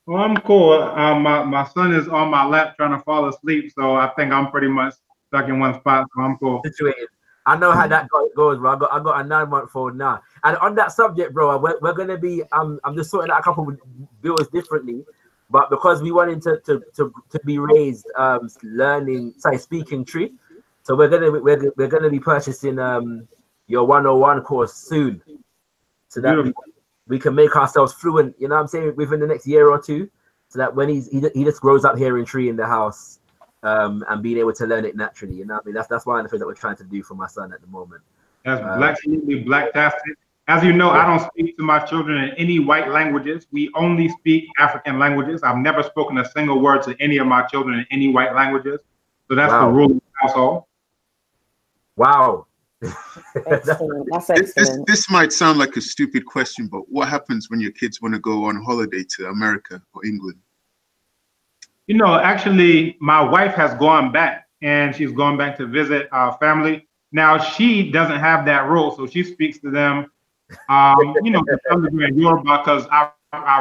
Well, I'm cool. My son is on my lap trying to fall asleep, so I think I'm pretty much stuck in one spot. So I'm cool. Situated. I know how that goes, bro. I got a 9-month-old now. And on that subject, bro, we're gonna be. I'm just sorting out a couple of bills differently. But because we wanted to be raised speaking tree, so we're gonna be purchasing your 101 course soon, so that we can make ourselves fluent. You know what I'm saying, within the next year or two, so that when he just grows up hearing tree in the house, and being able to learn it naturally. You know what I mean? That's one of the things that we're trying to do for my son at the moment. That's black-tastic. As you know, I don't speak to my children in any white languages. We only speak African languages. I've never spoken a single word to any of my children in any white languages. So that's the rule of the household. Wow. Excellent. That's excellent. This might sound like a stupid question, but what happens when your kids want to go on holiday to America or England? You know, actually, my wife has gone back, and she's gone back to visit our family. Now, she doesn't have that rule, so she speaks to them to some degree in Yoruba, because I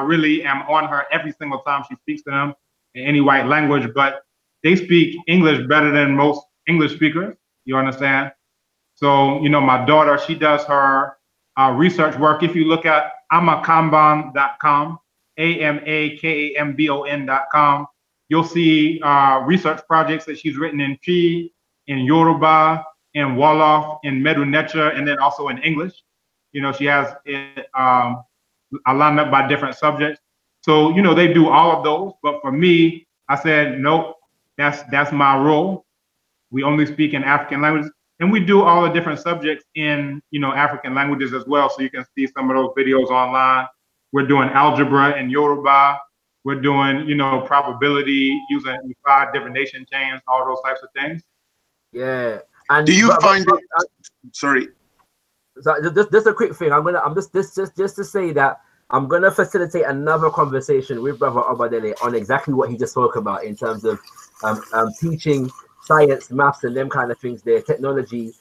really am on her every single time she speaks to them in any white language, but they speak English better than most English speakers, you understand? So, my daughter, she does her research work. If you look at amakambon.com, AMAKAMBON.com, you'll see research projects that she's written in Twi, in Yoruba, in Wolof, in Medu-Neter, and then also in English. She has it lined up by different subjects. So, they do all of those. But for me, I said, nope, that's my role. We only speak in African languages. And we do all the different subjects in, African languages as well. So you can see some of those videos online. We're doing algebra in Yoruba. We're doing, probability using 5 divination chains, all those types of things. Yeah. And do you find it? Sorry. So just a quick thing. I'm just to say that I'm gonna facilitate another conversation with Brother Obadele on exactly what he just spoke about in terms of teaching science, maths, and them kind of things. Their technology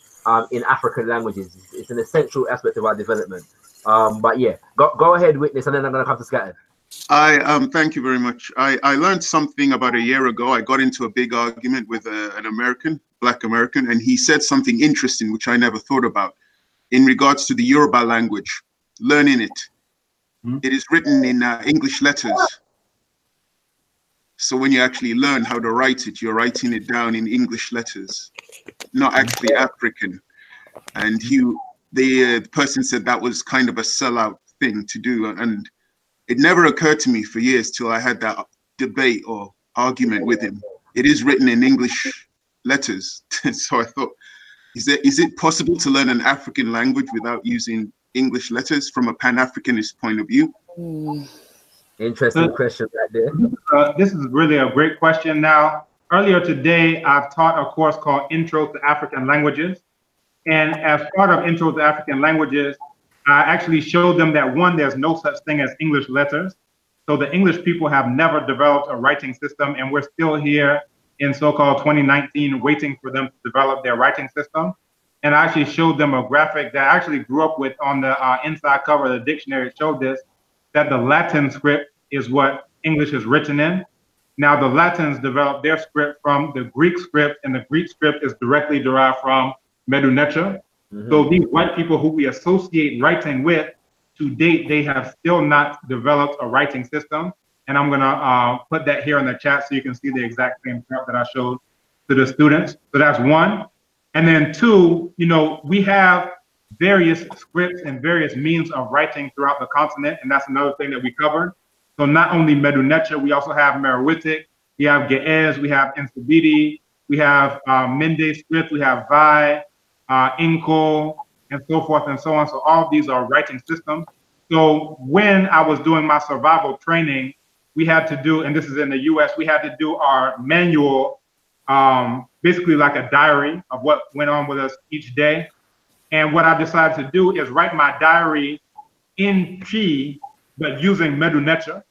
in African languages. It's an essential aspect of our development. But yeah, go ahead, witness, and then I'm gonna come to Scattered. Thank you very much. I learned something about a year ago. I got into a big argument with an American, Black American, and he said something interesting which I never thought about in regards to the Yoruba language, learning it. It is written in English letters. So when you actually learn how to write it, you're writing it down in English letters, not actually African. And the person said that was kind of a sellout thing to do. And it never occurred to me for years till I had that debate or argument with him. It is written in English letters. So I thought, is it possible to learn an African language without using English letters from a Pan-Africanist point of view? Interesting question right there. This is really a great question. Now, earlier today, I've taught a course called Intro to African Languages. And as part of Intro to African Languages, I actually showed them that, one, there's no such thing as English letters. So the English people have never developed a writing system, and we're still here in so-called 2019 waiting for them to develop their writing system. And I actually showed them a graphic that I actually grew up with on the inside cover of the dictionary. It showed this, that the Latin script is what English is written in. Now the Latins developed their script from the Greek script, and the Greek script is directly derived from Medu-Neter. So these white people who we associate writing with, to date, they have still not developed a writing system. And I'm gonna put that here in the chat so you can see the exact same chart that I showed to the students. So that's one. And then two, we have various scripts and various means of writing throughout the continent. And that's another thing that we covered. So not only Medu-Neter, we also have Meroitic, we have Ge'ez, we have Nsabidi, we have Mende script, we have Vi, Inko, and so forth and so on. So all of these are writing systems. So when I was doing my survival training, we had to do, and this is in the US, we had to do our manual, basically like a diary of what went on with us each day. And what I decided to do is write my diary in Chi, but using Medunecha,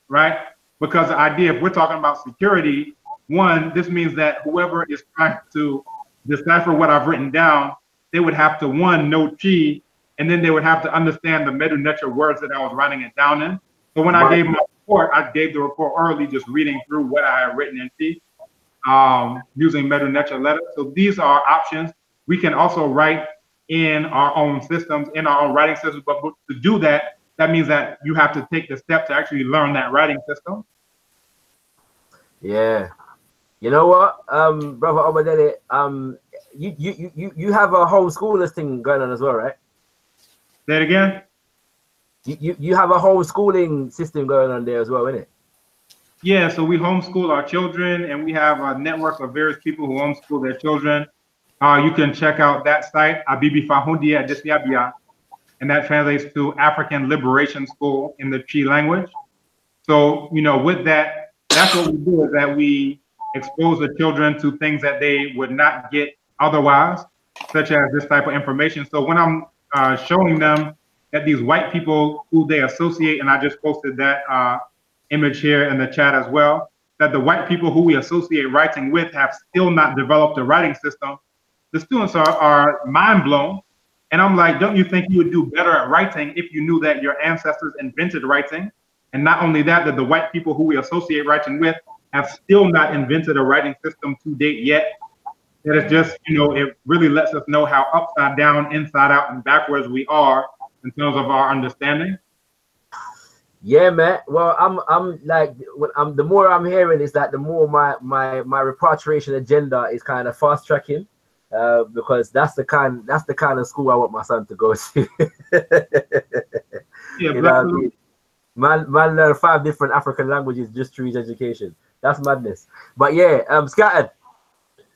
right? Because the idea, if we're talking about security, one, this means that whoever is trying to decipher what I've written down, they would have to, one, know Chi, and then they would have to understand the Medunecha words that I was writing it down in. So when I gave my report, I gave the report orally, just reading through what I had written in Chi, using Medunecha letters. So these are options. We can also write in our own systems, in our own writing systems, but to do that, that means that you have to take the step to actually learn that writing system. Yeah. You know what, brother Obadele, you have a homeschoolers thing going on as well, right? Say it again? You have a homeschooling system going on there as well, innit? Yeah, so we homeschool our children, and we have a network of various people who homeschool their children. You can check out that site, Abibi Fahundia Disbiabia, and that translates to African Liberation School in the Chi language. So, you know, with that, that's what we do, is that we expose the children to things that they would not get otherwise, such as this type of information. So when I'm showing them that these white people who they associate, and I just posted that image here in the chat as well, that the white people who we associate writing with have still not developed a writing system, the students are mind blown. And I'm like, don't you think you would do better at writing if you knew that your ancestors invented writing? And not only that, that the white people who we associate writing with have still not invented a writing system to date yet. That it's just, you know, it really lets us know how upside down, inside out, and backwards we are in terms of our understanding. Yeah, man. Well, I'm like, the more I'm hearing is that the more my repatriation agenda is kind of fast tracking, because that's the kind of school I want my son to go to. Yeah, you know what I mean? Man learn 5 different African languages just through his education. That's madness. But yeah, Scattered,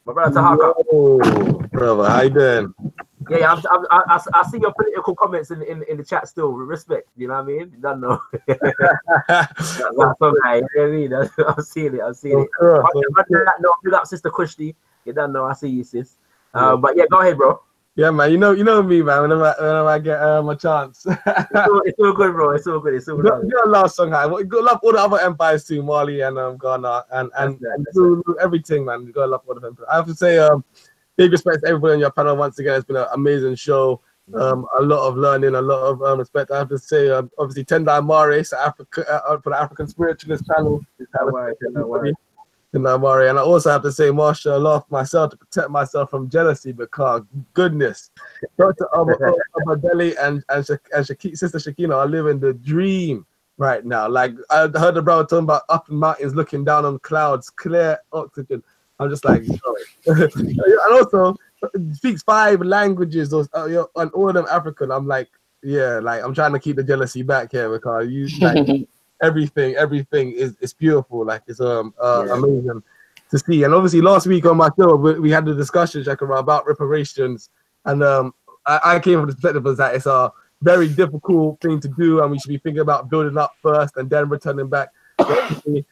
my brother Tahaka. Oh, brother, how you doing? Yeah, I see your political comments in the chat still. Respect, you know what I mean? You don't know. That's okay. You know what I mean? I'm seeing it. Sure. No, big up, Sister Kushti. You don't know. I see you, sis. But yeah, go ahead, bro. Yeah, man. You know me, man. Whenever I get my chance. it's all good, bro. It's all good. You got a love song, I love all the other empires too, Mali and Ghana and everything, man. You gotta love all the empires. I have to say, big respect to everybody on your panel once again. It's been an amazing show. A lot of learning, a lot of respect. I have to say, obviously, Tenda Amare, for the African Spiritualist channel. And I also have to say, mashallah, myself to protect myself from jealousy, because goodness, Dr. Obadele and Sister Shakina are living the dream right now. Like, I heard the brother talking about up in mountains, looking down on clouds, clear oxygen. I'm just like, sorry. And also speaks 5 languages, and all of them African. I'm like, yeah, like I'm trying to keep the jealousy back here, because you like. Everything is beautiful. Like, it's amazing to see. And obviously last week on my show we had the discussion, ShakaRa, about reparations, and I came from the perspective of that it's a very difficult thing to do, and we should be thinking about building up first and then returning back. To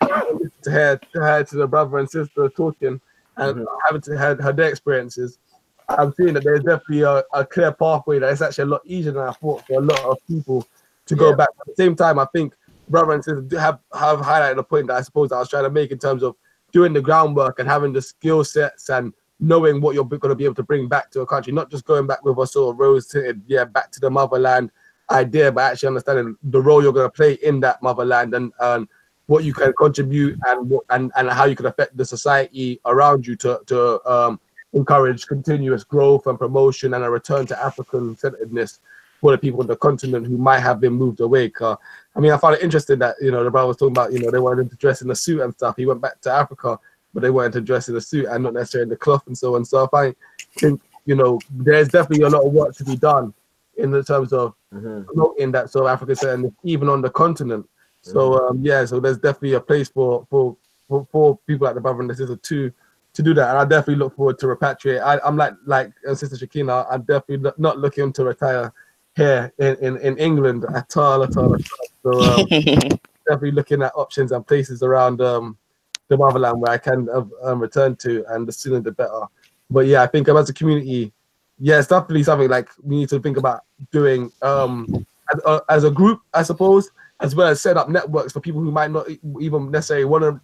the brother and sister talking and having to have their experiences, I'm seeing that there's definitely a clear pathway that it's actually a lot easier than I thought for a lot of people to go back. At the same time, I think brother and sister have highlighted a point that I suppose I was trying to make in terms of doing the groundwork and having the skill sets and knowing what you're going to be able to bring back to a country, not just going back with a sort of rose-tinted, back to the motherland idea, but actually understanding the role you're going to play in that motherland and what you can contribute and how you can affect the society around you to encourage continuous growth and promotion and a return to African-centeredness for the people on the continent who might have been moved away. I mean, I found it interesting that, the brother was talking about, they wanted to dress in a suit and stuff. He went back to Africa, but they wanted to dress in a suit and not necessarily in the cloth and so on. So I think, there's definitely a lot of work to be done in the terms of promoting that sort of African centeredness, even on the continent. So, so there's definitely a place for for people like the brother and the sister to do that, and I definitely look forward to repatriate. I'm like Sister Shakina. I'm definitely not looking to retire here in England at all. So definitely looking at options and places around the motherland where I can return to, and the sooner the better. But yeah, I think as a community, yeah, it's definitely something like we need to think about doing as a group, I suppose, as well as set up networks for people who might not even necessarily want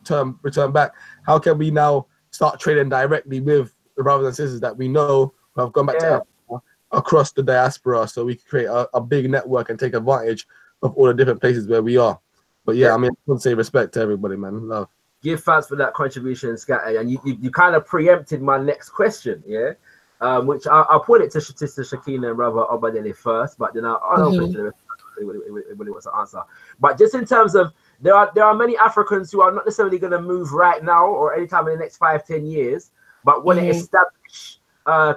to return back. How can we now start trading directly with the brothers and sisters that we know who have gone back to Africa across the diaspora, so we can create a big network and take advantage of all the different places where we are. But yeah, I mean, I want to say respect to everybody, man. Love. Give thanks for that contribution, Scatter. And you kind of preempted my next question, which I'll put it to Shakina and Brother Obadele first, but then I'll open it to the rest everybody wants to answer. But just in terms of, there are many Africans who are not necessarily going to move right now or anytime in the next 5-10 years, but want to establish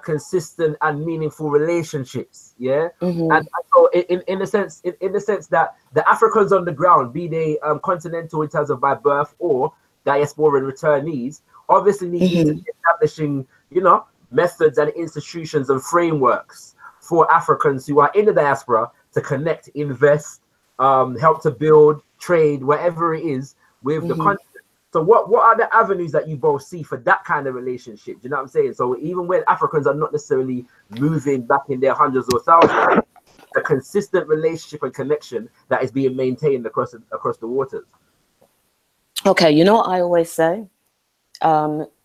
consistent and meaningful relationships. And so in the sense that the Africans on the ground, be they continental in terms of by birth or diaspora and returnees, obviously need to be establishing, methods and institutions and frameworks for Africans who are in the diaspora to connect, invest, help to build, trade, whatever it is with the continent. So what are the avenues that you both see for that kind of relationship? Do you know what I'm saying? So even when Africans are not necessarily moving back in their hundreds or thousands, a consistent relationship and connection that is being maintained across the waters. Okay, you know what I always say?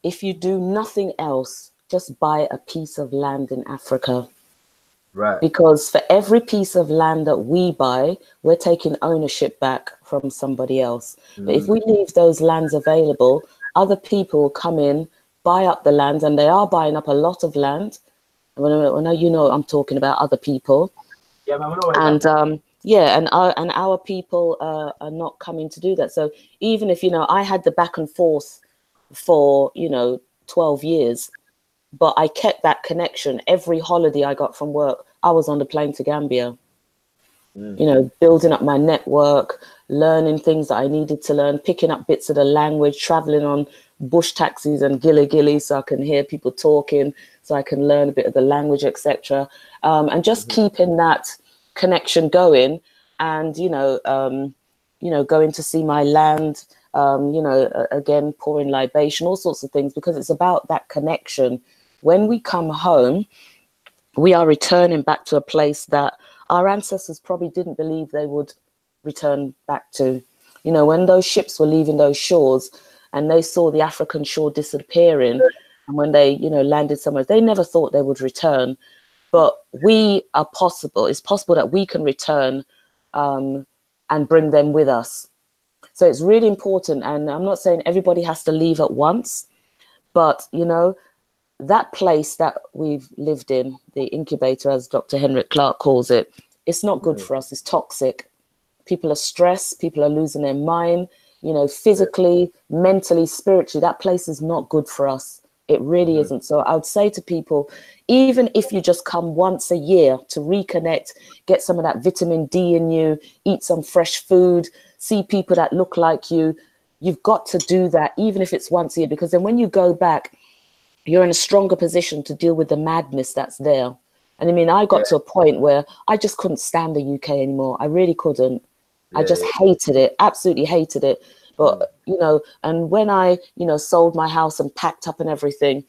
If you do nothing else, just buy a piece of land in Africa. Right. Because for every piece of land that we buy, we're taking ownership back from somebody else. But if we leave those lands available, other people come in, buy up the land, and they are buying up a lot of land. When I'm talking about other people. Yeah, and our people are not coming to do that. So even if I had the back and forth for 12 years, but I kept that connection. Every holiday I got from work, I was on the plane to Gambia, building up my network, learning things that I needed to learn, picking up bits of the language, traveling on bush taxis and gilly so I can hear people talking, so I can learn a bit of the language, etc. And just keeping that connection going, and going to see my land, again, pouring libation, all sorts of things, because it's about that connection. When we come home, we are returning back to a place that our ancestors probably didn't believe they would return back to. When those ships were leaving those shores and they saw the African shore disappearing, and when they, landed somewhere, they never thought they would return. But it's possible that we can return and bring them with us. So it's really important. And I'm not saying everybody has to leave at once, but, that place that we've lived in, the incubator, as Dr. Henrik Clark calls it, it's not good for us. It's toxic. People are stressed. People are losing their mind, physically, mentally, spiritually. That place is not good for us. It really isn't. So I would say to people, even if you just come once a year to reconnect, get some of that vitamin D in you, eat some fresh food, see people that look like you, you've got to do that, even if it's once a year, because then when you go back, you're in a stronger position to deal with the madness that's there. And I mean, I got to a point where I just couldn't stand the UK anymore. I really couldn't. I just hated it, absolutely hated it. But, and when I, sold my house and packed up and everything,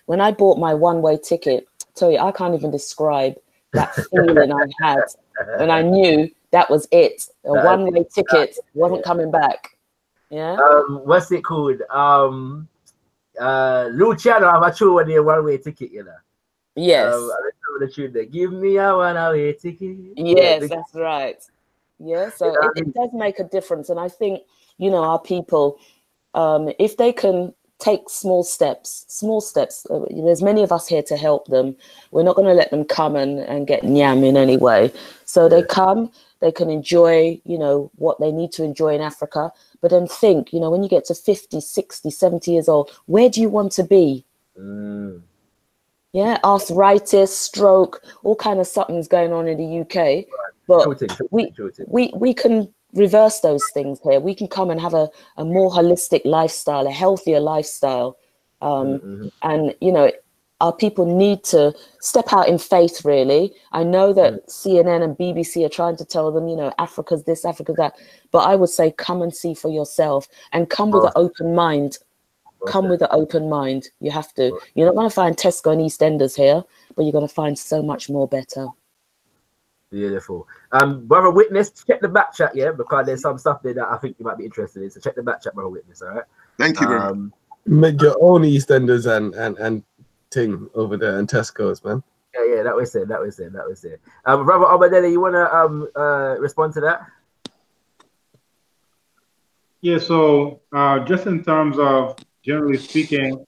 when I bought my one-way ticket, I tell you, I can't even describe that feeling I had when I knew that was it. A one-way ticket wasn't coming back. Yeah. What's it called? Luciano, I'm sure when you one-way ticket, Yes. I remember the tune there. Give me a one-way ticket. Yes, that's right. Yeah, so it does make a difference. And I think, our people, if they can take small steps, there's many of us here to help them. We're not going to let them come and get nyam in any way. So they come, they can enjoy, what they need to enjoy in Africa. But then think, when you get to 50, 60, 70 years old, where do you want to be? Yeah, arthritis, stroke, all kind of something's going on in the UK. But we can reverse those things here. We can come and have a more holistic lifestyle, a healthier lifestyle. And, you know, our people need to step out in faith, really. I know that CNN and BBC are trying to tell them, you know, Africa's this, Africa's that. But I would say come and see for yourself and come with an open mind. Come with an open mind. You have to. You're not going to find Tesco and EastEnders here, but you're going to find so much more better. Beautiful. Brother Witness, check the back chat, yeah, because there's some stuff there that I think you might be interested in. So check the back chat, Brother Witness, all right? Thank you very much. Make your own EastEnders and thing over there and Tesco's, man. Yeah, that was it. Brother Obadele, you wanna respond to that? Yeah, so just in terms of generally speaking,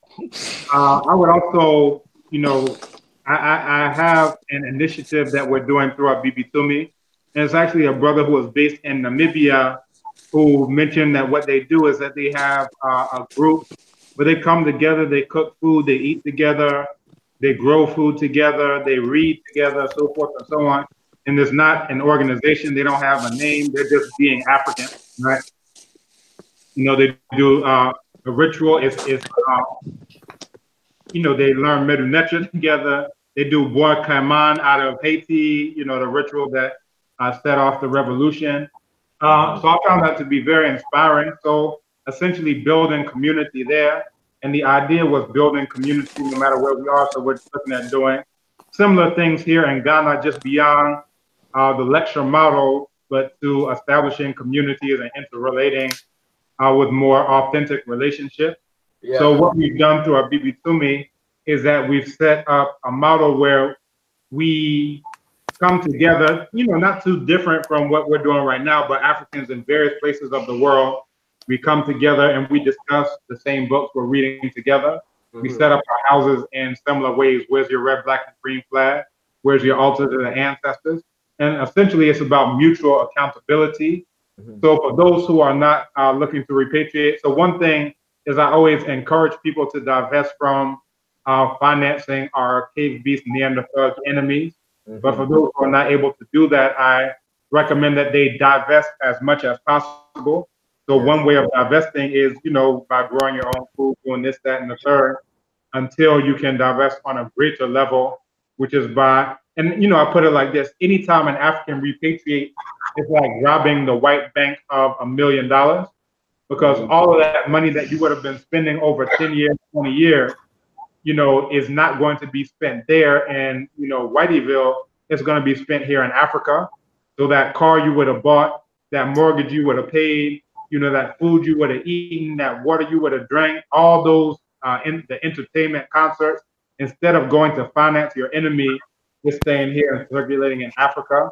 I would also, you know, I have an initiative that we're doing through our BB2Me, and it's actually a brother who is based in Namibia who mentioned that what they do is that they have a group where they come together, they cook food, they eat together, they grow food together, they read together, so forth and so on. And there's not an organization, they don't have a name, they're just being African, right? You know, they do a ritual, you know, they learn Medunetra together, they do Bois Caiman out of Haiti, you know, the ritual that set off the revolution. So I found that to be very inspiring. So essentially building community there. And the idea was building community no matter where we are. So we're looking at doing similar things here in Ghana, just beyond the lecture model, but to establishing communities and interrelating with more authentic relationships. Yeah. So what we've done through our BB2Me is that we've set up a model where we come together, you know, not too different from what we're doing right now, but Africans in various places of the world. We come together and we discuss the same books we're reading together. We set up our houses in similar ways. Where's your red, black, and green flag? Where's your altar to the ancestors? And essentially it's about mutual accountability. So for those who are not looking to repatriate, so one thing is I always encourage people to divest from financing our cave beast Neanderthal enemies. But for those who are not able to do that, I recommend that they divest as much as possible. So one way of divesting is, you know, by growing your own food, doing this, that, and the third, until you can divest on a greater level, which is by, and, you know, I put it like this, anytime an African repatriate, it's like robbing the white bank of $1 million, because all of that money that you would have been spending over 10 years, 20 years, you know, is not going to be spent there in, you know, Whiteyville. It's going to be spent here in Africa. So that car you would have bought, that mortgage you would have paid, you know, that food you would have eaten, that water you would have drank, all those in the entertainment concerts, instead of going to finance your enemy, is staying here and circulating in Africa.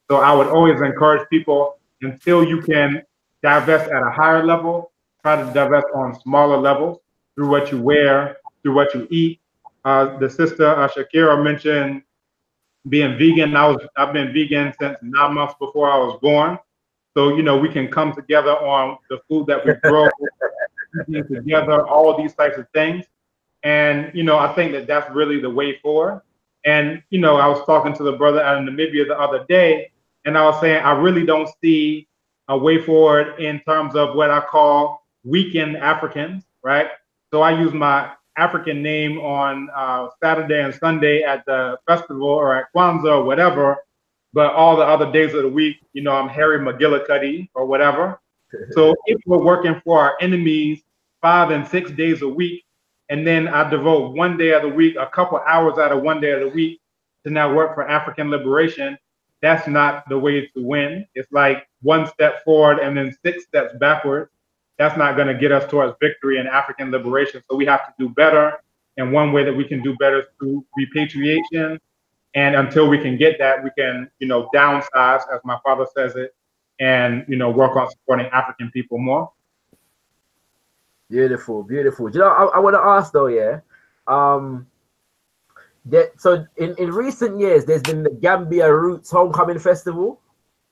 So I would always encourage people, until you can divest at a higher level, try to divest on smaller levels through what you wear, through what you eat. The sister Shakira mentioned being vegan. I've been vegan since 9 months before I was born. So, you know, we can come together on the food that we grow, together, all of these types of things. And, you know, I think that that's really the way forward. And, you know, I was talking to the brother out in Namibia the other day, and I was saying, I really don't see a way forward in terms of what I call weekend Africans, right? So I use my African name on Saturday and Sunday at the festival or at Kwanzaa or whatever, but all the other days of the week, you know, I'm Harry McGillicuddy or whatever. So if we're working for our enemies 5 and 6 days a week, and then I devote 1 day of the week, a couple hours out of 1 day of the week to now work for African liberation, that's not the way to win. It's like 1 step forward and then 6 steps backwards. That's not going to get us towards victory in African liberation. So we have to do better. And one way that we can do better is through repatriation. And until we can get that, we can, you know, downsize, as my father says it, and, you know, work on supporting African people more. Beautiful, beautiful. You know, I want to ask though, yeah. So in recent years, there's been the Gambia Roots Homecoming Festival,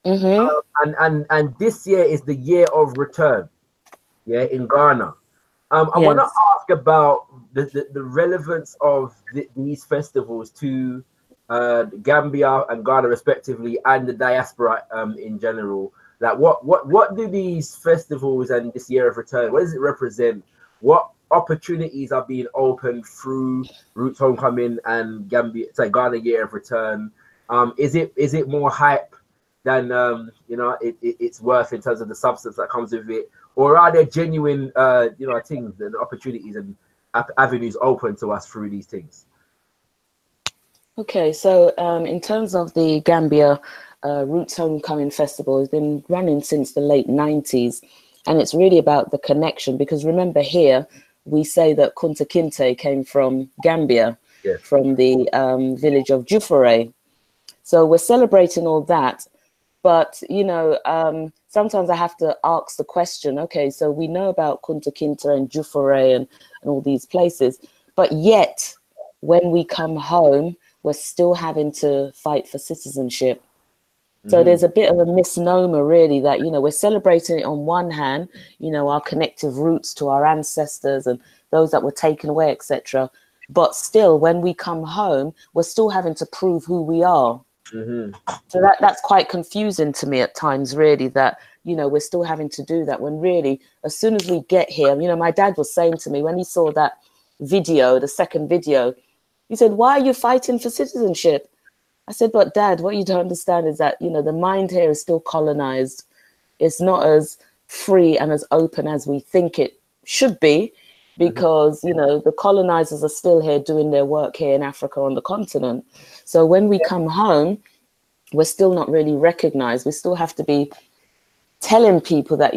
and this year is the year of return, yeah, in Ghana. I want to ask about the relevance of these festivals to Gambia and Ghana respectively, and the diaspora in general. Like, what do these festivals and this year of return, what does it represent? What opportunities are being opened through Roots Homecoming and Ghana Year of Return? Is it more hype than it's worth in terms of the substance that comes with it, or are there genuine things and opportunities and avenues open to us through these things? Okay, so in terms of the Gambia Roots Homecoming Festival, has been running since the late 90s, and it's really about the connection, because remember here we say that Kunta Kinte came from Gambia, from the village of Jufure. So we're celebrating all that, but sometimes I have to ask the question, okay, so we know about Kunta Kinte and Jufure and all these places, but yet when we come home, we're still having to fight for citizenship. So there's a bit of a misnomer, really, that, we're celebrating it on one hand, our connective roots to our ancestors and those that were taken away, etc. But still, when we come home, we're still having to prove who we are. So that's quite confusing to me at times, really, that, we're still having to do that, when really, as soon as we get here, my dad was saying to me when he saw that video, the second video, he said, "Why are you fighting for citizenship?" I said, "But Dad, what you don't understand is that, the mind here is still colonized. It's not as free and as open as we think it should be, because, the colonizers are still here doing their work here in Africa on the continent. So when we come home, we're still not really recognized. We still have to be telling people that,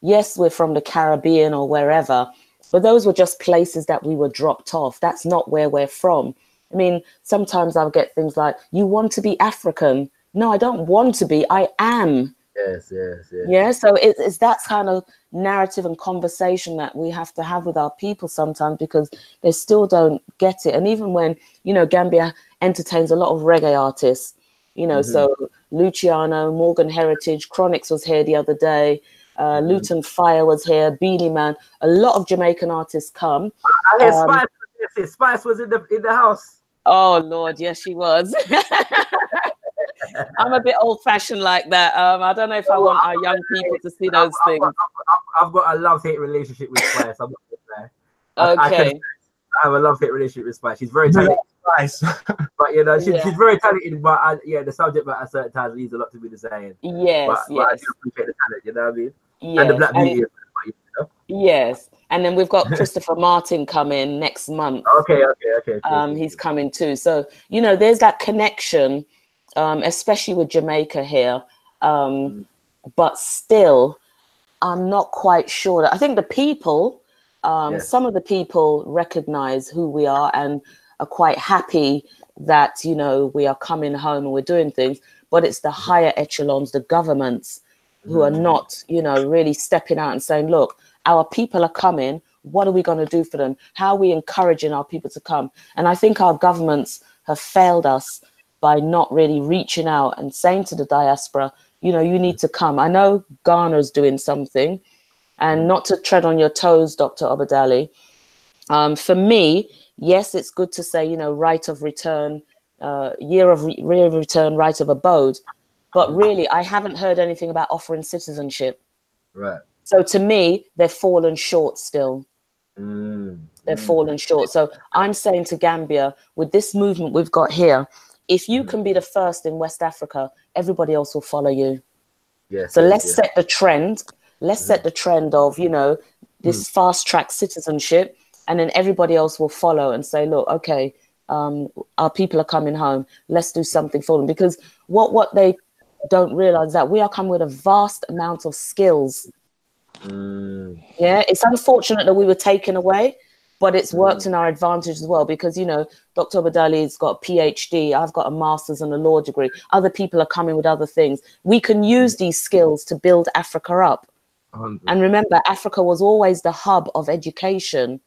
yes, we're from the Caribbean or wherever, but those were just places that we were dropped off. That's not where we're from. I mean, sometimes I'll get things like, you want to be African? No, I don't want to be, I am. Yes. Yeah, so it's that kind of narrative and conversation that we have to have with our people sometimes, because they still don't get it. And even when, Gambia entertains a lot of reggae artists, so Luciano, Morgan Heritage, Chronix was here the other day, Luton Fire was here, Beanie Man, a lot of Jamaican artists come. Spice was in the house. Oh Lord, yes, she was. I'm a bit old-fashioned like that. I don't know if I want our young people to see those things. I've got a love-hate relationship with Spice. I'm not okay. I have a love-hate relationship with Spice. She's very talented. Spice. But she's very talented. But the subject matter at certain times leaves a lot to be desired. Yes, but I do appreciate the talent. You know what I mean? Yes. And the Black Beauty. Yes. And then we've got Christopher Martin coming next month. Okay. He's coming too. So, there's that connection, especially with Jamaica here. But still, I'm not quite sure. I think the people, some of the people recognize who we are and are quite happy that, we are coming home and we're doing things. But it's the higher echelons, the governments, who are not, really stepping out and saying, look, our people are coming. What are we going to do for them? How are we encouraging our people to come? And I think our governments have failed us by not really reaching out and saying to the diaspora, you need to come. I know Ghana's doing something, and not to tread on your toes, Dr. Obadele. For me, yes, it's good to say, right of return, year of return, right of abode. But really, I haven't heard anything about offering citizenship. Right. So to me, they've fallen short still. They've fallen short. So I'm saying to Gambia, with this movement we've got here, if you can be the first in West Africa, everybody else will follow you. Yes. So let's set the trend. Let's set the trend of, this fast track citizenship, and then everybody else will follow and say, look, okay, our people are coming home. Let's do something for them. Because what they don't realize that we are coming with a vast amount of skills. Yeah, it's unfortunate that we were taken away, but it's worked in our advantage as well, because Dr. Obadele's got a PhD, I've got a master's and a law degree, other people are coming with other things. We can use these skills to build Africa up. And remember, Africa was always the hub of education.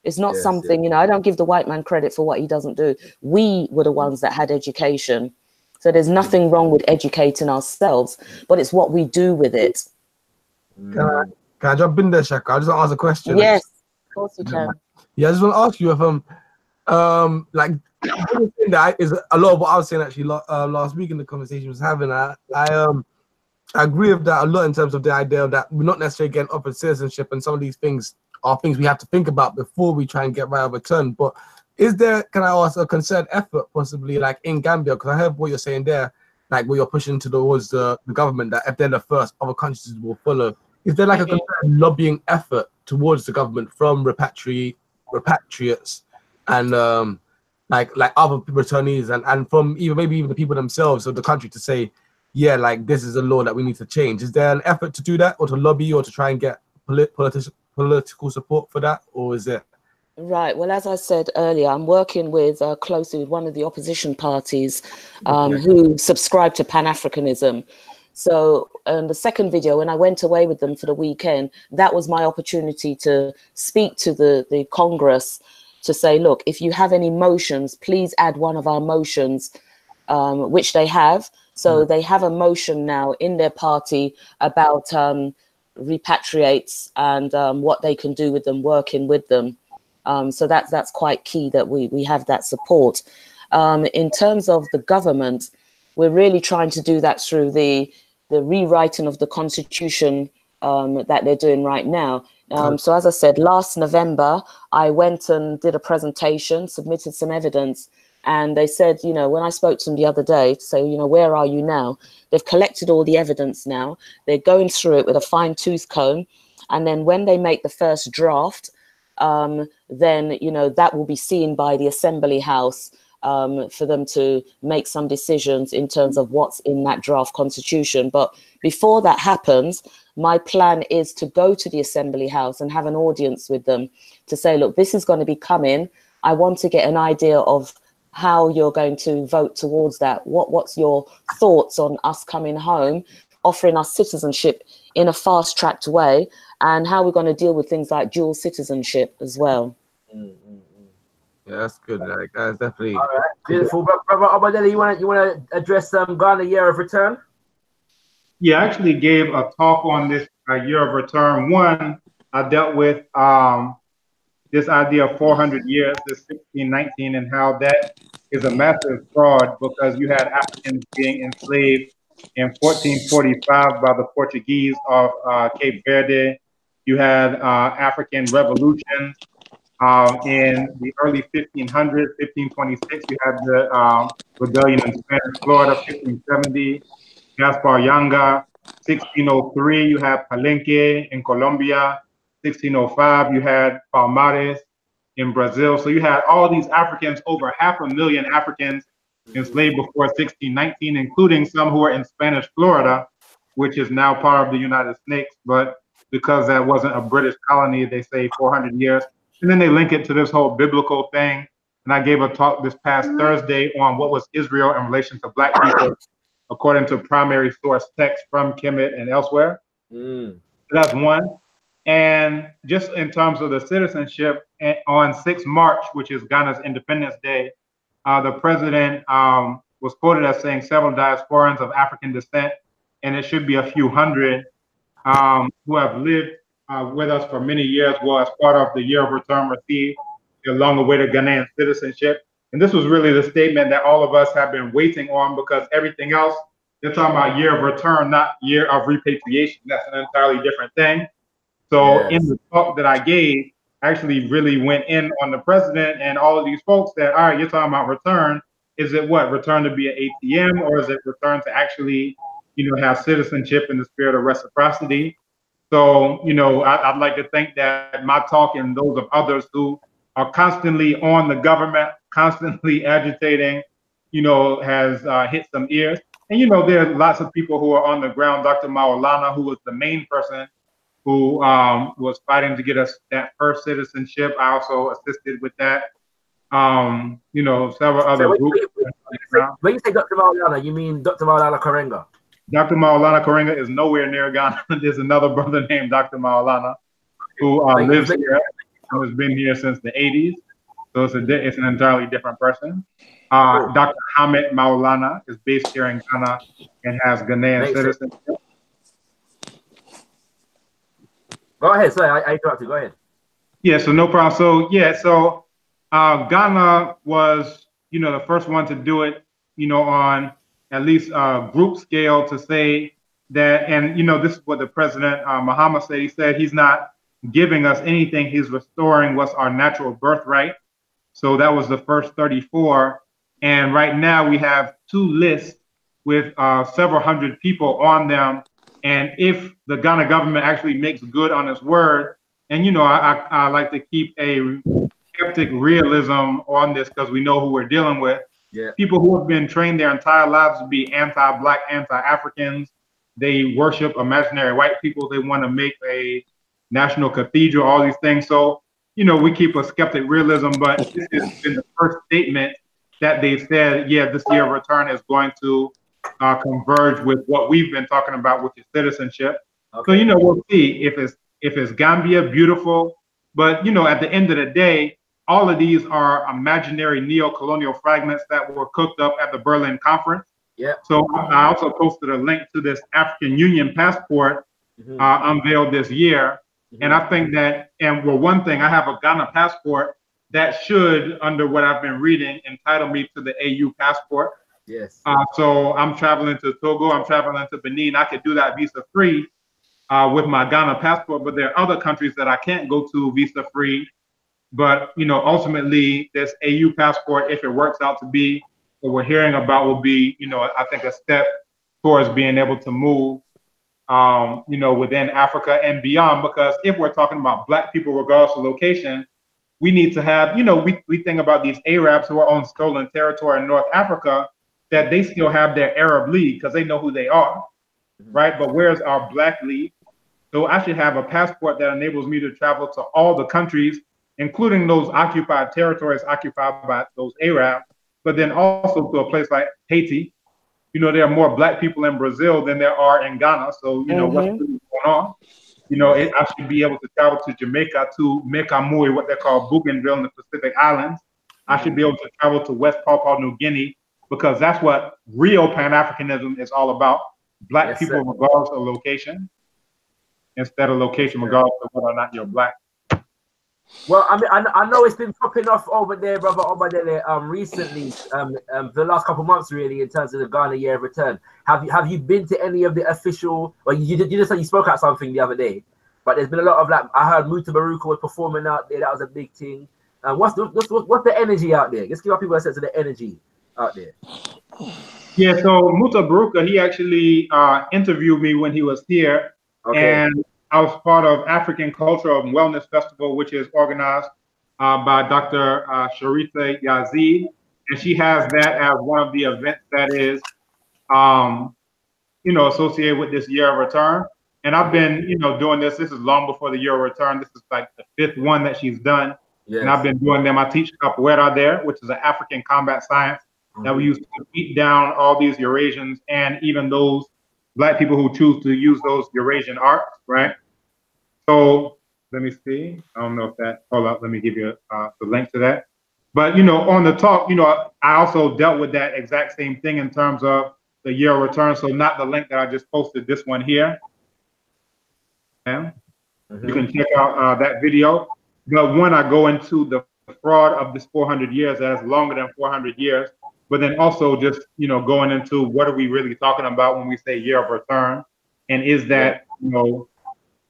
It's not something, I don't give the white man credit for what he doesn't do. We were the ones that had education. So there's nothing wrong with educating ourselves, but it's what we do with it. Can I jump in there, Shaka? I just ask a question. Yes, of course you can. Yeah, I just want to ask you if that is a lot of what I was saying actually last week in the conversation was having. I agree with that a lot in terms of the idea that we're not necessarily getting offered citizenship, and some of these things are things we have to think about before we try and get right of return. But is there, can I ask, a concerted effort possibly like in Gambia? Because I heard what you're saying there, like where you're pushing towards the government, that if they're the first, other countries will follow. Is there like a concerted lobbying effort towards the government from repatriates and like other returnees and from maybe even the people themselves of the country to say, yeah, like this is a law that we need to change? Is there an effort to do that, or to lobby, or to try and get political support for that, or is it? Right. Well, as I said earlier, I'm working with closely with one of the opposition parties who subscribe to Pan-Africanism. So the second video, when I went away with them for the weekend, that was my opportunity to speak to the Congress to say, look, if you have any motions, please add one of our motions, which they have. So they have a motion now in their party about repatriates and what they can do with them, working with them. So that's quite key that we have that support. In terms of the government, we're really trying to do that through the rewriting of the constitution that they're doing right now. So as I said, last November, I went and did a presentation, submitted some evidence, and they said, you know, when I spoke to them the other day to say, you know, where are you now? They've collected all the evidence now. They're going through it with a fine-tooth comb. And then when they make the first draft, then, you know, that will be seen by the Assembly House for them to make some decisions in terms of what's in that draft constitution. But before that happens, my plan is to go to the Assembly House and have an audience with them to say, look, this is going to be coming. I want to get an idea of how you're going to vote towards that. What's your thoughts on us coming home, offering us citizenship in a fast-tracked way, and how we're going to deal with things like dual citizenship as well. Yeah, that's good. Like, that's definitely all right. Beautiful. Brother Obadele, you want to address Ghana Year of Return? Yeah, I actually gave a talk on this Year of Return. One, I dealt with this idea of 400 years, this 1619, and how that is a massive fraud because you had Africans being enslaved in 1445 by the Portuguese of Cape Verde. You had African revolutions in the early 1500s, 1526. You had the rebellion in Spanish Florida, 1570. Gaspar Yanga, 1603. You had Palenque in Colombia. 1605, you had Palmares in Brazil. So you had all these Africans, over 500,000 Africans enslaved before 1619, including some who were in Spanish Florida, which is now part of the United States. But because that wasn't a British colony, they say 400 years. And then they link it to this whole biblical thing. And I gave a talk this past Thursday on what was Israel in relation to Black people, according to primary source text from Kemet and elsewhere. So that's one. And just in terms of the citizenship, on 6 March, which is Ghana's Independence Day, the president was quoted as saying several diasporans of African descent, and it should be a few hundred, who have lived with us for many years, will, as part of the Year of Return, receive the long-awaited Ghanaian citizenship. And this was really the statement that all of us have been waiting on, because everything else, they're talking about Year of Return, not Year of Repatriation. That's an entirely different thing. So in the talk that I gave, I actually really went in on the president and all of these folks that, all right, you're talking about return. Is it what? Return to be an ATM, or is it return to actually, you know, have citizenship in the spirit of reciprocity? So, you know, I'd like to think that my talk and those of others who are constantly on the government, constantly agitating, you know, has hit some ears. And, you know, there are lots of people who are on the ground. Dr. Maulana, who was the main person who was fighting to get us that first citizenship. I also assisted with that. You know, several other groups. When you say Dr. Maulana, you mean Dr. Maulana Karenga? Dr. Maulana Karenga is nowhere near Ghana. There's another brother named Dr. Maulana who lives here and has been here since the 80s. So it's an entirely different person. Dr. Hamid Maulana is based here in Ghana and has Ghanaian citizenship. Go ahead, sorry, I interrupted. Go ahead. Yeah, so no problem. So yeah, so Ghana was, you know, the first one to do it, you know, on at least a group scale, to say that, and you know, this is what the president Muhammad said. He said he's not giving us anything; he's restoring what's our natural birthright. So that was the first 34, and right now we have 2 lists with several hundred people on them. And if the Ghana government actually makes good on its word, and you know, I like to keep a skeptic realism on this because we know who we're dealing with. Yeah. People who have been trained their entire lives to be anti-Black, anti-Africans. They worship imaginary white people. They want to make a national cathedral, all these things. So, you know, we keep a skeptic realism, but this has been the first statement that they've said, yeah, this year return is going to converge with what we've been talking about, which is citizenship. Okay. So, you know, we'll see if it's Gambia, beautiful. But, you know, at the end of the day, all of these are imaginary neo-colonial fragments that were cooked up at the Berlin Conference. Yeah. So I also posted a link to this African Union passport unveiled this year. And I think that, and well, one thing, I have a Ghana passport that should, under what I've been reading, entitle me to the AU passport. Yes. So I'm traveling to Togo, I'm traveling to Benin. I could do that visa-free with my Ghana passport, but there are other countries that I can't go to visa-free. But, you know, ultimately, this AU passport, if it works out to be what we're hearing about, will be, you know, I think a step towards being able to move, you know, within Africa and beyond. Because if we're talking about Black people, regardless of location, we need to have, you know, we think about these Arabs who are on stolen territory in North Africa, that they still have their Arab lead because they know who they are, right? But where's our Black lead? So I should have a passport that enables me to travel to all the countries, including those occupied territories occupied by those Arabs, but then also to a place like Haiti. You know, there are more Black people in Brazil than there are in Ghana. So, you know, what's really going on? You know, I should be able to travel to Jamaica, to Mekamui, what they call Bougainville in the Pacific Islands. I should be able to travel to West Papua New Guinea, because that's what real Pan-Africanism is all about. Black people, regardless of location, instead of location, regardless of whether or not you're Black. Well, I mean, I know it's been popping off over there, brother Obadele, recently, the last couple of months, really, in terms of the Ghana Year of Return. Have you been to any of the official? Well, you just said you spoke at something the other day, but there's been a lot of, like, I heard Muta Baruka was performing out there. That was a big thing. What's the energy out there? Just give our people a sense of the energy out there. Yeah, so Muta Baruka, he actually interviewed me when he was here, and I was part of African Culture and Wellness Festival, which is organized by Dr. Sharita Yazid, and she has that as one of the events that is, you know, associated with this Year of Return. And I've been, you know, doing this. This is long before the Year of Return. This is like the 5th one that she's done. Yes. And I've been doing them. I teach capoeira there, which is an African combat science that we use to beat down all these Eurasians and even those Black people who choose to use those Eurasian arts, right? So let me see. I don't know if that, hold up, let me give you the link to that. But, you know, on the talk, you know, I also dealt with that exact same thing in terms of the Year of Return. So not the link that I just posted, this one here. You can check out that video. But when I go into the fraud of this 400 years, that's longer than 400 years. But then also just, you know, going into what are we really talking about when we say Year of Return? And is that, you know,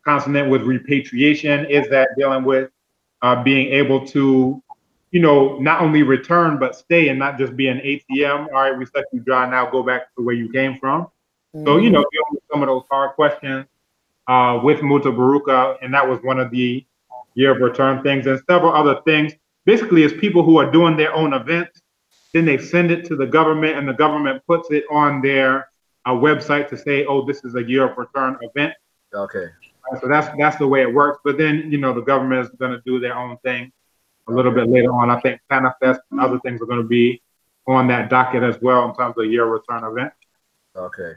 consonant with repatriation? Is that dealing with being able to, you know, not only return, but stay and not just be an ATM? All right, we set you dry, now go back to where you came from. So, you know, dealing with some of those hard questions with Muta Baruka, and that was one of the Year of Return things, and several other things. Basically, it's people who are doing their own events, then they send it to the government, and the government puts it on their website to say, oh, this is a Year of Return event. Okay. So that's the way it works. But then, you know, the government is going to do their own thing a little bit later on. I think Panafest and other things are going to be on that docket as well in terms of Year of Return event. Okay.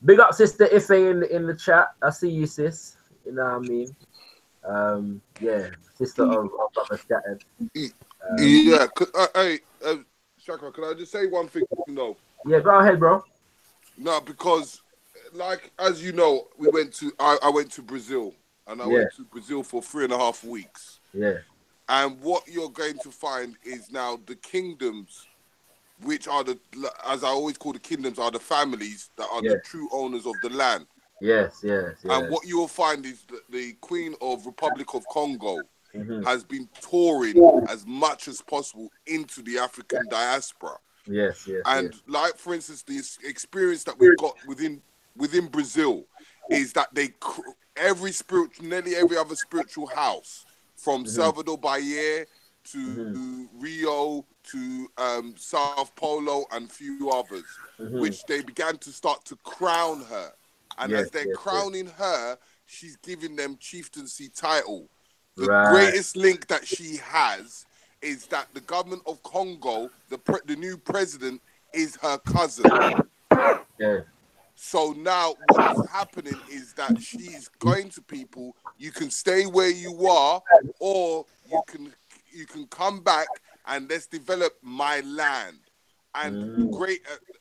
Big up, Sister Ife in the chat. I see you, sis. You know what I mean? Yeah, sister of Brother Scattered. Yeah. Hey, ShakaRa, can I just say one thing? No. Yeah, go ahead, bro. No, because, like, as you know, I went to Brazil, and I went to Brazil for 3.5 weeks. Yeah. And what you're going to find is now the kingdoms, which are as I always call the kingdoms, are the families that are the true owners of the land. Yes, yes, yes. And what you'll find is that the Queen of Republic of Congo has been touring as much as possible into the African diaspora. Yes, yes. And like, for instance, the experience that we've got within Brazil is that nearly every other spiritual house, from Salvador Bahia to Rio to Sao Paulo and a few others, which they began to start to crown her. And as they're crowning her, she's giving them chieftaincy title. The greatest link that she has is that the government of Congo, the new president, is her cousin. Yeah. So now what's happening is that she's going to people, you can stay where you are, or you can come back and let's develop my land. And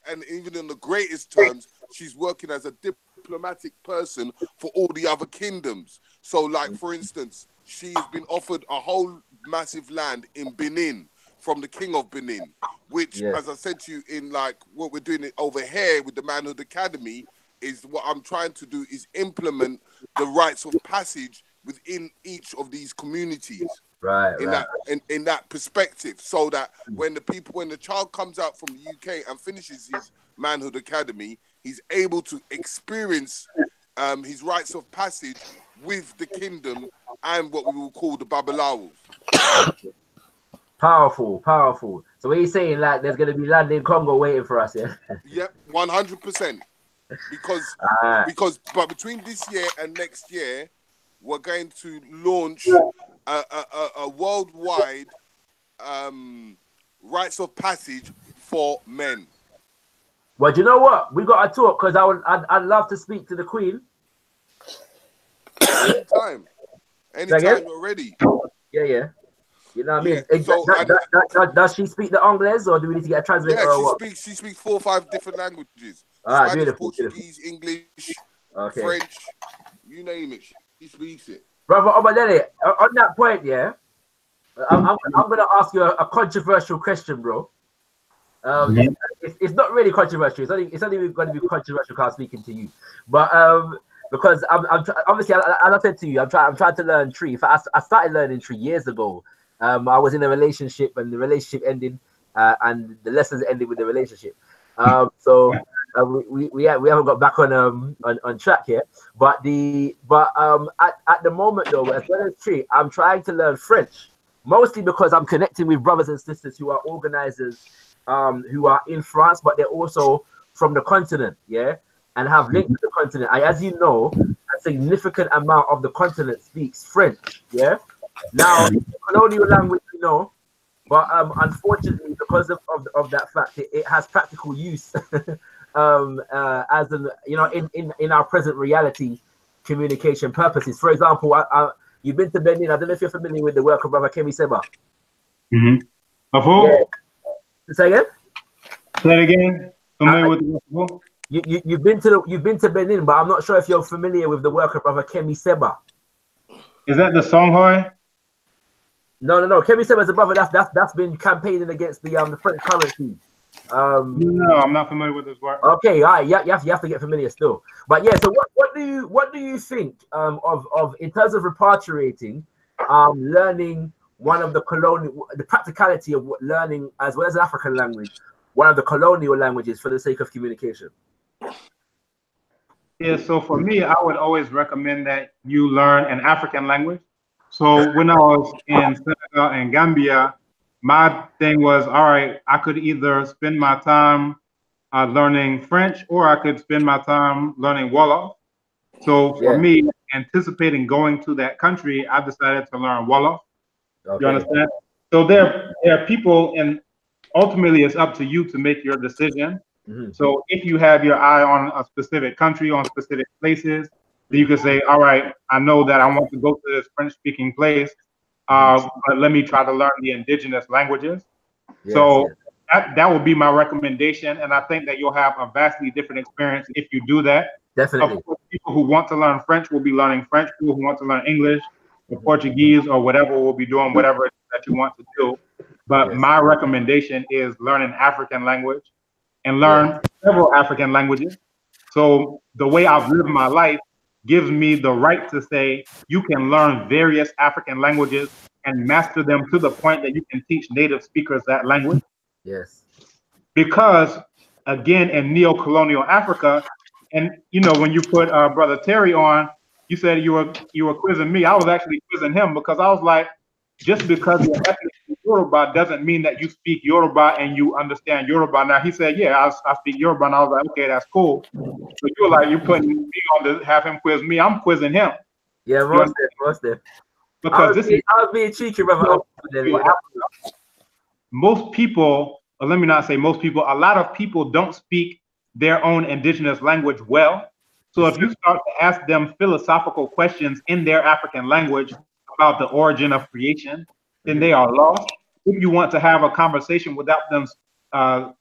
and even in the greatest terms, she's working as a diplomatic person for all the other kingdoms. So like, for instance, she's been offered a whole massive land in Benin from the King of Benin, which, as I said to you, in like what we're doing over here with the Manhood Academy, is what I'm trying to do is implement the rites of passage within each of these communities. In that perspective, so that when the child comes out from the UK and finishes his Manhood Academy, he's able to experience his rites of passage with the kingdom and what we will call the Babalawos. Powerful, powerful. So what are you saying, like there's gonna be land in Congo waiting for us, yeah? Yep, 100%. Because but between this year and next year, we're going to launch a worldwide rites of passage for men. Well, do you know what? We got to talk because I'd love to speak to the Queen. Anytime you're ready. Yeah. You know what I mean? So, does she speak the Anglais, or do we need to get a translator? Yeah, she speaks 4 or 5 different languages. Spanish, beautiful, Portuguese, English, French, you name it. She speaks it. Brother Obadele, on that point, yeah, I'm going to ask you a controversial question, bro. It's not really controversial. It's only going to be controversial because I'm speaking to you. But because I'm obviously, as I said to you, I'm trying to learn tree. I started learning tree years ago. I was in a relationship, and the relationship ended, and the lessons ended with the relationship. So we haven't got back on track here. But at the moment though, as well as tree, I'm trying to learn French, mostly because I'm connecting with brothers and sisters who are organizers, who are in France, but they're also from the continent, and have links to the continent. As you know, a significant amount of the continent speaks French, Now, colonial language, we know, but unfortunately, because of that fact, it has practical use, as in our present reality, communication purposes. For example, you've been to Benin. I don't know if you're familiar with the work of Brother Kemi Seba. Of who? Say again. Say it again. Familiar with the work of who? You've been to Benin, but I'm not sure if you're familiar with the work of Brother Kemi Seba. Is that the Songhai? No. Kemi Seba is a brother that's been campaigning against the French currency. No, I'm not familiar with his work. Okay, all right, you have to get familiar still. But yeah, so what do you think of in terms of repatriating, learning one of the practicality of learning as well as an African language, one of the colonial languages for the sake of communication? Yeah, so for me, I would always recommend that you learn an African language. So when I was in Senegal and Gambia, my thing was, all right, I could either spend my time learning French, or I could spend my time learning Wolof. So for me, anticipating going to that country, I decided to learn Wolof. You understand? So there are people, and ultimately it's up to you to make your decision. So if you have your eye on a specific country, on specific places, then you can say, all right, I know that I want to go to this French-speaking place, but let me try to learn the indigenous languages. So that would be my recommendation, and I think that you'll have a vastly different experience if you do that. Definitely. Of course, people who want to learn French will be learning French. People who want to learn English or Portuguese or whatever will be doing whatever it is that you want to do. But my recommendation is learn an African language and learn several African languages. So the way I've lived my life gives me the right to say you can learn various African languages and master them to the point that you can teach native speakers that language. Yes. Because again, in neo-colonial Africa, and you know, when you put Brother Terry on, you said you were quizzing me. I was actually quizzing him because I was like, just because you're ethnic Yoruba doesn't mean that you speak Yoruba and you understand Yoruba. Now he said, yeah, I speak Yoruba, and I was like, okay, that's cool. But you were like, you're putting me on to have him quiz me. I'm quizzing him. Yeah, most there. Because I was being cheeky, brother. Most people, or let me not say most people, a lot of people don't speak their own indigenous language well. So if you start to ask them philosophical questions in their African language about the origin of creation, then they are lost. If you want to have a conversation without them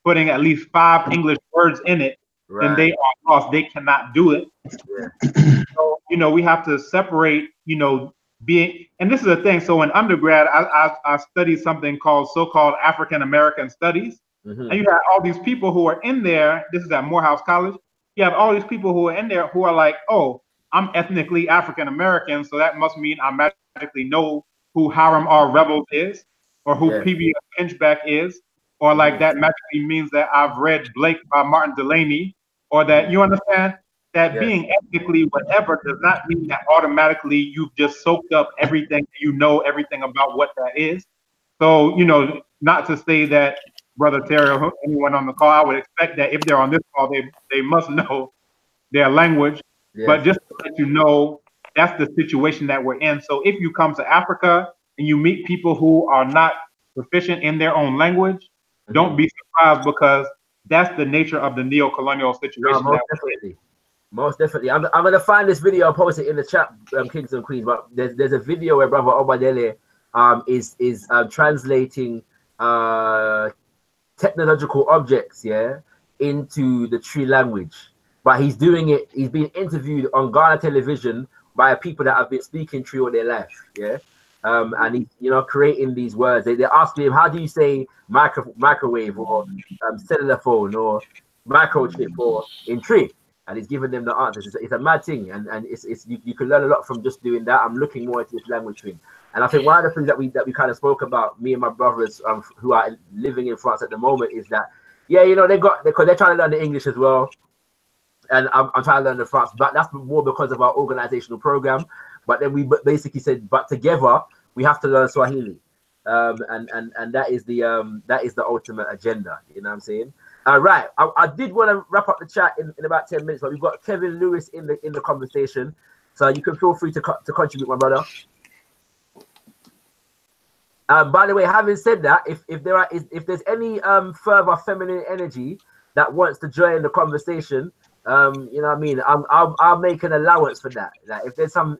putting at least 5 English words in it, then they are lost. They cannot do it. So, you know, we have to separate, you know, and this is the thing. So in undergrad, I studied something called so-called African American Studies. And you have all these people who are in there. This is at Morehouse College. You have all these people who are in there who are like, oh, I'm ethnically African American, so that must mean I magically know who Hiram R. Rebels is, or who P.B. Pinchback is, or like that magically means that I've read Blake by Martin Delaney, or that, you understand? That being ethnically whatever does not mean that automatically you've just soaked up everything, you know everything about what that is. So, you know, not to say that Brother Terry or anyone on the call, I would expect that if they're on this call, they must know their language. But just to let you know, that's the situation that we're in. So if you come to Africa and you meet people who are not proficient in their own language, don't be surprised, because that's the nature of the neo-colonial situation. No, most definitely. I'm going to find this video. I'll post it in the chat, Kings and Queens. But there's a video where Brother Obadele is translating technological objects, into the Tree language. But he's doing it. He's being interviewed on Ghana television by people that have been speaking Tree all their life, and he's, you know, creating these words. They ask him, how do you say microwave or cellular phone or microchip or in Tree? And he's giving them the answers. It's a mad thing, and you can learn a lot from just doing that. I'm looking more into this language thing, and I think one of the things that we kind of spoke about, me and my brothers who are living in France at the moment, is that you know, because they're trying to learn the English as well, and I'm trying to learn the France, but that's more because of our organizational program. But then we basically said, but together we have to learn Swahili, and that is the ultimate agenda. You know what I'm saying? Right. I did want to wrap up the chat in about 10 minutes, but we've got Kevin Lewis in the conversation, so you can feel free to contribute, my brother. By the way, having said that, if there's any further feminine energy that wants to join the conversation, you know what I mean, I'll make an allowance for that. Like if there's some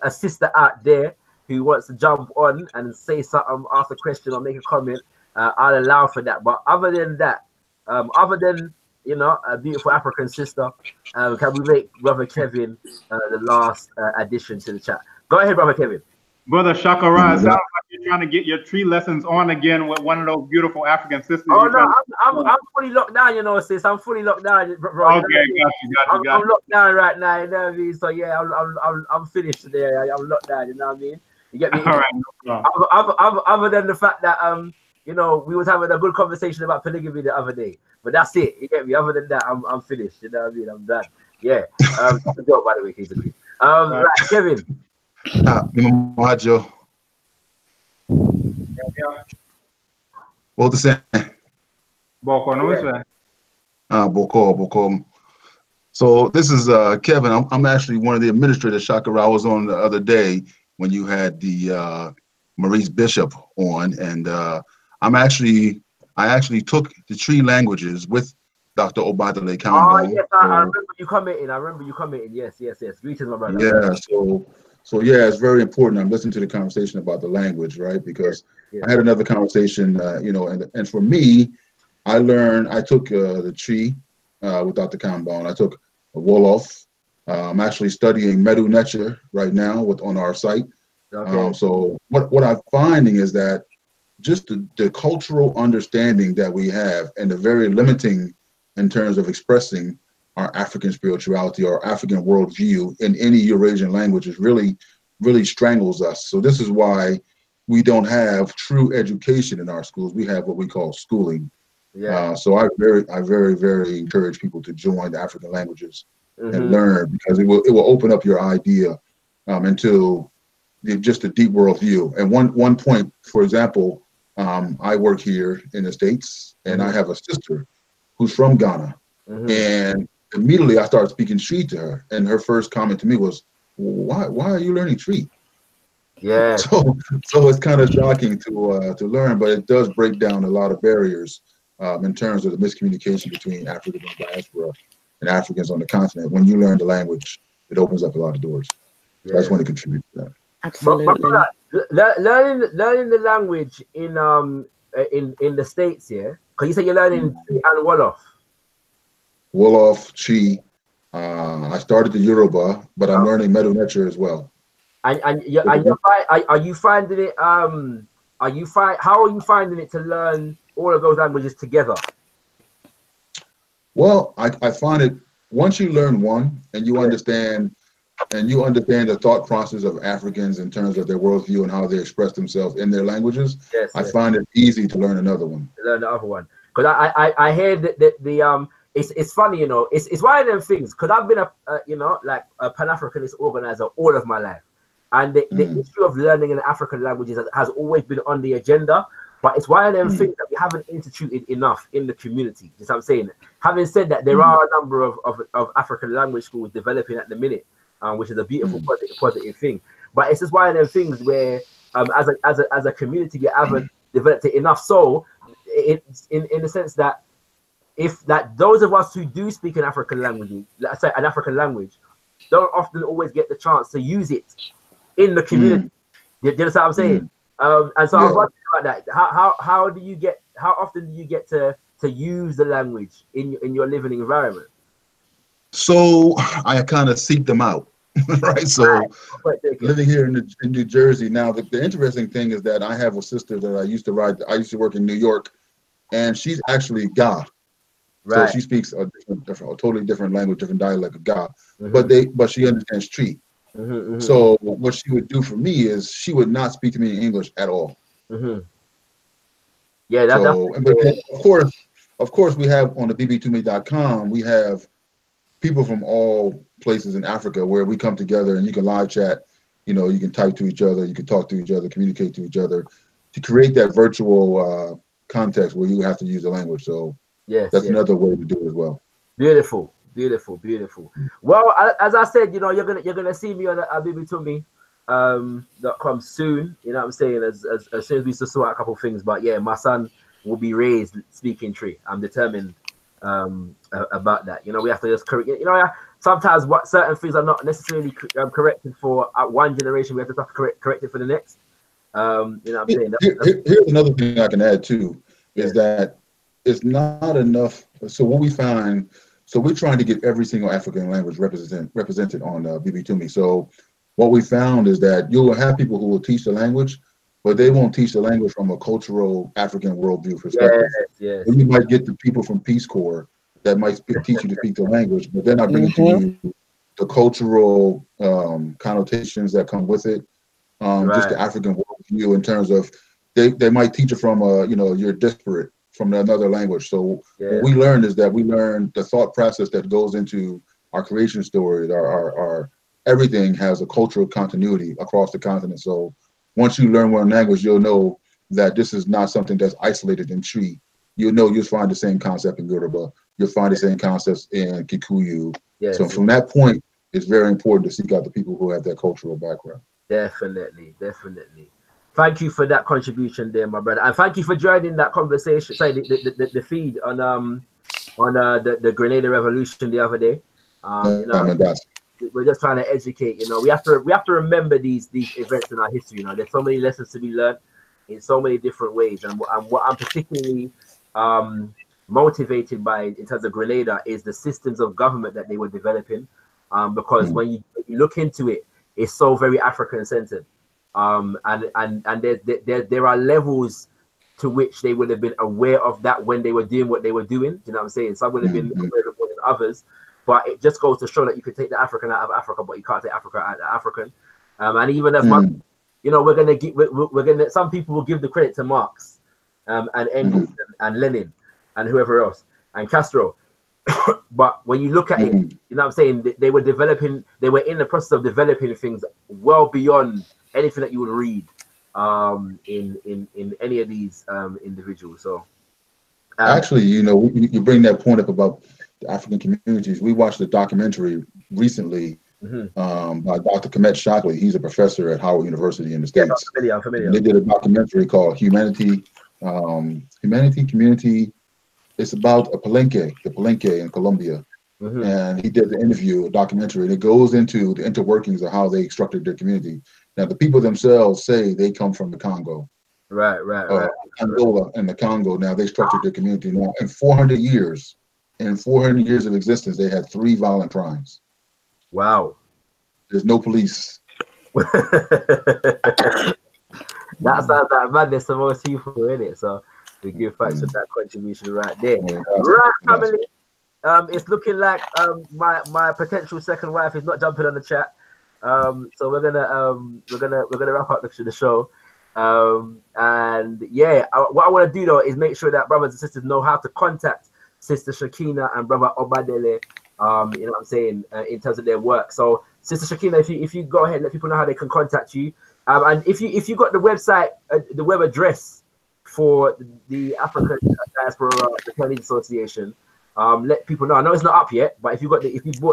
a sister out there who wants to jump on and say something, ask a question or make a comment, I'll allow for that. But other than that, other than, you know, a beautiful African sister, can we make Brother Kevin the last addition to the chat? Go ahead, Brother Kevin. Brother ShakaRa, it sounds like you're trying to get your tree lessons on again with one of those beautiful African sisters. Oh no, I'm fully locked down, you know, sis. I'm fully locked down, bro. Okay, got you. I'm locked down right now, you know what I mean? So yeah, I'm finished today. I'm locked down, you know what I mean? You get me? All right, no problem. Other than the fact that you know, we was having a good conversation about polygamy the other day, but that's it. You get me? Other than that, I'm finished. You know what I mean? I'm done. Yeah. That's a joke, by the way, Kings and Queens. Right, Kevin. What to say? Boko. So this is Kevin. I'm actually one of the administrators. ShakaRa, I was on the other day when you had the Maurice Bishop on, and I actually took the Tree languages with Dr. Obadele Kambon. Oh yes, I remember you commenting. Yes. Greetings, my brother. Yeah. So yeah, it's very important. I'm listening to the conversation about the language, right? Because I had another conversation, you know, and for me, I took the Tree with Dr. Kambon. I took a Wolof. I'm actually studying Medu Necha right now on our site. Okay. So what I'm finding is that just the cultural understanding that we have and the very limiting in terms of expressing our African spirituality or African worldview in any Eurasian language is really strangles us. So this is why we don't have true education in our schools. We have what we call schooling. Yeah. So I very encourage people to join the African languages and learn, because it will open up your idea into just a deep worldview. And one point, for example, I work here in the States, and I have a sister who's from Ghana, and immediately I started speaking Tree to her, and her first comment to me was, "Why are you learning Tree?" Yeah. So it's kind of shocking to learn, but it does break down a lot of barriers in terms of the miscommunication between Africans on diaspora and Africans on the continent. When you learn the language, it opens up a lot of doors. So I just want to contribute to that. Absolutely. But learning the language in the States, yeah? Because you say you're learning Tree and Wolof. Wolof, Chi. I started the Yoruba, but I'm learning Medu Neter as well. Are you finding it? How are you finding it to learn all of those languages together? Well, I find it, once you learn one and you understand the thought process of Africans in terms of their worldview and how they express themselves in their languages, I find it easy to learn another one. Learn the other one, because I hear that it's funny, you know, it's one of them things, because I've been a Pan-Africanist organizer all of my life, and the issue of learning an African languages has always been on the agenda. But it's one of them things that we haven't instituted enough in the community. You know what I'm saying? Having said that, there are a number of African language schools developing at the minute, which is a beautiful positive thing. But it's just one of them things where, as a community, we haven't developed it enough. So, it's in the sense that those of us who do speak an African language, let's say an African language, don't often always get the chance to use it in the community. You understand what I'm saying? And so I was wondering about that. How often do you get to use the language in your living environment? So I kind of seek them out, right? So living here in New Jersey now, the interesting thing is that I have a sister that I used to work in New York, and she's actually Ga. Right. So she speaks a totally different language, different dialect of Ga, but she understands Tree. So what she would do for me is she would not speak to me in English at all. Yeah, but then, of course, we have on the bb2me.com, we have people from all places in Africa where we come together and you can live chat. You know, you can type to each other, you can talk to each other, communicate to each other, to create that virtual context where you have to use the language. So that's another way to do it as well. Beautiful. Well, as I said, you know, you're gonna see me on bb2me.com soon. You know what I'm saying? As soon as we sort out a couple of things. But yeah, my son will be raised speaking Tree. I'm determined about that. You know, we have to just correct. You know, sometimes what certain things are not necessarily corrected for one generation, we have to correct it for the next. You know what I'm saying? Here's another thing I can add too, is that it's not enough. So what we find. So we're trying to get every single African language represented on bb2me. So what we found is that you will have people who will teach the language, but they won't teach the language from a cultural African worldview perspective. And you might get the people from Peace Corps that might teach you to speak the language, but they're not bringing to you the cultural connotations that come with it, just the African worldview in terms of they might teach it from you're disparate from another language. So what we learned is that we learned the thought process that goes into our creation stories, our everything has a cultural continuity across the continent. So once you learn one language, you'll know that this is not something that's isolated in Tree. You'll find the same concept in Yoruba. You'll find the same concepts in Kikuyu. So from that point, it's very important to seek out the people who have that cultural background. Definitely. Thank you for that contribution there, my brother, and thank you for joining that conversation. Sorry, the feed on the Grenada Revolution the other day. You know, we're just trying to educate. You know, we have to remember these events in our history. You know, there's so many lessons to be learned in so many different ways, and what I'm particularly motivated by in terms of Grenada is the systems of government that they were developing, because when you look into it, it's so very African centered. And there are levels to which they would have been aware of that when they were doing what they were doing. You know what I'm saying? Some would have been aware of more than others. but it just goes to show that you can take the African out of Africa, but you can't take Africa out of the African. And even as much, you know, we're gonna some people will give the credit to Marx, and Engels and Lenin and whoever else and Castro. But when you look at it, you know what I'm saying, they were in the process of developing things well beyond anything that you would read in any of these individuals. So actually, you know, you bring that point up about the African communities. We watched a documentary recently by Dr. Kemet Shockley. He's a professor at Howard University in the States. Yeah, I'm familiar. They did a documentary called Humanity, Community. It's about the Palenque in Colombia. And he did the interview, a documentary, and it goes into the interworkings of how they structured their community. Now, the people themselves say they come from the Congo. Right. Angola and the Congo. Now, they structured their community. Now, in 400 years of existence, they had 3 violent crimes. Wow. There's no police. That sounds like madness to most people, innit? So we give thanks for that contribution right there. Right, family. It's looking like my potential second wife is not jumping on the chat. So we're gonna wrap up the show. And yeah, what I want to do though is make sure that brothers and sisters know how to contact Sister Shakina and Brother Obadele. You know what I'm saying, in terms of their work. So Sister Shakina, if you go ahead and let people know how they can contact you, and if you got the website, the web address for the African Diaspora Returnee Association, let people know. I know it's not up yet, but if you bought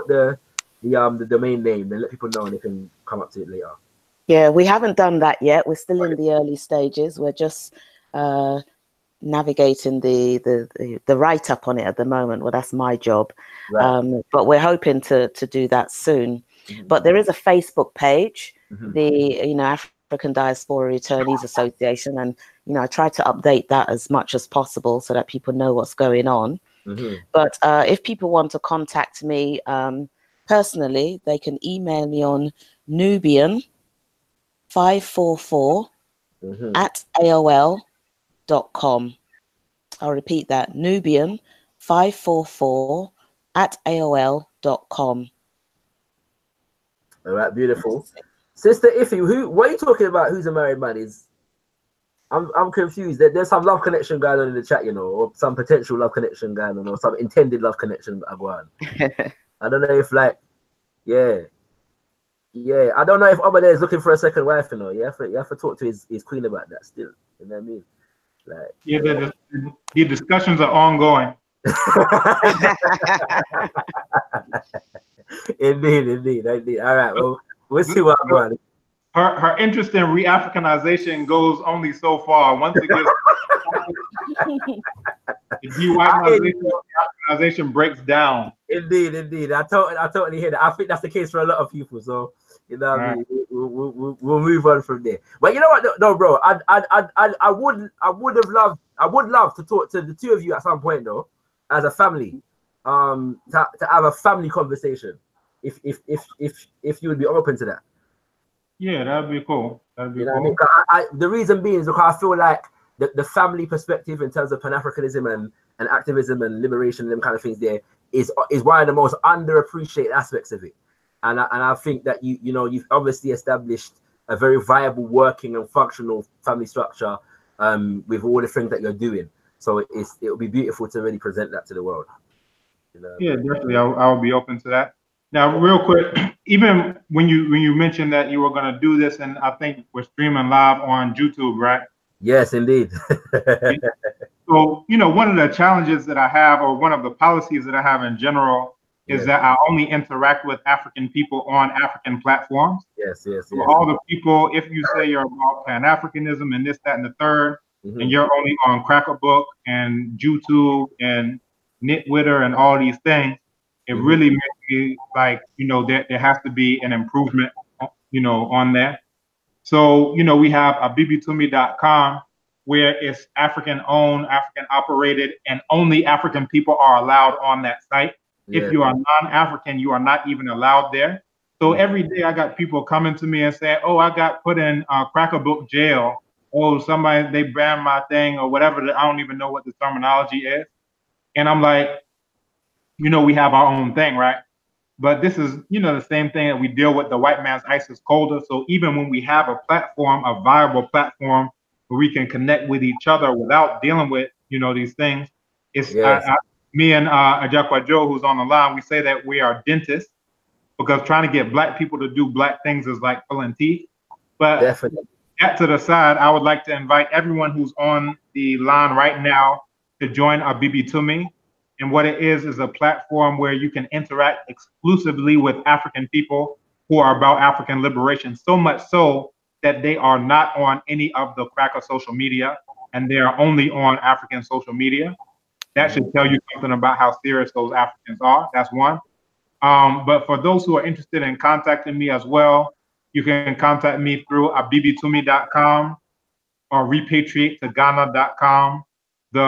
the domain name, then let people know and they can come up to it later. Yeah, we haven't done that yet. We're still in the early stages. We're just navigating the write up on it at the moment. Well, that's my job, right. But we're hoping to do that soon. But there is a Facebook page, the African Diaspora Returnees Association, and I try to update that as much as possible so that people know what's going on. But if people want to contact me personally, they can email me on Nubian544 at AOL.com. I'll repeat that, Nubian544 at AOL.com. All right, beautiful. Sister Iffy, what are you talking about? Who's a married man? I'm confused. There's some love connection going on in the chat, or some potential love connection going on, or some intended love connection going on. I don't know if yeah. I don't know if Obadele is looking for a second wife, You have to talk to his queen about that still. You know what I mean? The discussions are ongoing. Indeed. All right, well, we'll see what I'm going. Her interest in re-Africanization goes only so far. Once it gets the de-whiteization breaks down. Indeed. I totally hear that. I think that's the case for a lot of people. So what I mean, we'll move on from there. But you know what? No, bro. I would love to talk to the two of you at some point though, as a family, to have a family conversation. If you would be open to that. Yeah, that'd be cool. That'd be cool. What I mean? The reason being is because I feel like the family perspective in terms of Pan-Africanism and activism and liberation and them kind of things there is one of the most underappreciated aspects of it. And I think that you've obviously established a very viable working and functional family structure with all the things that you're doing. So it'll be beautiful to really present that to the world. Yeah, definitely. I would be open to that. Now, real quick, even when you mentioned that you were going to do this, and I think we're streaming live on YouTube, right? Yes, indeed. So, one of the challenges that I have, or one of the policies that I have in general, is that I only interact with African people on African platforms. Yes. So all the people, if you say you're about Pan-Africanism and this, that, and the third, and you're only on Crackerbook and YouTube and Nitwitter and all these things, it really makes me like, there has to be an improvement, on that. So, we have abibitumi.com, where it's African owned, African operated, and only African people are allowed on that site. Yeah. If you are non-African, you are not even allowed there. So every day I got people coming to me and saying, oh, I got put in Crackerbook jail. Oh, they banned my thing or whatever. I don't even know what the terminology is. And I'm like, you know, we have our own thing, right? But this is, you know, the same thing that we deal with the white man's ISIS colder. So even when we have a platform, a viable platform where we can connect with each other without dealing with, you know, these things, it's me and Ajakwa Joe, who's on the line, we say that we are dentists because trying to get black people to do black things is like pulling teeth. But that to the side, I would like to invite everyone who's on the line right now to join our Tumi. And what it is a platform where you can interact exclusively with African people who are about African liberation, so much so that they are not on any of the cracker social media, and they are only on African social media. That should tell you something about how serious those Africans are. That's one. But for those who are interested in contacting me as well, you can contact me through abibitumi.com or repatriateToGhana.com. The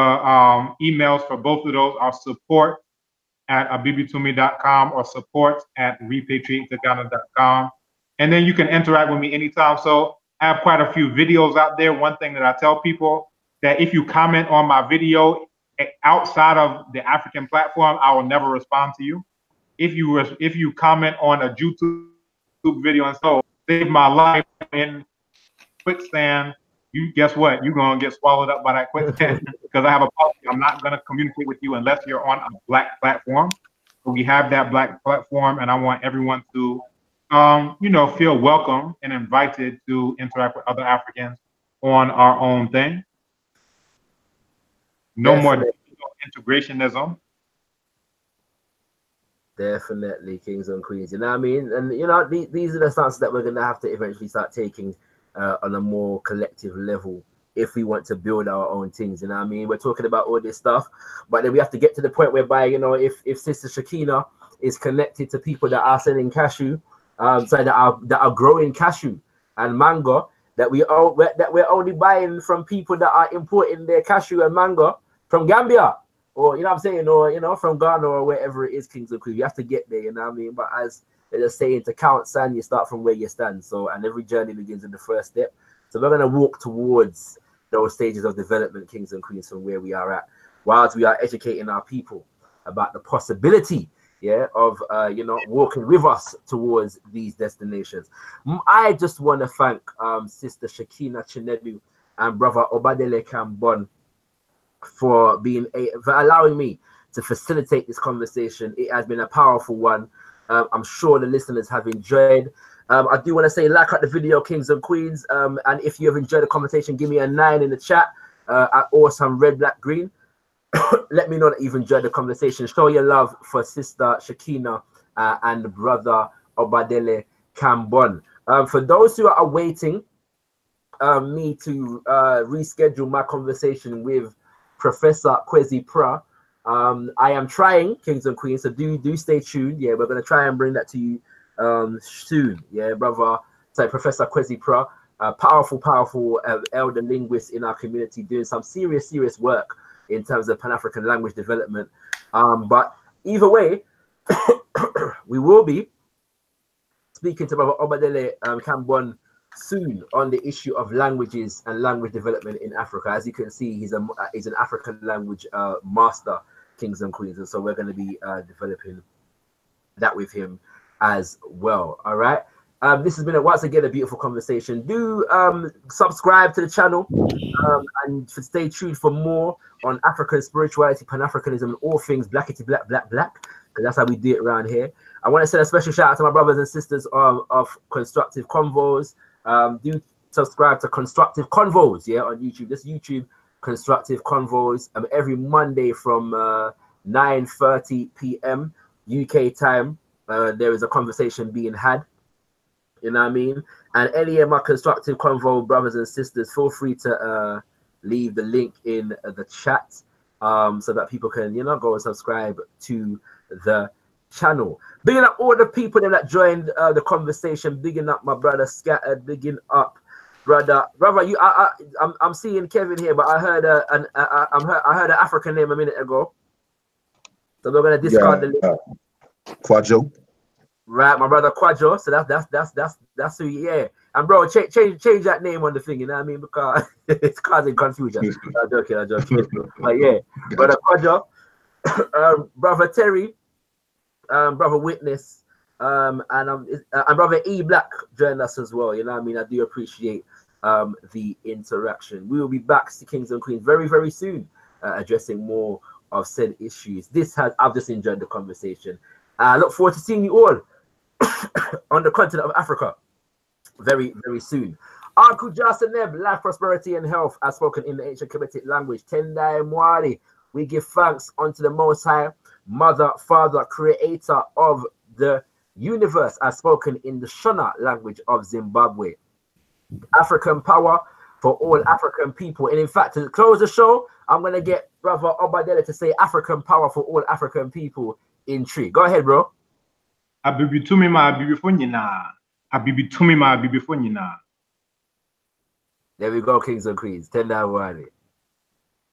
emails for both of those are support@abibitumi.com or support@repatriateToGhana.com. And then you can interact with me anytime. So I have quite a few videos out there. One thing that I tell people, that if you comment on my video outside of the African platform, I will never respond to you. If you comment on a YouTube video and so save my life in quicksand, you guess what? You're gonna get swallowed up by that quicksand because I have a policy. I'm not gonna communicate with you unless you're on a black platform. So we have that black platform, and I want everyone to, you know, feel welcome and invited to interact with other Africans on our own thing. No more integrationism. Definitely, kings and queens. You know what I mean? And you know, these are the stances that we're gonna have to eventually start taking on a more collective level if we want to build our own things. You know what I mean? We're talking about all this stuff, but then we have to get to the point whereby, you know, if Sister Shakina is connected to people that are selling cashew, that are growing cashew and mango, that we're only buying from people that are importing their cashew and mango from Gambia, or you know what I'm saying, or you know, from Ghana or wherever it is, kings and queens. You have to get there, you know what I mean? But as they're just saying, to count sand, you start from where you stand. So, and every journey begins in the first step. So we're gonna walk towards those stages of development, kings and queens, from where we are at, whilst we are educating our people about the possibility, of you know, walking with us towards these destinations. I just want to thank Sister Shakina Chinedu and Brother Obadele Kambon for allowing me to facilitate this conversation. It has been a powerful one. I'm sure the listeners have enjoyed. I do want to say, like the video, kings and queens, and if you have enjoyed the conversation, give me a 9 in the chat at Awesome Red Black Green. Let me know that you've enjoyed the conversation. Show your love for Sister Shakina and Brother Obadele Kambon. For those who are awaiting me to reschedule my conversation with Professor Kwesi Pra, I am trying, kings and queens, so do stay tuned. Yeah, we're gonna try and bring that to you soon. Yeah, Professor Kwesi Pra, powerful elder linguist in our community, doing some serious work in terms of Pan-African language development. But either way, we will be speaking to Brother Obadele Kambon soon on the issue of languages and language development in Africa. As you can see, he's an African language master, kings and queens, and so we're going to be developing that with him as well. All right, this has been once again a beautiful conversation. Do subscribe to the channel and stay tuned for more on African spirituality, Pan-Africanism, and all things blackity black, because that's how we do it around here. I want to send a special shout out to my brothers and sisters of Constructive Convos. Do subscribe to Constructive Convos, on YouTube. This YouTube, Constructive Convos, every Monday from 9:30 p.m. UK time. There is a conversation being had, you know what I mean? And any of my Constructive Convo brothers and sisters, feel free to leave the link in the chat so that people can, go and subscribe to the channel. Bigging up all the people that joined the conversation. Bigging up my brother Scattered. Bigging up brother. You, I'm seeing Kevin here, but I heard I heard an African name a minute ago, so we're gonna discard the link. Quadjo. Right, my brother Quadjo. So that's who. Yeah, and bro, change that name on the thing. You know what I mean? Because it's causing confusion. I'm joking. But yeah, brother Quadjo, brother Terry. Brother Witness, and Brother E Black joined us as well. You know what I mean? I do appreciate the interaction. We will be back to Kings and Queens very, very soon, addressing more of said issues. I've just enjoyed the conversation. I look forward to seeing you all on the continent of Africa very, very soon. Uncle Justin Neb, life, prosperity, and health, as spoken in the ancient Kemetic language. Tendai Mwari, we give thanks unto the Most High, Mother, Father, Creator of the universe, as spoken in the Shona language of Zimbabwe. African power for all African people. And in fact, to close the show, I'm going to get Brother Obadele to say African power for all African people in Tree. Go ahead, bro. Abibi tumi ma abibi fonyina. Abibi tumi ma abibi fonyina. There we go, Kings and Queens. Tendai Mwari.